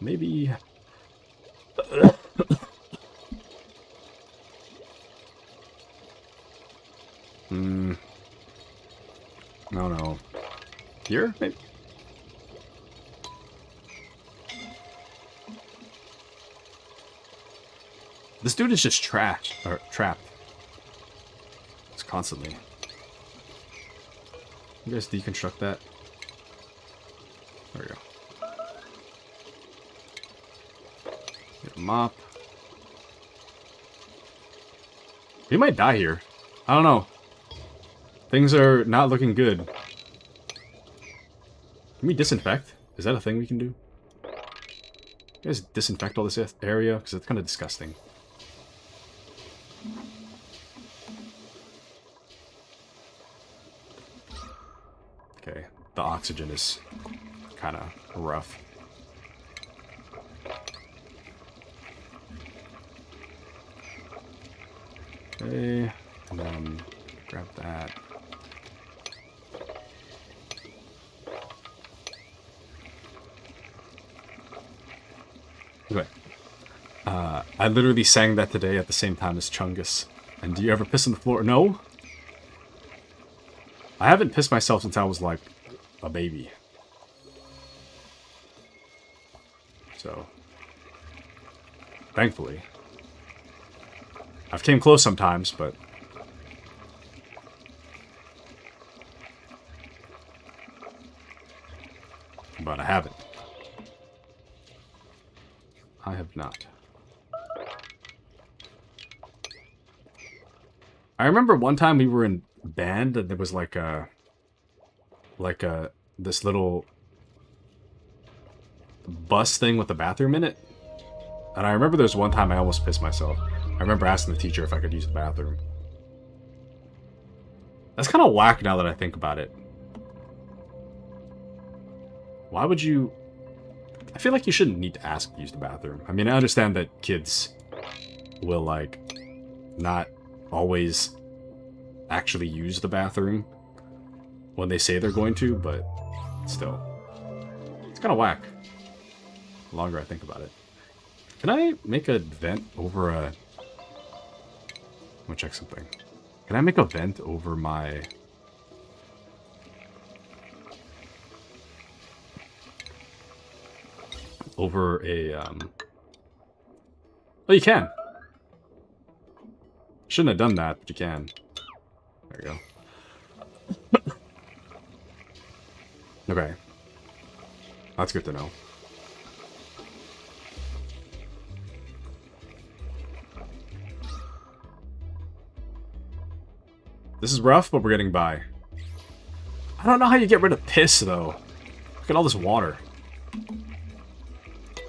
Maybe no. Here, maybe? This dude is just trapped. It's constantly. You guys deconstruct that? There we go. Get a mop. We might die here. I don't know. Things are not looking good. Can we disinfect? Is that a thing we can do? You guys disinfect all this area? Because it's kind of disgusting. Okay, the oxygen is kind of rough. Okay, and then grab that. Okay. I literally sang that today at the same time as Chungus. And do you ever piss on the floor? No. I haven't pissed myself since I was like a baby. So, thankfully. I've came close sometimes, but I haven't. I have not. I remember one time we were in band and there was like this little bus thing with a bathroom in it. And I remember there was one time I almost pissed myself. I remember asking the teacher if I could use the bathroom. That's kind of whack now that I think about it. Why would you... I feel like you shouldn't need to ask to use the bathroom. I mean, I understand that kids will, like, not always actually use the bathroom when they say they're going to, but still. It's kind of whack. The longer I think about it. Can I make a vent over a... I'm gonna check something. Can I make a vent over my... over a, Oh, you can! Shouldn't have done that, but you can. There you go. Okay. That's good to know. This is rough, but we're getting by. I don't know how you get rid of piss, though. Look at all this water.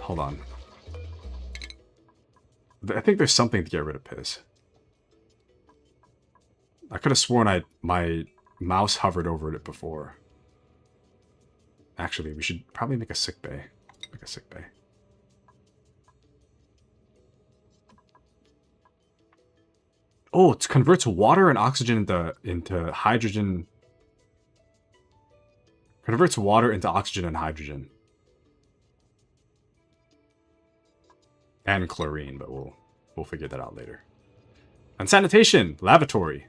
Hold on. I think there's something to get rid of piss. I could have sworn my mouse hovered over it before. Actually, we should probably make a sick bay. Make a sick bay. Oh, it converts water and oxygen into hydrogen. Converts water into oxygen and hydrogen. And chlorine, but we'll figure that out later. And sanitation, lavatory.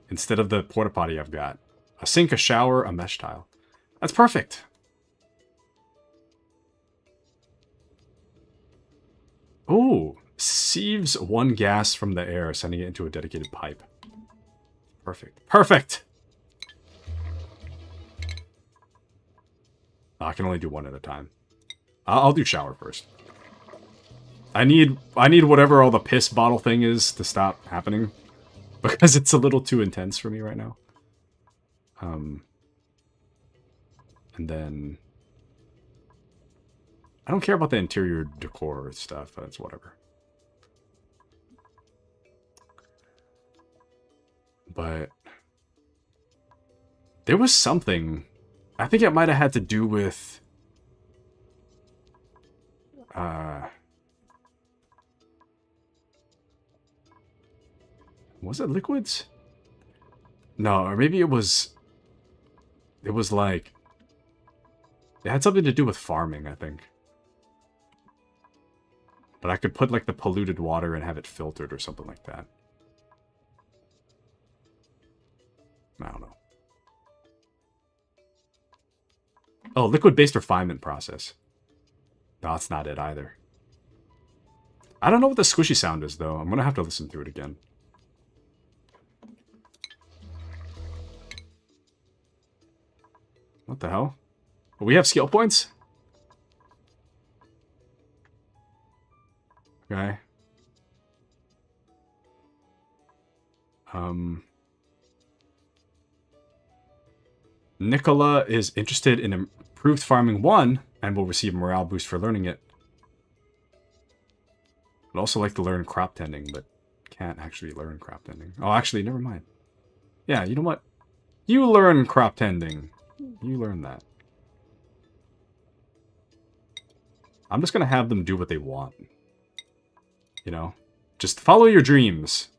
Instead of the porta potty I've got. A sink, a shower, a mesh tile. That's perfect. Oh, sieves one gas from the air, sending it into a dedicated pipe. Perfect. Perfect! I can only do one at a time. I'll do shower first. I need whatever all the piss bottle thing is to stop happening. Because it's a little too intense for me right now. And then... I don't care about the interior decor stuff. That's whatever. But... there was something I think it might have had to do with... was it liquids? No, or maybe it was... It was like... It had something to do with farming, I think. But I could put like the polluted water and have it filtered or something like that. I don't know. Oh, liquid-based refinement process. No, that's not it either. I don't know what the squishy sound is, though. I'm going to have to listen to it again. What the hell? We have skill points? Okay. Nicola is interested in improved farming 1 and will receive a morale boost for learning it. I'd also like to learn crop tending, but can't actually learn crop tending. Oh, actually, never mind. Yeah, you know what? You learn crop tending. You learn that. I'm just going to have them do what they want. You know? Just follow your dreams.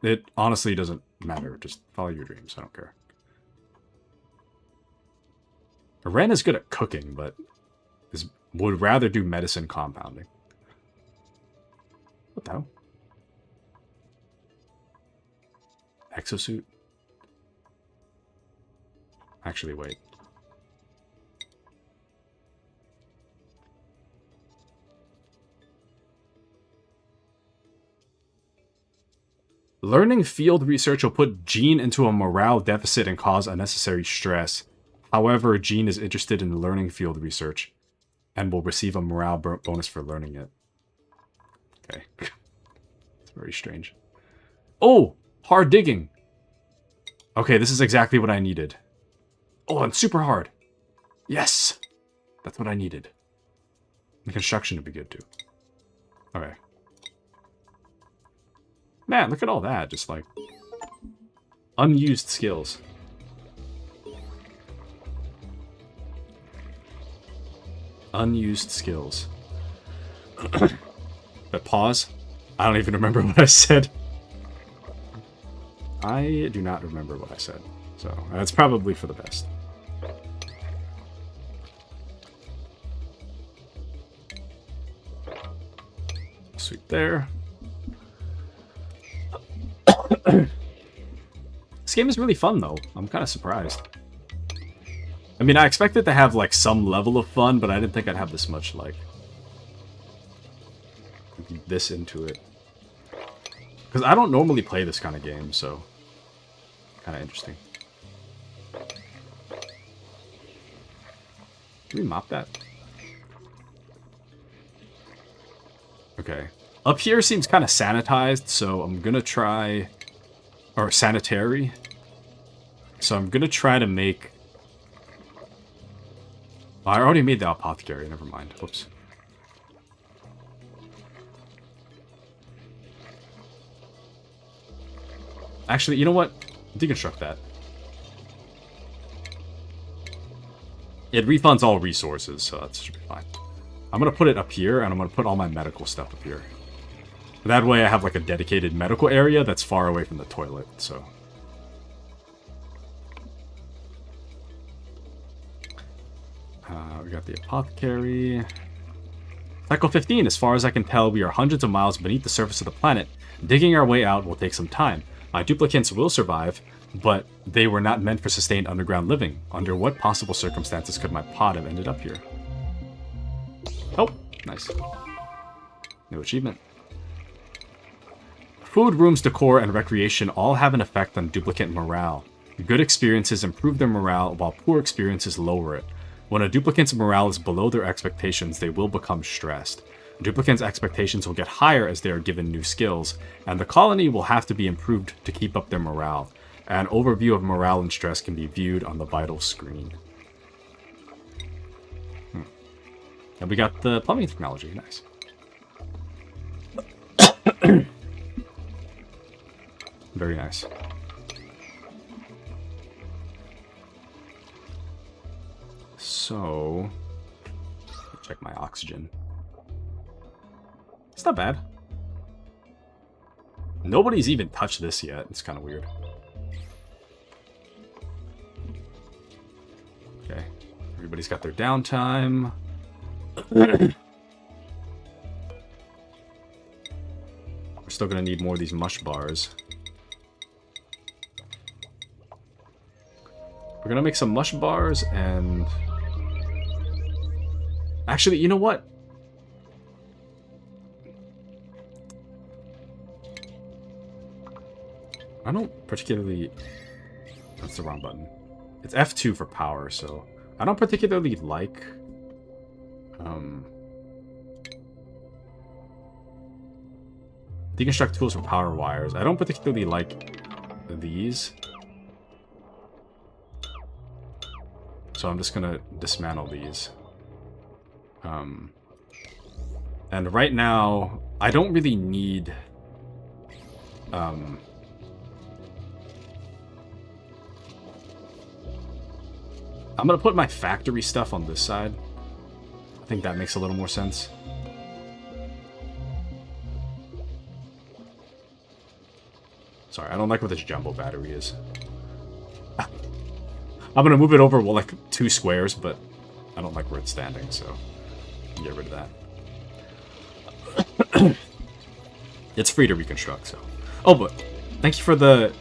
It honestly doesn't matter. Just follow your dreams. I don't care. Ren is good at cooking, but would rather do medicine compounding. What the hell? Exosuit? Actually, wait. Learning field research will put Jean into a morale deficit and cause unnecessary stress. However, Jean is interested in learning field research and will receive a morale bonus for learning it. Okay. It's very strange. Oh! Hard digging! Okay, this is exactly what I needed. Oh, and super hard! Yes! That's what I needed. And construction would be good, too. Okay. Man, look at all that. Just, like... unused skills. Unused skills. But pause. I don't even remember what I said. I do not remember what I said. So, that's probably for the best. Sweep there. This game is really fun, though. I'm kind of surprised. I mean, I expected to have, like, some level of fun, but I didn't think I'd have this much, like... this into it. Because I don't normally play this kind of game, so... kind of interesting. Can we mop that? Okay. Up here seems kind of sanitized, so I'm gonna try... or sanitary. So I'm gonna try to make... oh, I already made the apothecary, never mind. Whoops. Actually, you know what? Deconstruct that. It refunds all resources, so that should be fine. I'm gonna put it up here, and I'm gonna put all my medical stuff up here. That way I have like a dedicated medical area that's far away from the toilet, so... we got the apothecary. Cycle 15, as far as I can tell, we are hundreds of miles beneath the surface of the planet. Digging our way out will take some time. My duplicants will survive, but they were not meant for sustained underground living. Under what possible circumstances could my pod have ended up here? Oh, nice. New achievement. Food, rooms, decor, and recreation all have an effect on duplicant morale. Good experiences improve their morale, while poor experiences lower it. When a duplicant's morale is below their expectations, they will become stressed. Duplicants' expectations will get higher as they are given new skills, and the colony will have to be improved to keep up their morale. An overview of morale and stress can be viewed on the vital screen. And we got the plumbing technology, nice. Very nice. So, check my oxygen. It's not bad. Nobody's even touched this yet. It's kind of weird. Okay. Everybody's got their downtime. We're still going to need more of these mush bars. We're going to make some mush bars and... Actually, you know what? I don't particularly... That's the wrong button. It's F2 for power, so... I don't particularly like... Deconstruct tools for power wires. I don't particularly like these. So I'm just gonna dismantle these. And right now, I don't really need... I'm gonna put my factory stuff on this side. I think that makes a little more sense. Sorry, I don't like what this jumbo battery is. I'm gonna move it over, well, like 2 squares, but I don't like where it's standing, so get rid of that. It's free to reconstruct, so. Oh, but thank you for the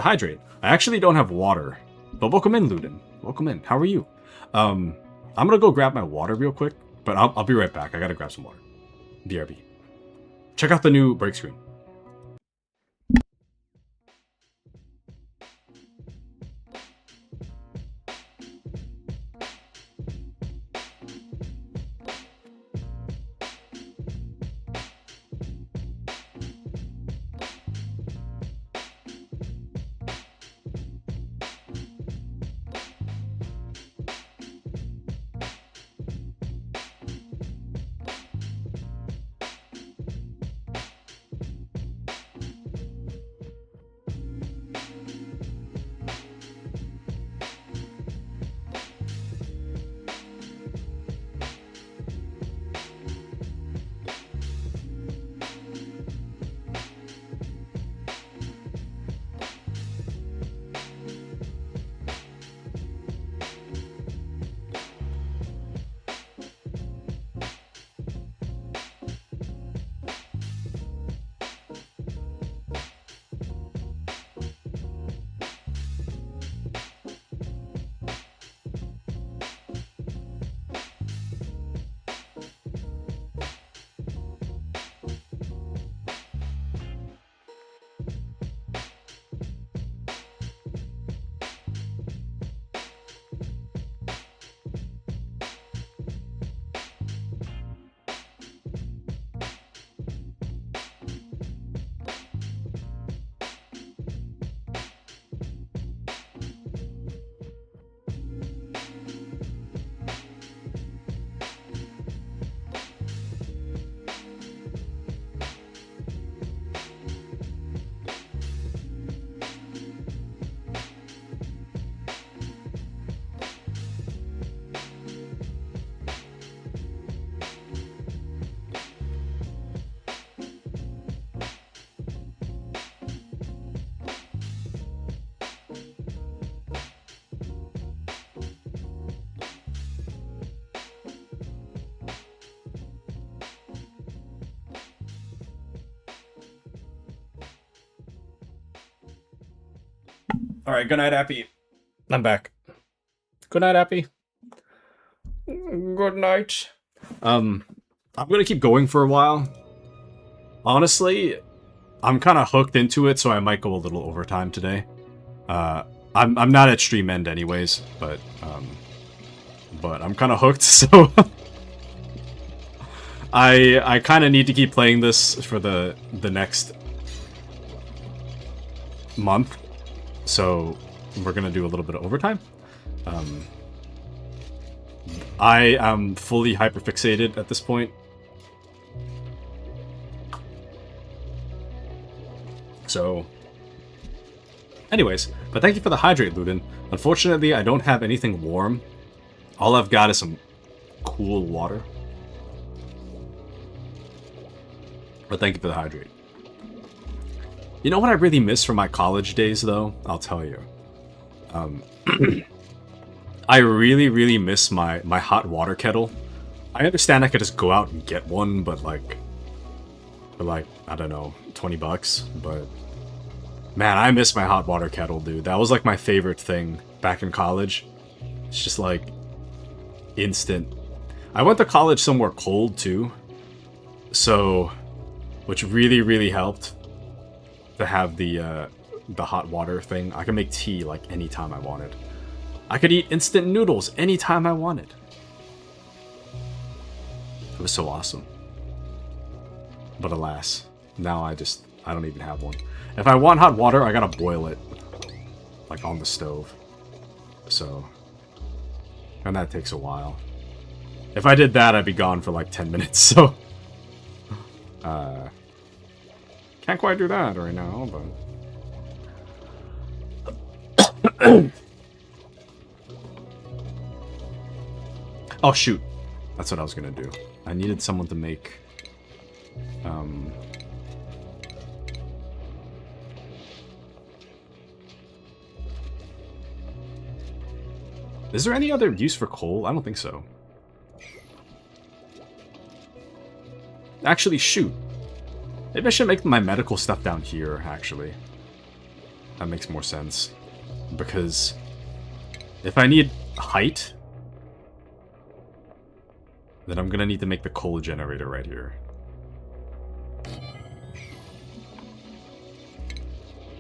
hydrate. I actually don't have water, but welcome in, Luden. Welcome in. How are you? I'm gonna go grab my water real quick, but I'll be right back. I gotta grab some water. BRB. Check out the new break screen. Alright, good night, Appy. I'm back. Good night, Appy. Good night. I'm gonna keep going for a while. Honestly, I'm kind of hooked into it, so I might go a little overtime today. I'm not at stream end anyways, but I'm kind of hooked, so I kind of need to keep playing this for the next month. So we're gonna do a little bit of overtime. I am fully hyperfixated at this point. So, anyways, but thank you for the hydrate, Luden. Unfortunately, I don't have anything warm All I've got is some cool water. But thank you for the hydrate. You know what I really miss from my college days, though? I'll tell you. I really, really miss my hot water kettle. I understand I could just go out and get one, but like, I don't know, 20 bucks. But man, I miss my hot water kettle, dude. That was like my favorite thing back in college. It's just like instant. I went to college somewhere cold too, so which really, really helped to have the hot water thing. I could make tea like anytime I wanted. I could eat instant noodles anytime I wanted. It was so awesome. But alas, now I don't even have one. If I want hot water, I gotta boil it. Like on the stove. So. And that takes a while. If I did that, I'd be gone for like 10 minutes, so. Can't quite do that right now, but. Oh, shoot. That's what I was gonna do. I needed someone to make... Is there any other use for coal? I don't think so. Actually, shoot. Maybe I should make my medical stuff down here, actually. That makes more sense. Because if I need height, then I'm gonna need to make the coal generator right here.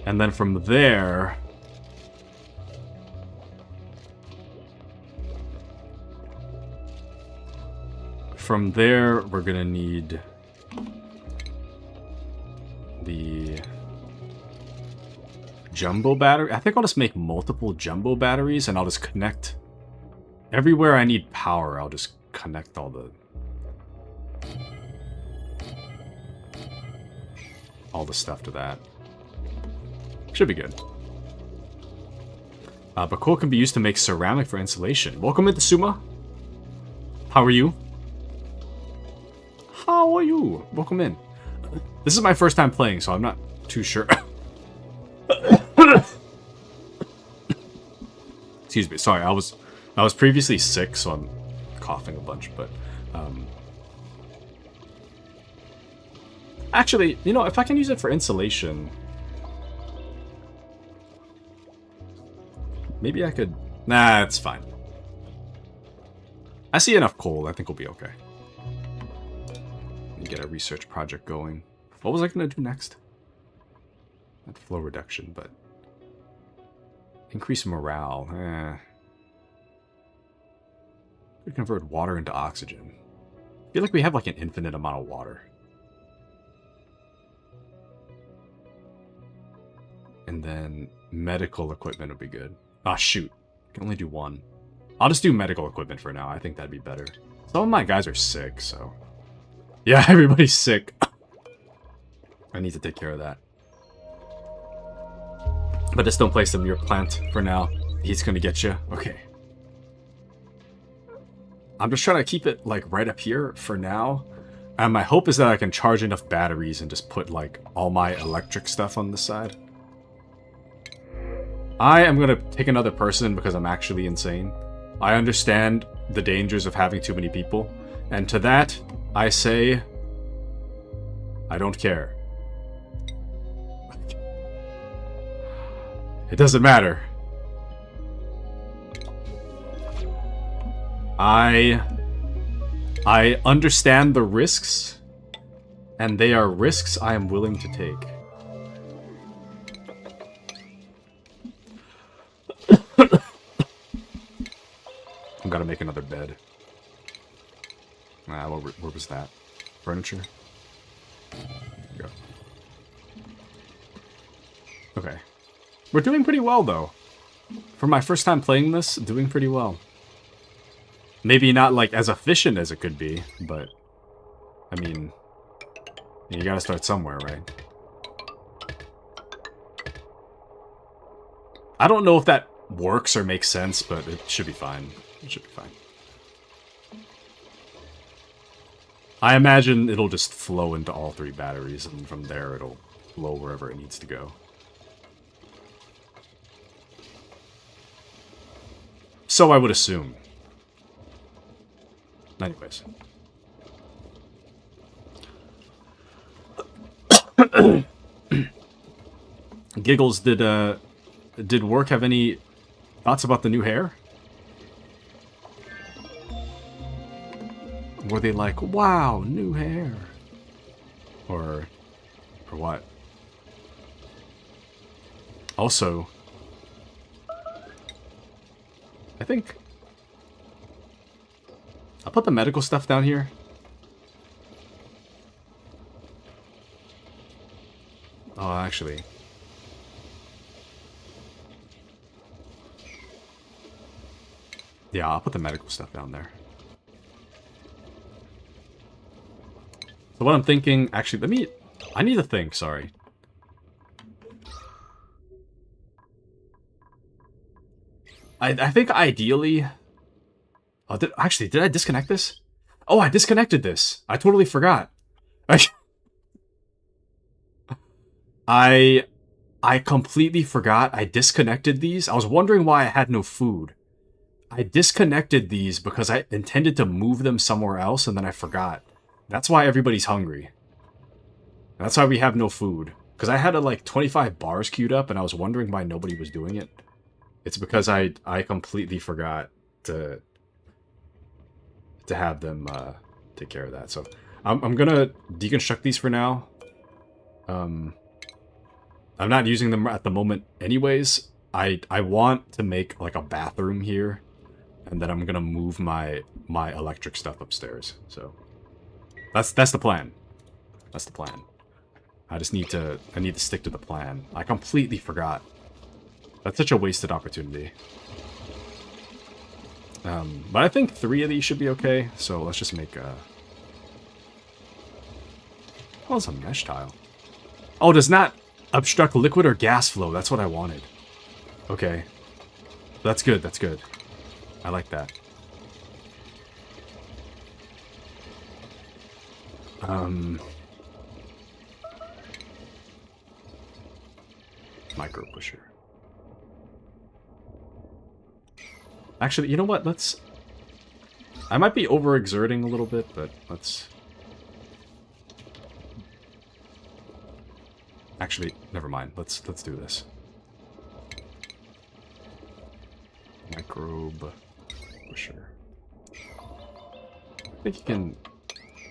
And then from there... From there, we're gonna need the jumbo battery. I think I'll just make multiple jumbo batteries and I'll just connect everywhere I need power. I'll just connect all the stuff to that. Should be good. But coal can be used to make ceramic for insulation. Welcome into Suma. How are you? How are you? Welcome in. This is my first time playing, so I'm not too sure. Excuse me. Sorry, I was previously sick, so I'm coughing a bunch, but actually, you know, if I can use it for insulation, maybe I could. Nah, it's fine. I see enough coal. I think we'll be okay. Let me get a research project going. What was I gonna do next? Not flow reduction, but increase morale. We convert water into oxygen. I feel like we have like an infinite amount of water. And then medical equipment would be good. Ah, shoot. I can only do one. I'll just do medical equipment for now. I think that'd be better. Some of my guys are sick, so... Yeah, everybody's sick. I need to take care of that. But just don't place them near plant for now. He's gonna get you. Okay. I'm just trying to keep it, like, right up here for now. And my hope is that I can charge enough batteries and just put, like, all my electric stuff on this side. I am gonna take another person because I'm actually insane. I understand the dangers of having too many people. And to that, I say... I don't care. It doesn't matter. I understand the risks, and they are risks I am willing to take. I've got to make another bed. Where was that? Furniture? There we go. Okay. We're doing pretty well, though. For my first time playing this, doing pretty well. Maybe not, like, as efficient as it could be, but... I mean... You gotta start somewhere, right? I don't know if that works or makes sense, but it should be fine. It should be fine. I imagine it'll just flow into all 3 batteries, and from there it'll flow wherever it needs to go. So I would assume. Anyways. Giggles, did work have any thoughts about the new hair? Were they like, wow, new hair? Or what? Also, I think I'll put the medical stuff down here. Oh, actually. Yeah, I'll put the medical stuff down there. So what I'm thinking, actually, I need to think, sorry. I think ideally... Oh, did I disconnect this? Oh, I disconnected this. I totally forgot. I completely forgot I disconnected these. I was wondering why I had no food. I disconnected these because I intended to move them somewhere else, and then I forgot. That's why everybody's hungry. That's why we have no food. Because I had like 25 bars queued up, and I was wondering why nobody was doing it. It's because I completely forgot to have them take care of that. So I'm gonna deconstruct these for now. I'm not using them at the moment anyways. I want to make like a bathroom here, and then I'm gonna move my electric stuff upstairs. So that's the plan. That's the plan. I need to stick to the plan. I completely forgot. That's such a wasted opportunity. But I think 3 of these should be okay. So let's just make a... Oh, it's a mesh tile. Oh, does not obstruct liquid or gas flow. That's what I wanted. Okay. That's good. That's good. I like that. Micro pusher. Actually, you know what? Let's... I might be overexerting a little bit, but let's... Actually, never mind. Let's do this. Microbe pusher. I think you can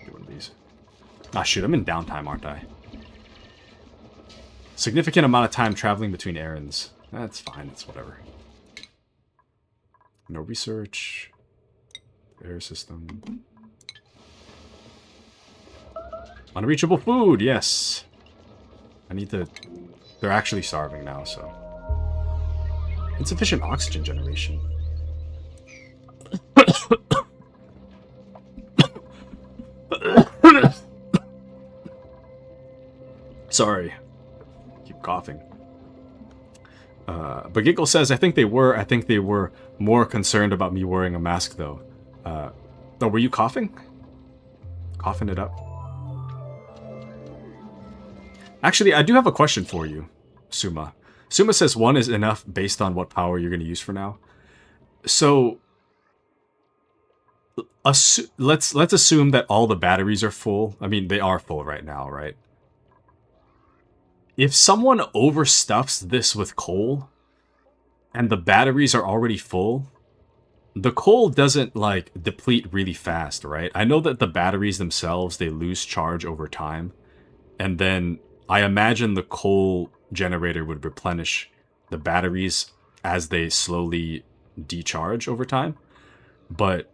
do one of these. Ah, shoot, I'm in downtime, aren't I? Significant amount of time traveling between errands. That's fine, that's whatever. No research. Air system. Unreachable food, yes. I need to... They're actually starving now, so... Insufficient oxygen generation. Sorry. Keep coughing. But Giggle says, I think they were more concerned about me wearing a mask, though. Oh, were you coughing? Coughing it up? Actually, I do have a question for you, Suma. Suma says 1 is enough based on what power you're going to use for now. So, let's assume that all the batteries are full. I mean, they are full right now, right? If someone overstuffs this with coal, and the batteries are already full, the coal doesn't, like, deplete really fast, right? I know that the batteries themselves, they lose charge over time, and then I imagine the coal generator would replenish the batteries as they slowly decharge over time, but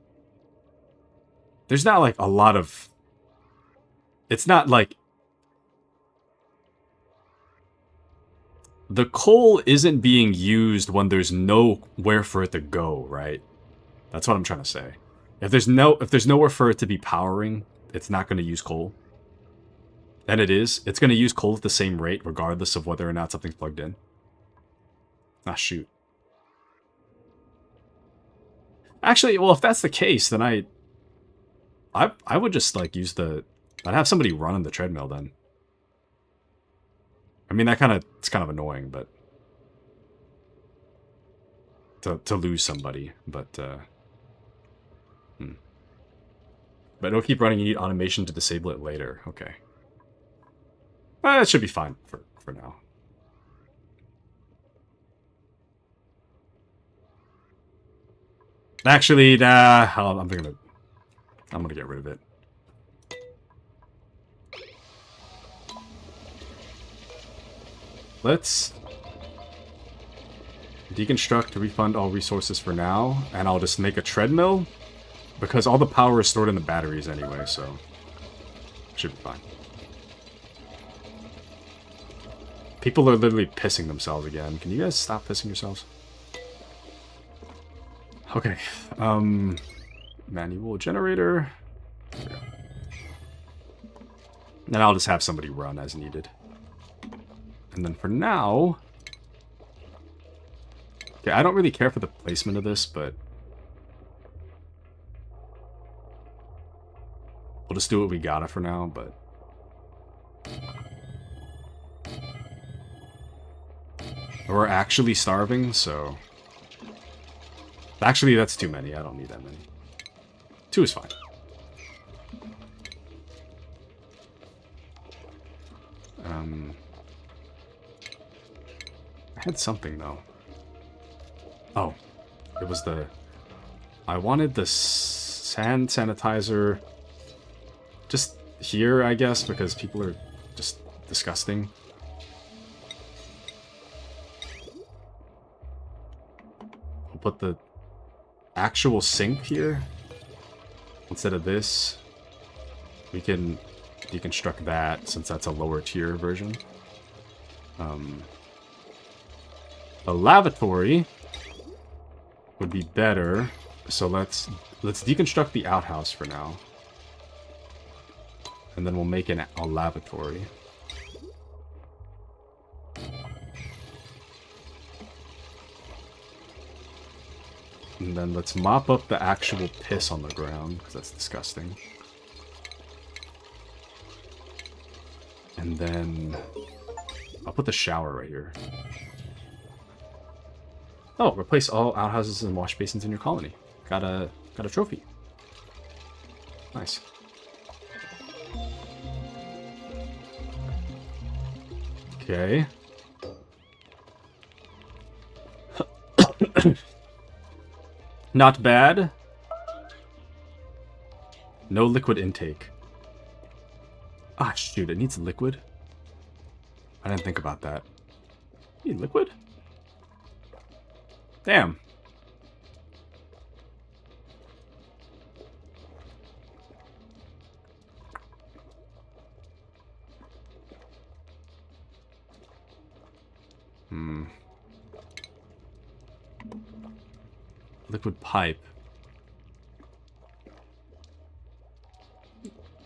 there's not, like, a lot of... It's not, like... The coal isn't being used when there's nowhere for it to go, right? That's what I'm trying to say. If there's nowhere for it to be powering, it's not going to use coal. And it's going to use coal at the same rate, regardless of whether or not something's plugged in. Ah, shoot. Actually, well, if that's the case, then I would just like use the. I'd have somebody run on the treadmill then. I mean, it's kind of annoying, but to lose somebody, but but it'll keep running. You need automation to disable it later. Okay, that should be fine for now. Actually, nah, I'm gonna get rid of it. Let's deconstruct to refund all resources for now, and I'll just make a treadmill, because all the power is stored in the batteries anyway, so should be fine. People are literally pissing themselves again. Can you guys stop pissing yourselves? Okay, manual generator. There we go. And I'll just have somebody run as needed. And then for now... Okay, I don't really care for the placement of this, but... we'll just do what we gotta for now, but... we're actually starving, so... Actually, that's too many. I don't need that many. 2 is fine. I had something, though. Oh. It was the... I wanted the hand sanitizer just here, I guess, because people are just disgusting. I'll put the actual sink here instead of this. We can deconstruct that since that's a lower tier version. A lavatory would be better, so let's deconstruct the outhouse for now, and then we'll make a lavatory. And then let's mop up the actual piss on the ground, because that's disgusting. And then I'll put the shower right here. Oh, replace all outhouses and wash basins in your colony. Got a trophy. Nice. Okay. Not bad. No liquid intake. Ah, shoot, it needs liquid. I didn't think about that. You need liquid? Damn. Liquid pipe.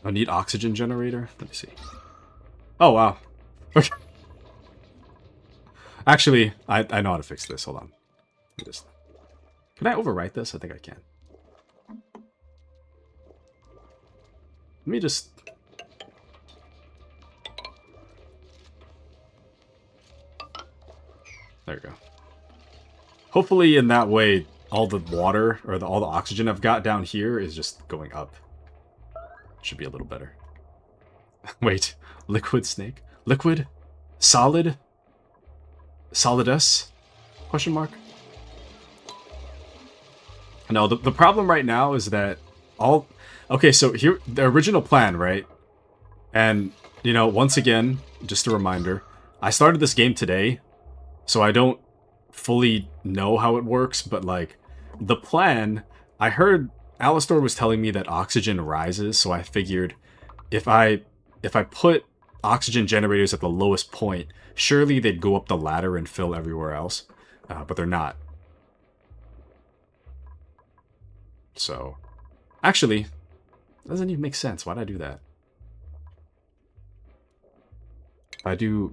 I need oxygen generator. Let me see. Oh, wow. Okay. Actually, I know how to fix this. Hold on. Can I overwrite this? I think I can. Let me just... There we go. Hopefully in that way, all the water, or all the oxygen I've got down here is just going up. Should be a little better. Wait, liquid snake? Liquid? Solid? Solidus? Question mark? No, the problem right now is that all... Okay, so here, the original plan, right? And, you know, once again, just a reminder, I started this game today, so I don't fully know how it works, but, like, the plan, I heard Alistor was telling me that oxygen rises, so I figured if I put oxygen generators at the lowest point, surely they'd go up the ladder and fill everywhere else, but they're not. So, actually, that doesn't even make sense. Why'd I do that? If I do...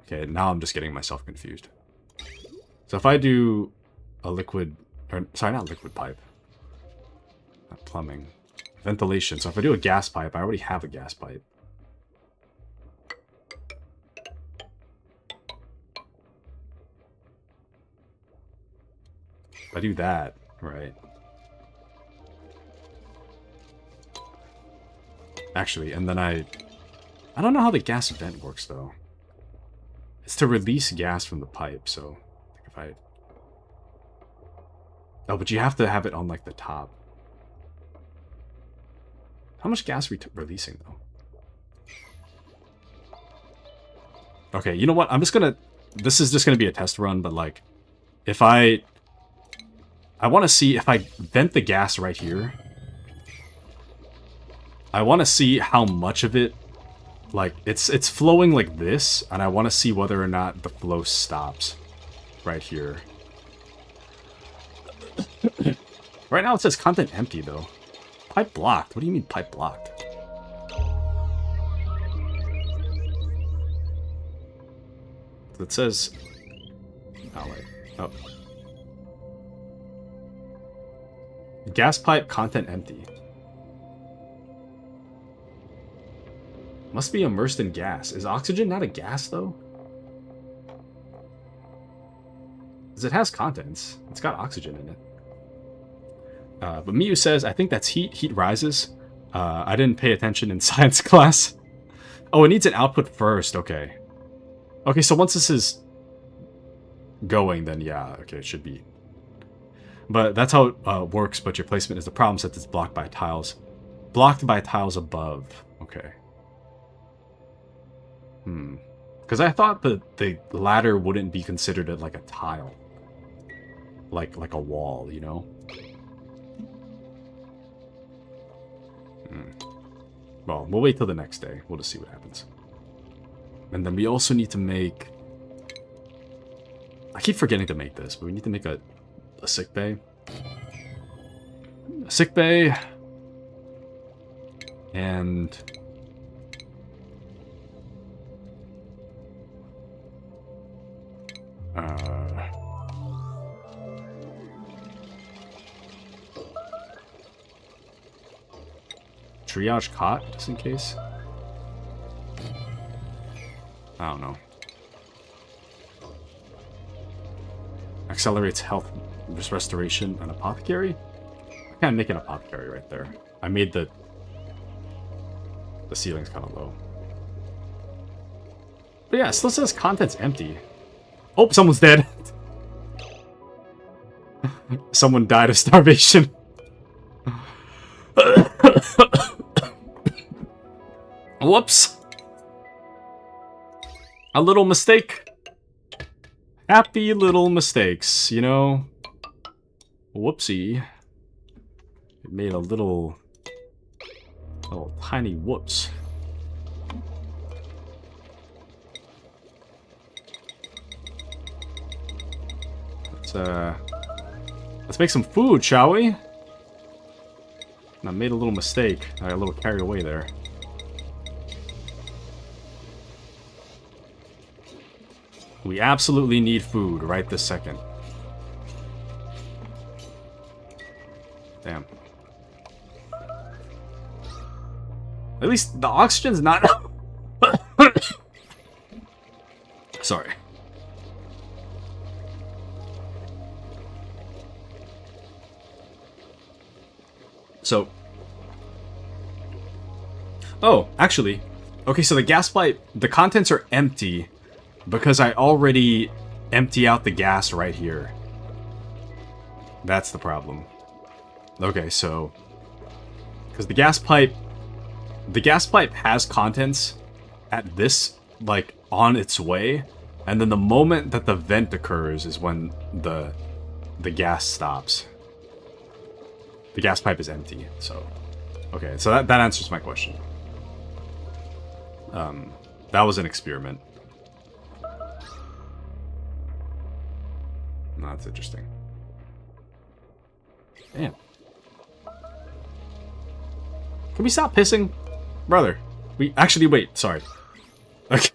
Okay, now I'm just getting myself confused. So if I do a liquid... Or, sorry, not liquid pipe. Not plumbing. ventilation. So if I do a gas pipe, I already have a gas pipe. If I do that, right. Actually, and then I don't know how the gas vent works, though. It's to release gas from the pipe, so if I... Oh, but you have to have it on, like, the top. How much gas are we releasing, though? Okay, you know what? I'm just gonna... This is just gonna be a test run, but, like, if I want to see if I vent the gas right here. I want to see how much of it, like, it's flowing like this, and I want to see whether or not the flow stops right here. Right now it says content empty, though. Pipe blocked. What do you mean pipe blocked? It says... Oh, wait. Oh. Gas pipe content empty. Must be immersed in gas. Is oxygen not a gas, though? Because it has contents. It's got oxygen in it. But Miyu says, I think that's heat. Heat rises. I didn't pay attention in science class. Oh, it needs an output first. Okay. Okay, so once this is going, then yeah. Okay, it should be. But that's how it works, but your placement is the problem since it's blocked by tiles. Blocked by tiles above. Okay. Because I thought that the ladder wouldn't be considered like a tile. Like a wall, you know? Well, we'll wait till the next day. We'll just see what happens. And then we also need to make... I keep forgetting to make this, but we need to make a sick bay. A sick bay. And... triage cot, just in case. I don't know. Accelerates health restoration. An apothecary? I can't make an apothecary right there. I made the ceiling's kind of low. But yeah, it still says contents empty. Oh, someone's dead. Someone died of starvation. Whoops. A little mistake. Happy little mistakes, you know? Whoopsie. It made a little tiny whoops. Let's make some food, shall we? I made a little mistake. I got a little carried away there. We absolutely need food right this second. Damn. At least the oxygen's not... Sorry. So... Oh, actually. Okay, so the gas pipe, the contents are empty because I already empty out the gas right here. That's the problem. Okay, so... Because the gas pipe has contents at this, like, on its way, and then the moment that the vent occurs is when the gas stops. The gas pipe is empty, so... Okay, so that answers my question. That was an experiment. No, that's interesting. Damn. Can we stop pissing? Brother. Actually, wait, sorry. Okay.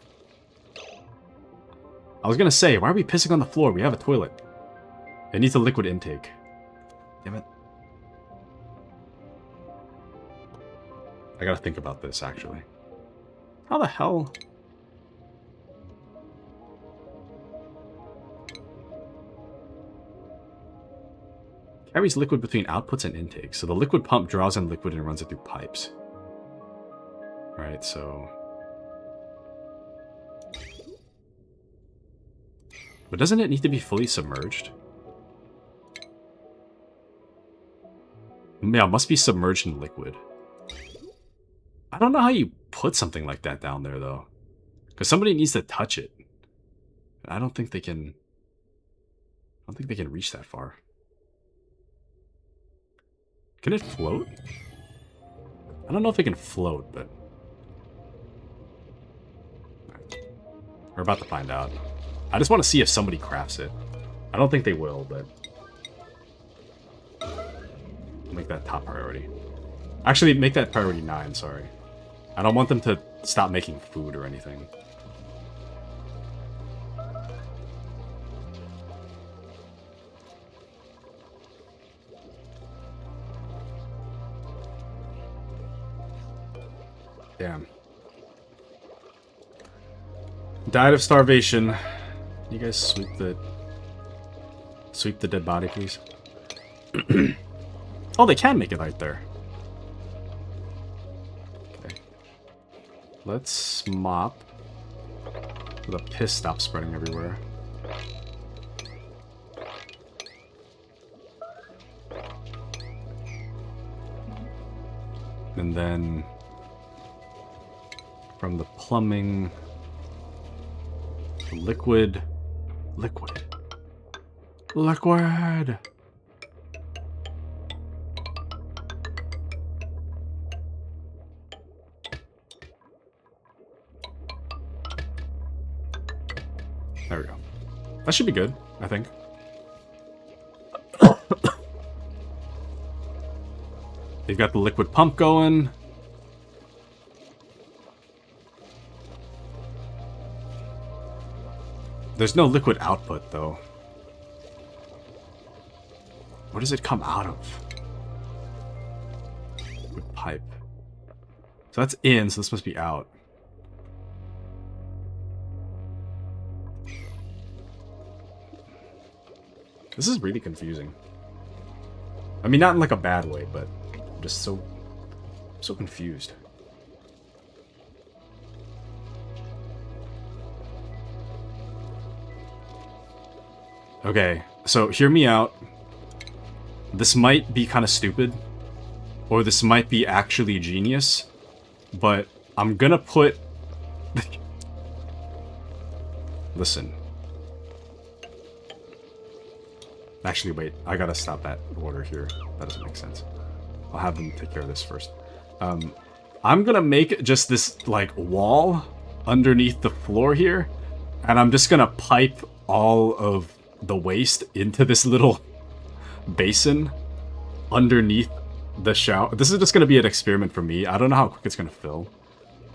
I was gonna say, why are we pissing on the floor? We have a toilet. It needs a liquid intake. Damn it. I gotta think about this, actually. How the hell? Carries liquid between outputs and intakes. So the liquid pump draws in liquid and runs it through pipes. Right, so... But doesn't it need to be fully submerged? Yeah, it must be submerged in liquid. I don't know how you put something like that down there, though. Because somebody needs to touch it. I don't think they can... I don't think they can reach that far. Can it float? I don't know if it can float, but... We're about to find out. I just want to see if somebody crafts it. I don't think they will, but... I'll make that top priority. Actually, make that priority 9, sorry. I don't want them to stop making food or anything. Damn. Died of starvation. You guys sweep the dead body, please. Oh, they can make it right there. Okay. Let's mop. So the piss stops spreading everywhere. And then from the plumbing, liquid. There we go. That should be good, I think. They've got the liquid pump going. There's no liquid output, though. Where does it come out of? Liquid pipe. So that's in, so this must be out. This is really confusing. I mean, not in like a bad way, but I'm just so confused. Okay, so hear me out. This might be kind of stupid, or this might be actually genius, but I'm gonna put... Listen. Actually, wait, I gotta stop that order here. That doesn't make sense. I'll have them take care of this first. I'm gonna make just this, like, wall underneath the floor here, and I'm just gonna pipe all of the waste into this little basin underneath the shower. This is just gonna be an experiment for me. I don't know how quick it's gonna fill,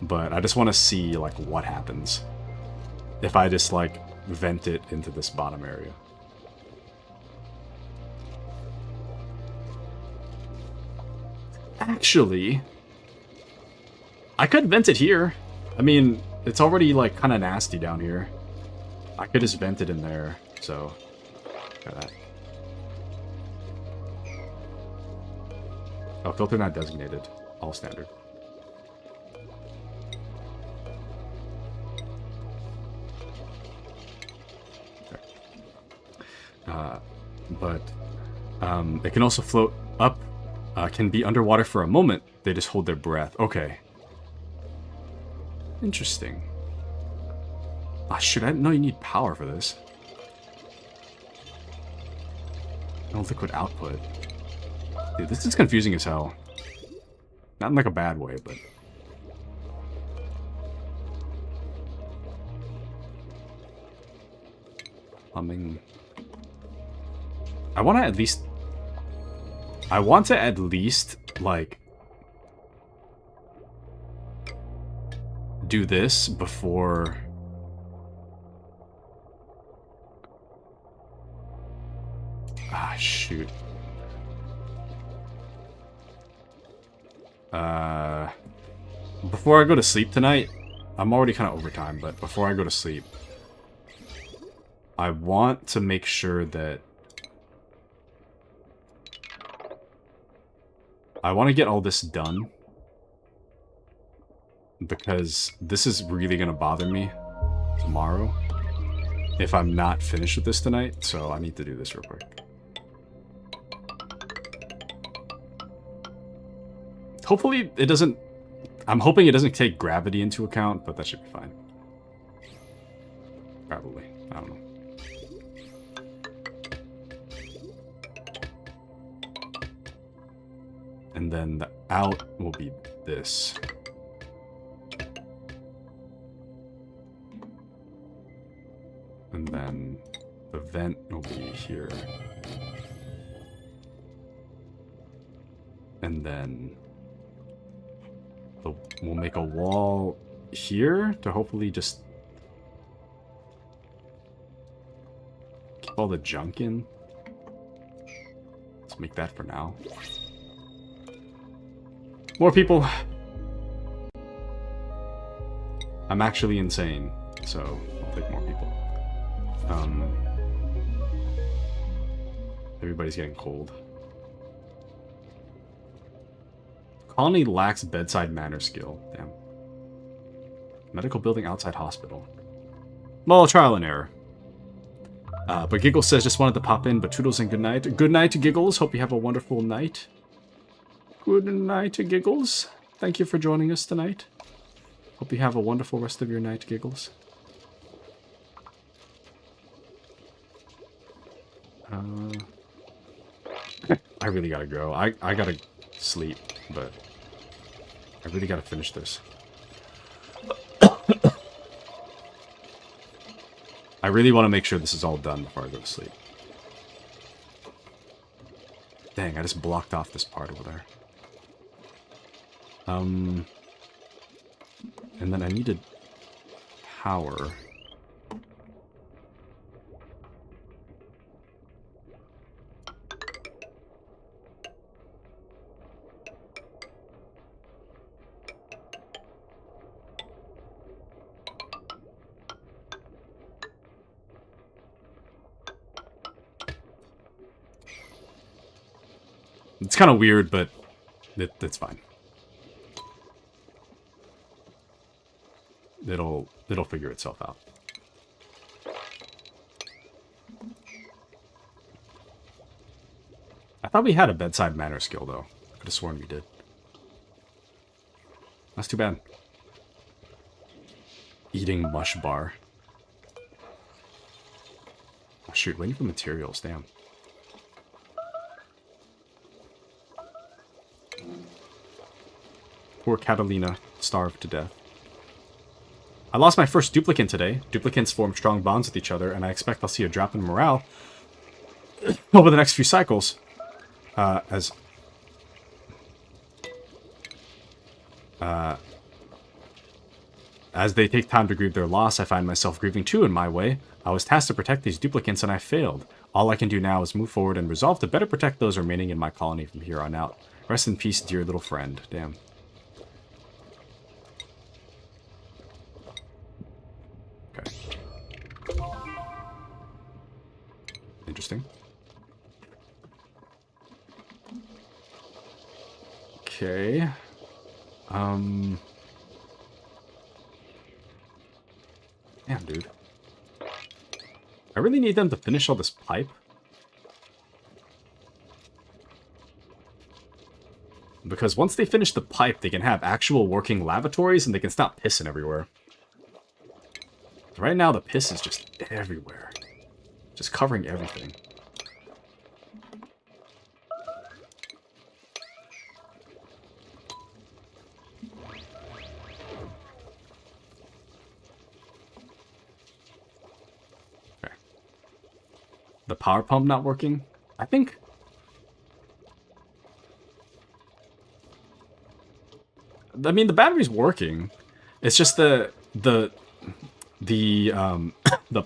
but I just want to see, like, what happens if I just, like, vent it into this bottom area. Actually, I could vent it here. I mean, it's already, like, kind of nasty down here. I could just vent it in there, so... Try that. Oh, filter not designated. All standard. Okay. But it can also float up. Can be underwater for a moment. They just hold their breath. Okay. Interesting. Ah, shoot, I didn't know you need power for this. No liquid output. Dude, this is confusing as hell. Not in like a bad way, but... Plumbing. I want to at least, like, do this before... Ah, shoot. Before I go to sleep tonight, I'm already kind of over time, but before I go to sleep, I want to make sure that I want to get all this done, because this is really going to bother me tomorrow if I'm not finished with this tonight, so I need to do this real quick. Hopefully it doesn't... I'm hoping it doesn't take gravity into account, but that should be fine. Probably. I don't know. And then the out will be this. And then the vent will be here. And then we'll make a wall here to hopefully just keep all the junk in. Let's make that for now. More people. I'm actually insane, so I'll take more people. Everybody's getting cold. Colony lacks bedside manner skill. Damn. Medical building outside hospital. Well, trial and error. But Giggles says, just wanted to pop in, but toodles and good night. Good night, Giggles. Hope you have a wonderful night. Good night, Giggles. Thank you for joining us tonight. Hope you have a wonderful rest of your night, Giggles. I really gotta go. I gotta sleep, but I really gotta finish this. I really want to make sure this is all done before I go to sleep. Dang, I just blocked off this part over there. And then I needed power. It's kind of weird, but it's fine. It'll figure itself out. I thought we had a bedside manner skill, though. Could have sworn we did. That's too bad. Eating mush bar. Oh, shoot, waiting for materials, damn. Poor Catalina, starved to death. I lost my first duplicant today. Duplicants form strong bonds with each other, and I expect I'll see a drop in morale over the next few cycles. As they take time to grieve their loss, I find myself grieving too in my way. I was tasked to protect these duplicants, and I failed. All I can do now is move forward and resolve to better protect those remaining in my colony from here on out. Rest in peace, dear little friend. Damn. Interesting. Okay. Damn, dude. I really need them to finish all this pipe. Because once they finish the pipe, they can have actual working lavatories and they can stop pissing everywhere. Right now, the piss is just everywhere. Just covering everything. Okay. The power pump not working? I think... I mean, the battery's working. It's just the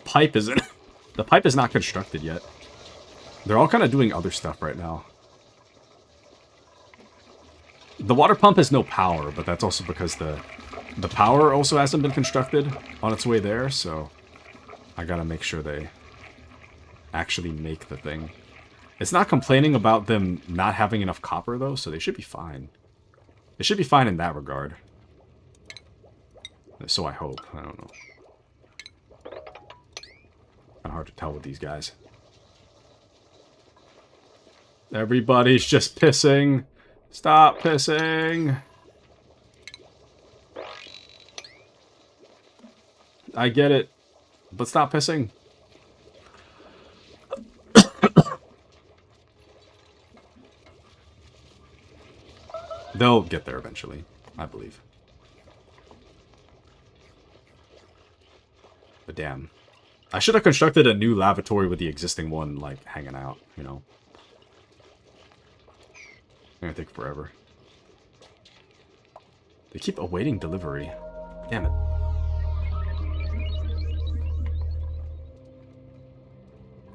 pipe isn't... The pipe is not constructed yet. They're all kind of doing other stuff right now. The water pump has no power, but that's also because the power also hasn't been constructed on its way there, so I gotta make sure they actually make the thing. It's not complaining about them not having enough copper, though, so they should be fine. They should be fine in that regard. So I hope. I don't know. Kind of hard to tell with these guys. Everybody's just pissing. Stop pissing. I get it, but stop pissing. They'll get there eventually, I believe. But damn. I should have constructed a new lavatory with the existing one, like, hanging out, you know? It's gonna take forever. They keep awaiting delivery. Damn it.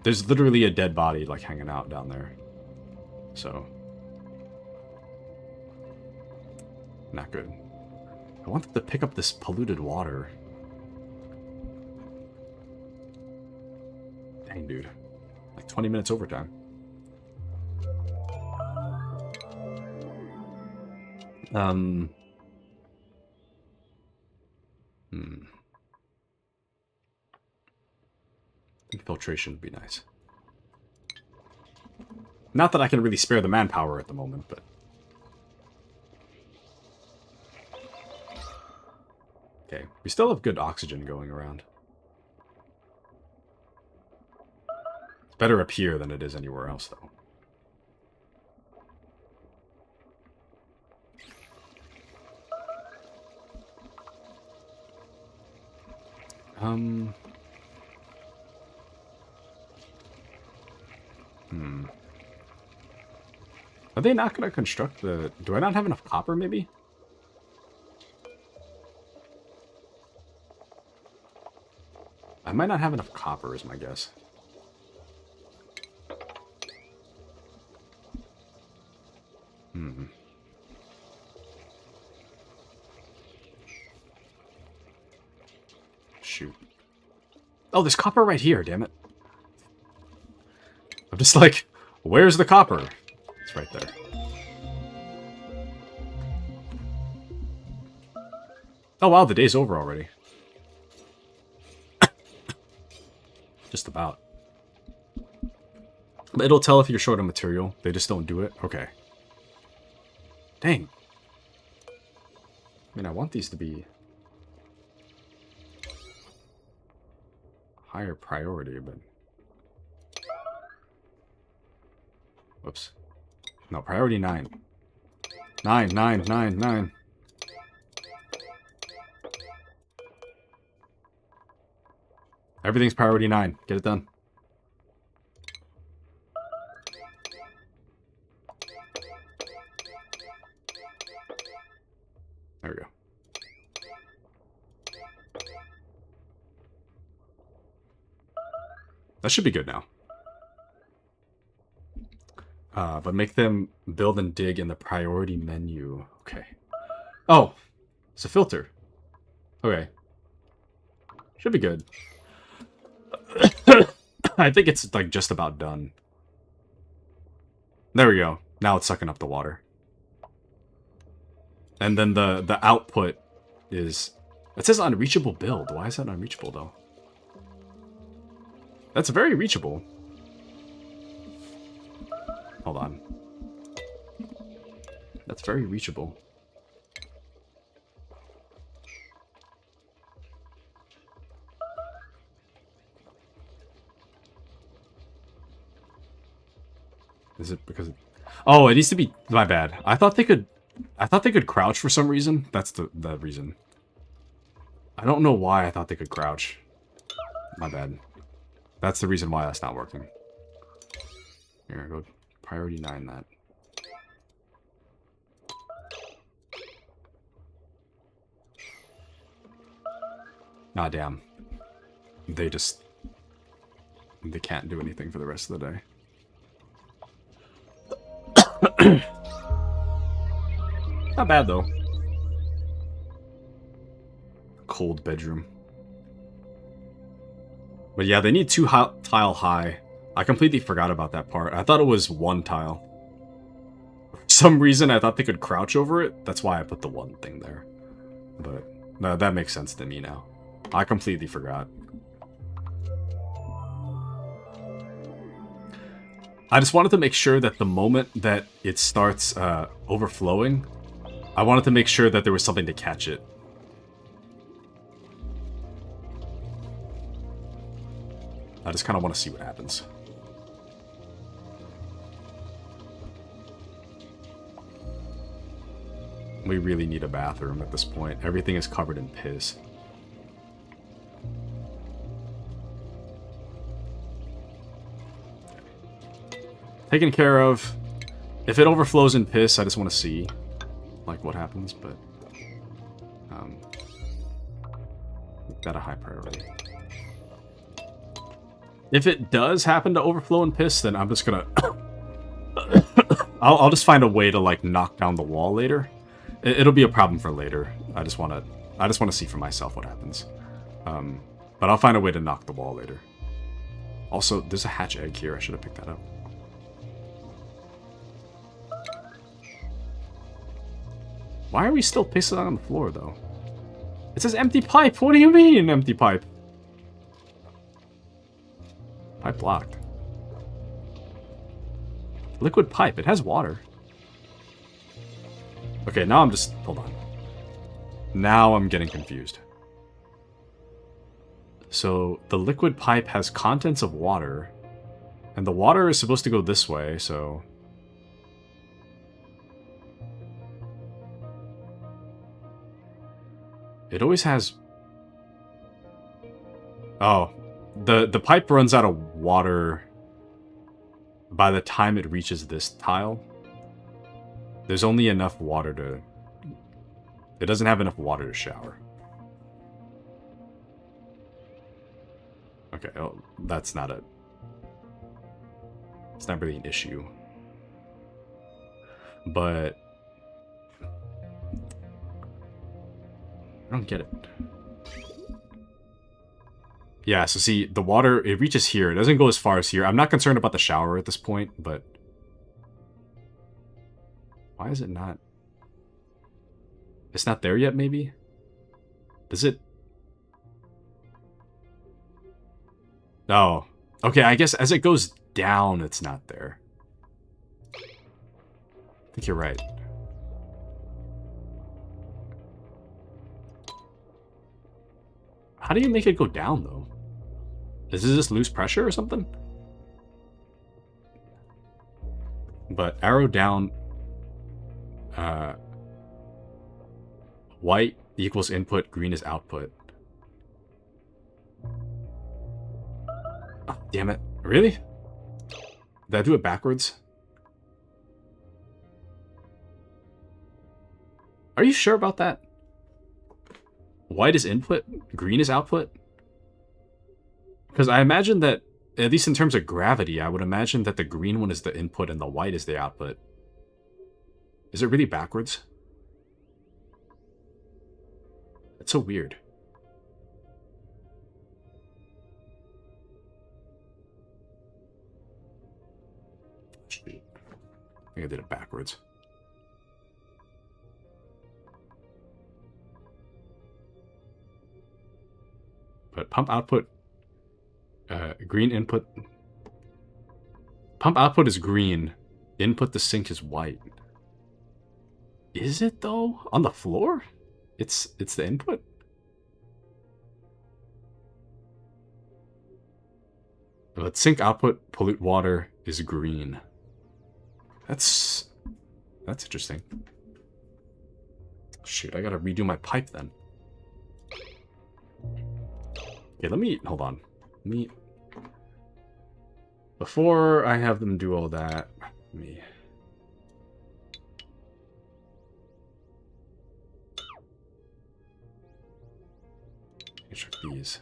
There's literally a dead body, like, hanging out down there. So. Not good. I want them to pick up this polluted water. Dang, dude. Like 20 minutes overtime. Infiltration would be nice. Not that I can really spare the manpower at the moment, but... Okay, we still have good oxygen going around. It's better up here than it is anywhere else, though. Are they not going to construct the... Do I not have enough copper, maybe? I might not have enough copper, is my guess. Shoot. Oh, there's copper right here, damn it. I'm just like, where's the copper? It's right there. Oh wow, the day's over already. Just about. It'll tell if you're short on material. They just don't do it. Okay. Dang. I mean, I want these to be higher priority, but... Whoops. No, priority 9. 9, 9, 9, 9. Everything's priority 9. Get it done. There we go. That should be good now. But make them build and dig in the priority menu. Okay. Oh, it's a filter. Okay. Should be good. I think it's like just about done. There we go. Now it's sucking up the water. And then the output is... It says unreachable build. Why is that unreachable though? That's very reachable. Hold on. That's very reachable. Is it because... Oh, it needs to be... My bad. I thought they could crouch for some reason. That's the reason. I don't know why I thought they could crouch. My bad. That's the reason why that's not working. Here, go priority 9 that. Ah, damn. They can't do anything for the rest of the day. Not bad though. Cold bedroom. But yeah, they need 2 tile high. I completely forgot about that part. I thought it was 1 tile. For some reason, I thought they could crouch over it. That's why I put the 1 thing there. But no, that makes sense to me now. I completely forgot. I just wanted to make sure that the moment that it starts overflowing, I wanted to make sure that there was something to catch it. I just kind of want to see what happens. We really need a bathroom at this point. Everything is covered in piss. Taken care of. If it overflows in piss, I just want to see, like, what happens, but... make that a high priority. If it does happen to overflow in piss, then I'm just gonna... I'll just find a way to, like, knock down the wall later. It'll be a problem for later. I just want to see for myself what happens. But I'll find a way to knock the wall later. Also, there's a hatch egg here. I should have picked that up. Why are we still pissing on the floor, though? It says empty pipe. What do you mean, empty pipe? Pipe locked. Liquid pipe. It has water. Okay, now I'm just... Hold on. Now I'm getting confused. So, the liquid pipe has contents of water. And the water is supposed to go this way, so... It always has... Oh. The pipe runs out of water by the time it reaches this tile. There's only enough water to... It doesn't have enough water to shower. Okay, oh, that's not a... It's not really an issue. But... I don't get it. Yeah, so see, the water, it reaches here. It doesn't go as far as here. I'm not concerned about the shower at this point, but... Why is it not... It's not there yet, maybe? Does it... Oh. Okay, I guess as it goes down, it's not there. I think you're right. How do you make it go down, though? Does it just lose pressure or something? But arrow down... white equals input, green is output. Oh, damn it. Really? Did I do it backwards? Are you sure about that? White is input, green is output? Because I imagine that, at least in terms of gravity, I would imagine that the green one is the input and the white is the output. Is it really backwards? It's so weird. Shoot. I think I did it backwards. But pump output, green input. Pump output is green. Input to sink is white. Is it though? On the floor? It's the input? But sink output, pollute water is green. That's interesting. Shoot, I gotta redo my pipe then. Okay, let me, hold on. Let me, before I have them do all that, let me... check these.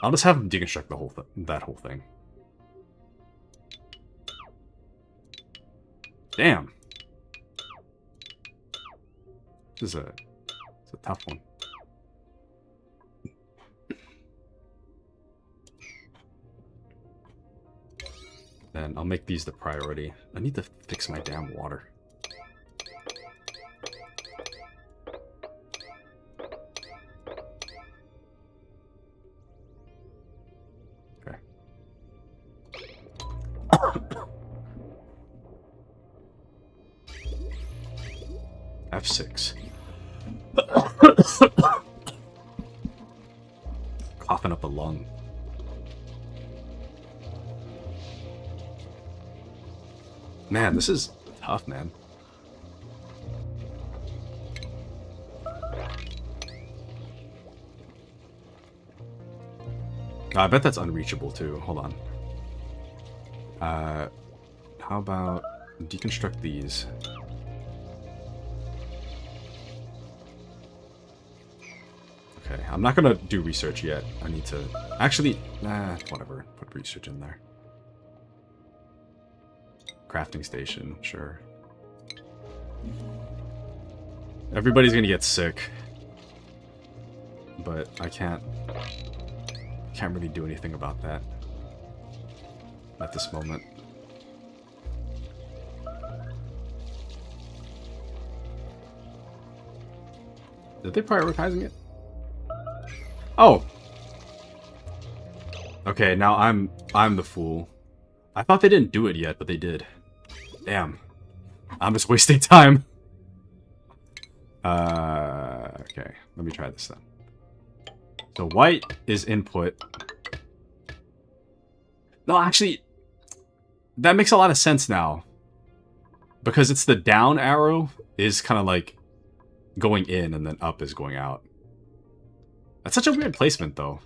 I'll just have him deconstruct the whole that whole thing. Damn. This is it's a tough one. Then I'll make these the priority. I need to fix my damn water. Okay. F6. Coughing up a lung. Man, this is tough, man. I bet that's unreachable too. Hold on. How about deconstruct these? Okay, I'm not gonna do research yet. I need to actually, whatever. Put research in there. Crafting station, sure. Everybody's gonna get sick, but I can't really do anything about that at this moment. Did they prioritizing it? Oh. Okay, now I'm the fool. I thought they didn't do it yet, but they did. Damn. I'm just wasting time. Okay, let me try this then. So white is input. No, actually, that makes a lot of sense now. Because it's the down arrow is kind of like going in and then up is going out. That's such a weird placement, though.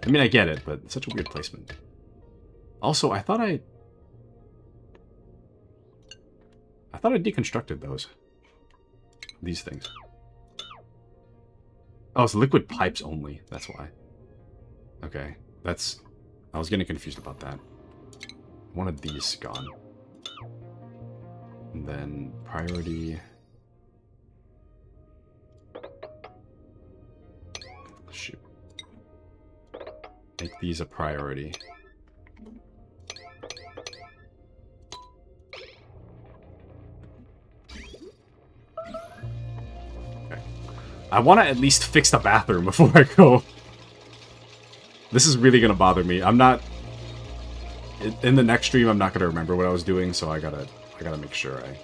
I mean, I get it, but it's such a weird placement. Also, I thought I deconstructed these things. Oh, it's liquid pipes only. That's why. Okay, I was getting confused about that. One of these gone. And then priority. Shoot. Make these a priority. I want to at least fix the bathroom before I go. This is really going to bother me. I'm not... In the next stream, I'm not going to remember what I was doing, so I gotta make sure I...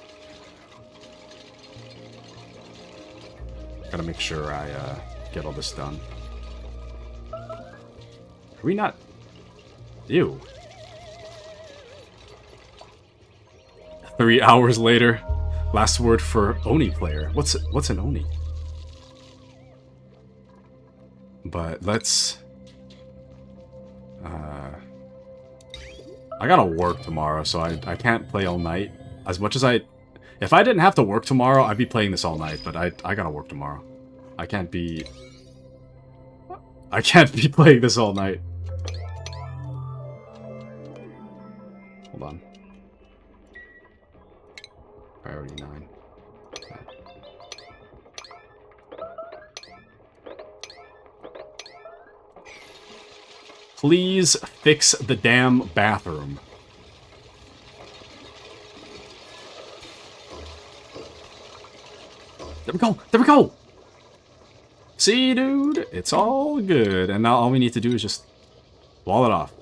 Gotta make sure I get all this done. Are we not... Ew. 3 hours later. Last word for Oni player. What's an Oni? But let's... I gotta work tomorrow, so I can't play all night. As much as if I didn't have to work tomorrow, I'd be playing this all night, but I gotta work tomorrow. I can't be playing this all night. Hold on. Priority 9. Okay. Please fix the damn bathroom. There we go! There we go! See, dude? It's all good. And now all we need to do is just wall it off.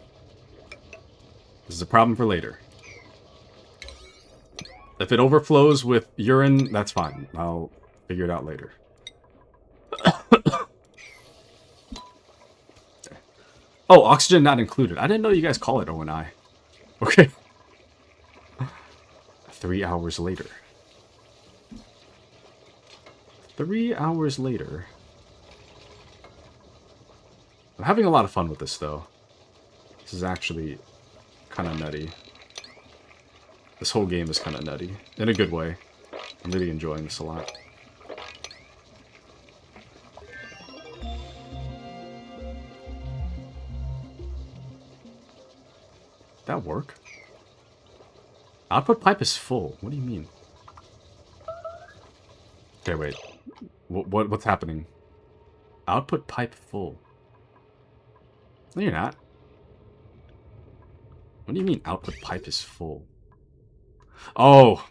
This is a problem for later. If it overflows with urine, that's fine. I'll figure it out later. Oh, oxygen not included. I didn't know you guys call it O&I. Okay. 3 hours later. 3 hours later. I'm having a lot of fun with this, though. This is actually kind of nutty. This whole game is kind of nutty. In a good way. I'm really enjoying this a lot. that work? Output pipe is full. What do you mean? Okay, wait. What's happening? Output pipe full. No, you're not. What do you mean output pipe is full? Oh!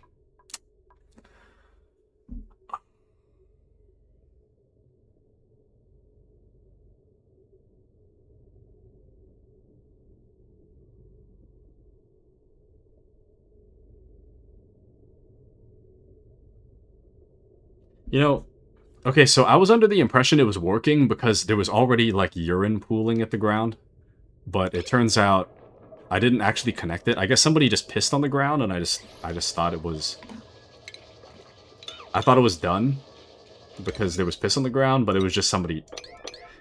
You know, okay, so I was under the impression it was working because there was already, like, urine pooling at the ground. But it turns out I didn't actually connect it. I guess somebody just pissed on the ground, and I just thought it was... I thought it was done because there was piss on the ground, but it was just somebody...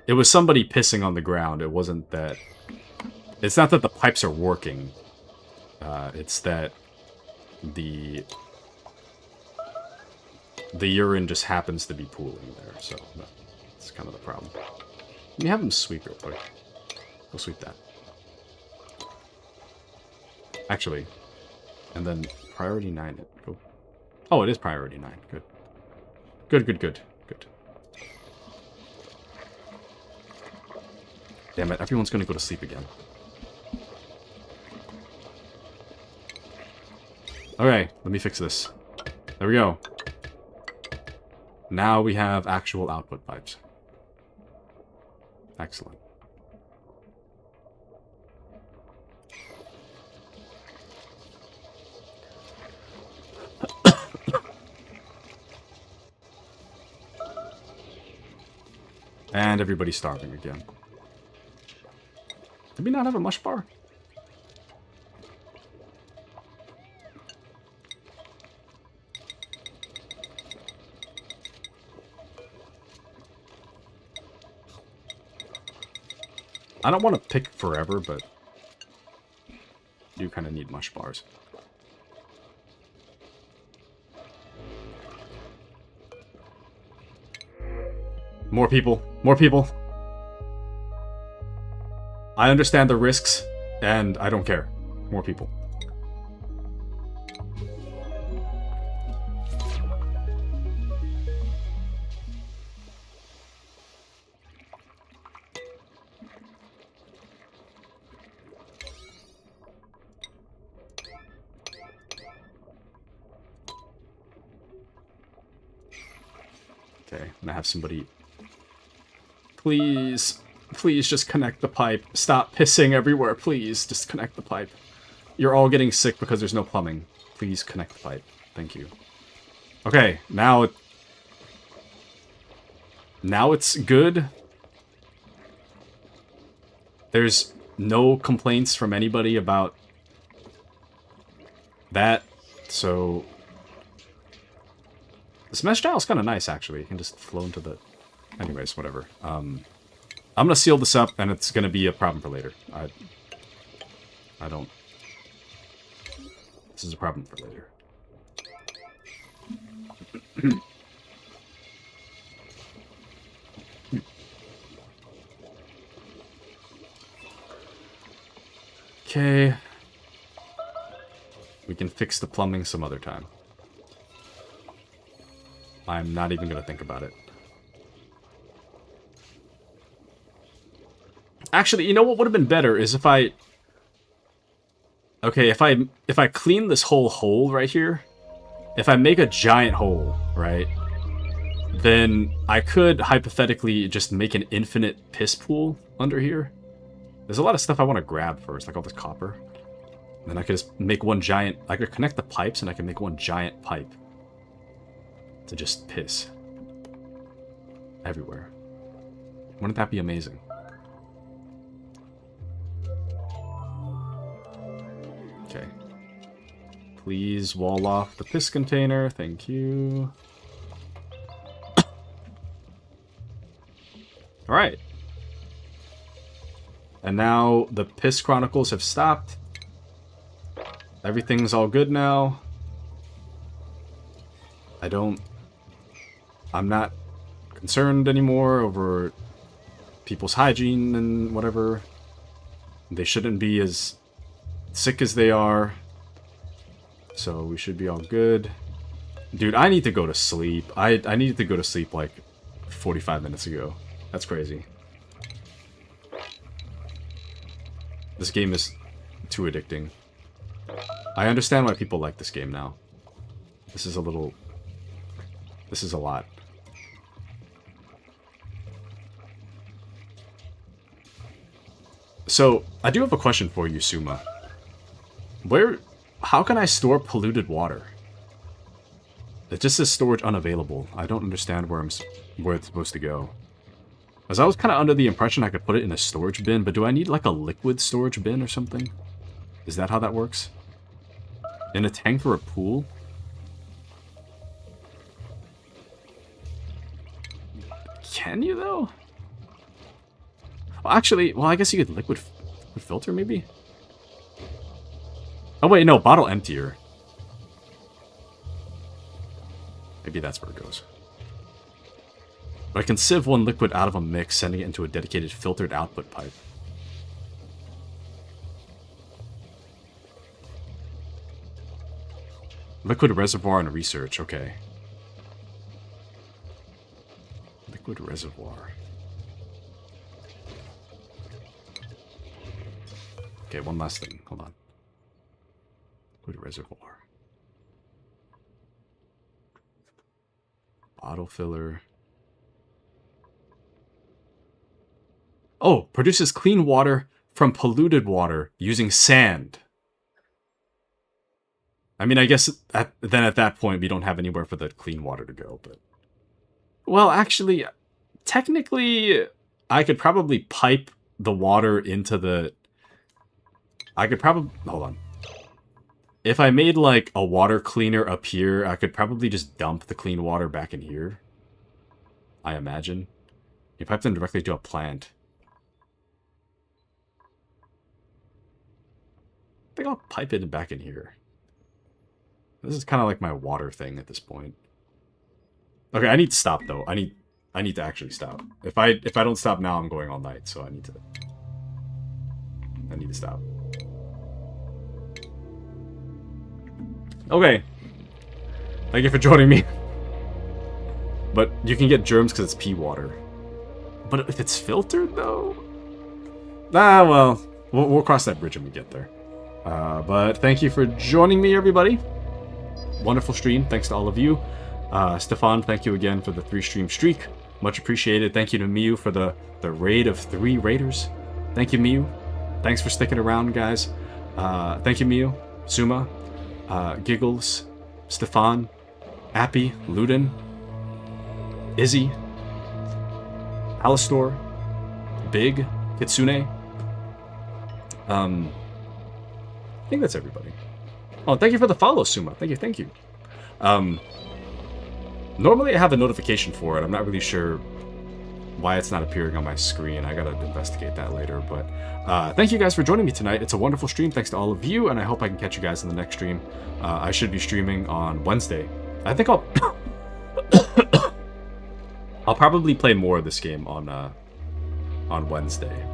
It was somebody pissing on the ground. It wasn't that... It's not that the pipes are working. It's that the urine just happens to be pooling there, so that's kind of the problem. Let me have him sweep real quick. Go sweep that. Actually, and then priority 9 it. Go. Oh, it is priority 9. Good. Good. Damn it, everyone's gonna go to sleep again. Okay, let me fix this. There we go. Now we have actual output pipes. Excellent. And everybody's starving again. Did we not have a mush bar? I don't want to pick forever, but you kind of need mush bars. More people. More people. I understand the risks, and I don't care. More people. Okay, I'm gonna have somebody... Please, please just connect the pipe. Stop pissing everywhere, please. Just connect the pipe. You're all getting sick because there's no plumbing. Please connect the pipe. Thank you. Okay, now it's good. There's no complaints from anybody about that, so... This mesh tile is kind of nice, actually. You can just flow into the... Anyways, whatever. I'm gonna seal this up, and it's gonna be a problem for later. I don't... This is a problem for later. Okay. We can fix the plumbing some other time. I'm not even gonna think about it. Actually, you know what would have been better is if I... Okay, if I clean this whole hole right here, if I make a giant hole, right, then I could hypothetically just make an infinite piss pool under here. There's a lot of stuff I want to grab first, like all this copper. And then I could just make one giant... I could connect the pipes and I can make one giant pipe to just piss everywhere. Wouldn't that be amazing? Okay. Please wall off the piss container. Thank you. Alright. And now the piss chronicles have stopped. Everything's all good now. I'm not concerned anymore over people's hygiene and whatever. They shouldn't be as sick as they are. So we should be all good. Dude, I need to go to sleep. I needed to go to sleep like 45 minutes ago. That's crazy. This game is too addicting. I understand why people like this game now. This is a little... This is a lot. So, I do have a question for you, Suma. How can I store polluted water? It just says storage unavailable. I don't understand where it's supposed to go. As I was kind of under the impression I could put it in a storage bin, but do I need like a liquid storage bin or something? Is that how that works? In a tank for a pool? Can you though? Well, actually, well, I guess you could liquid filter maybe? Oh wait, no, bottle emptier. Maybe that's where it goes. But I can sieve one liquid out of a mix, sending it into a dedicated filtered output pipe. Liquid reservoir and research, okay. Liquid reservoir. Okay, one last thing. Hold on. Liquid reservoir. Bottle filler. Oh, produces clean water from polluted water using sand. I mean, I guess then at that point we don't have anywhere for the clean water to go, but... Well, actually, technically, I could probably pipe the water into the... I could probably... Hold on. If I made, like, a water cleaner up here, I could probably just dump the clean water back in here. I imagine. You pipe them directly to a plant. I think I'll pipe it back in here. This is kind of like my water thing at this point. Okay, I need to stop though. I need to actually stop. If I don't stop now, I'm going all night. So I need to stop. Okay. Thank you for joining me. But you can get germs because it's pea water. But if it's filtered though, well, we'll cross that bridge when we get there. But thank you for joining me, everybody. Wonderful stream. Thanks to all of you. Stefan, thank you again for the 3-stream streak. Much appreciated. Thank you to Miyu for the raid of 3 raiders. Thank you, Miyu. Thanks for sticking around, guys. Thank you, Miyu, Suma, Giggles, Stefan, Appy, Luden, Izzy, Alistor, Big, Kitsune. I think that's everybody. Oh, thank you for the follow, Suma. Thank you. Normally I have a notification for it. I'm not really sure why it's not appearing on my screen. I gotta investigate that later. But thank you guys for joining me tonight. It's a wonderful stream. Thanks to all of you, and I hope I can catch you guys in the next stream. I should be streaming on Wednesday. I think I'll I'll probably play more of this game on Wednesday.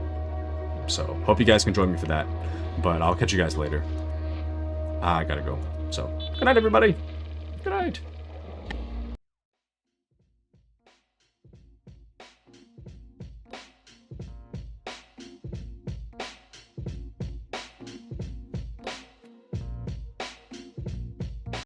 So hope you guys can join me for that. But I'll catch you guys later. I gotta go. So good night, everybody. Good night.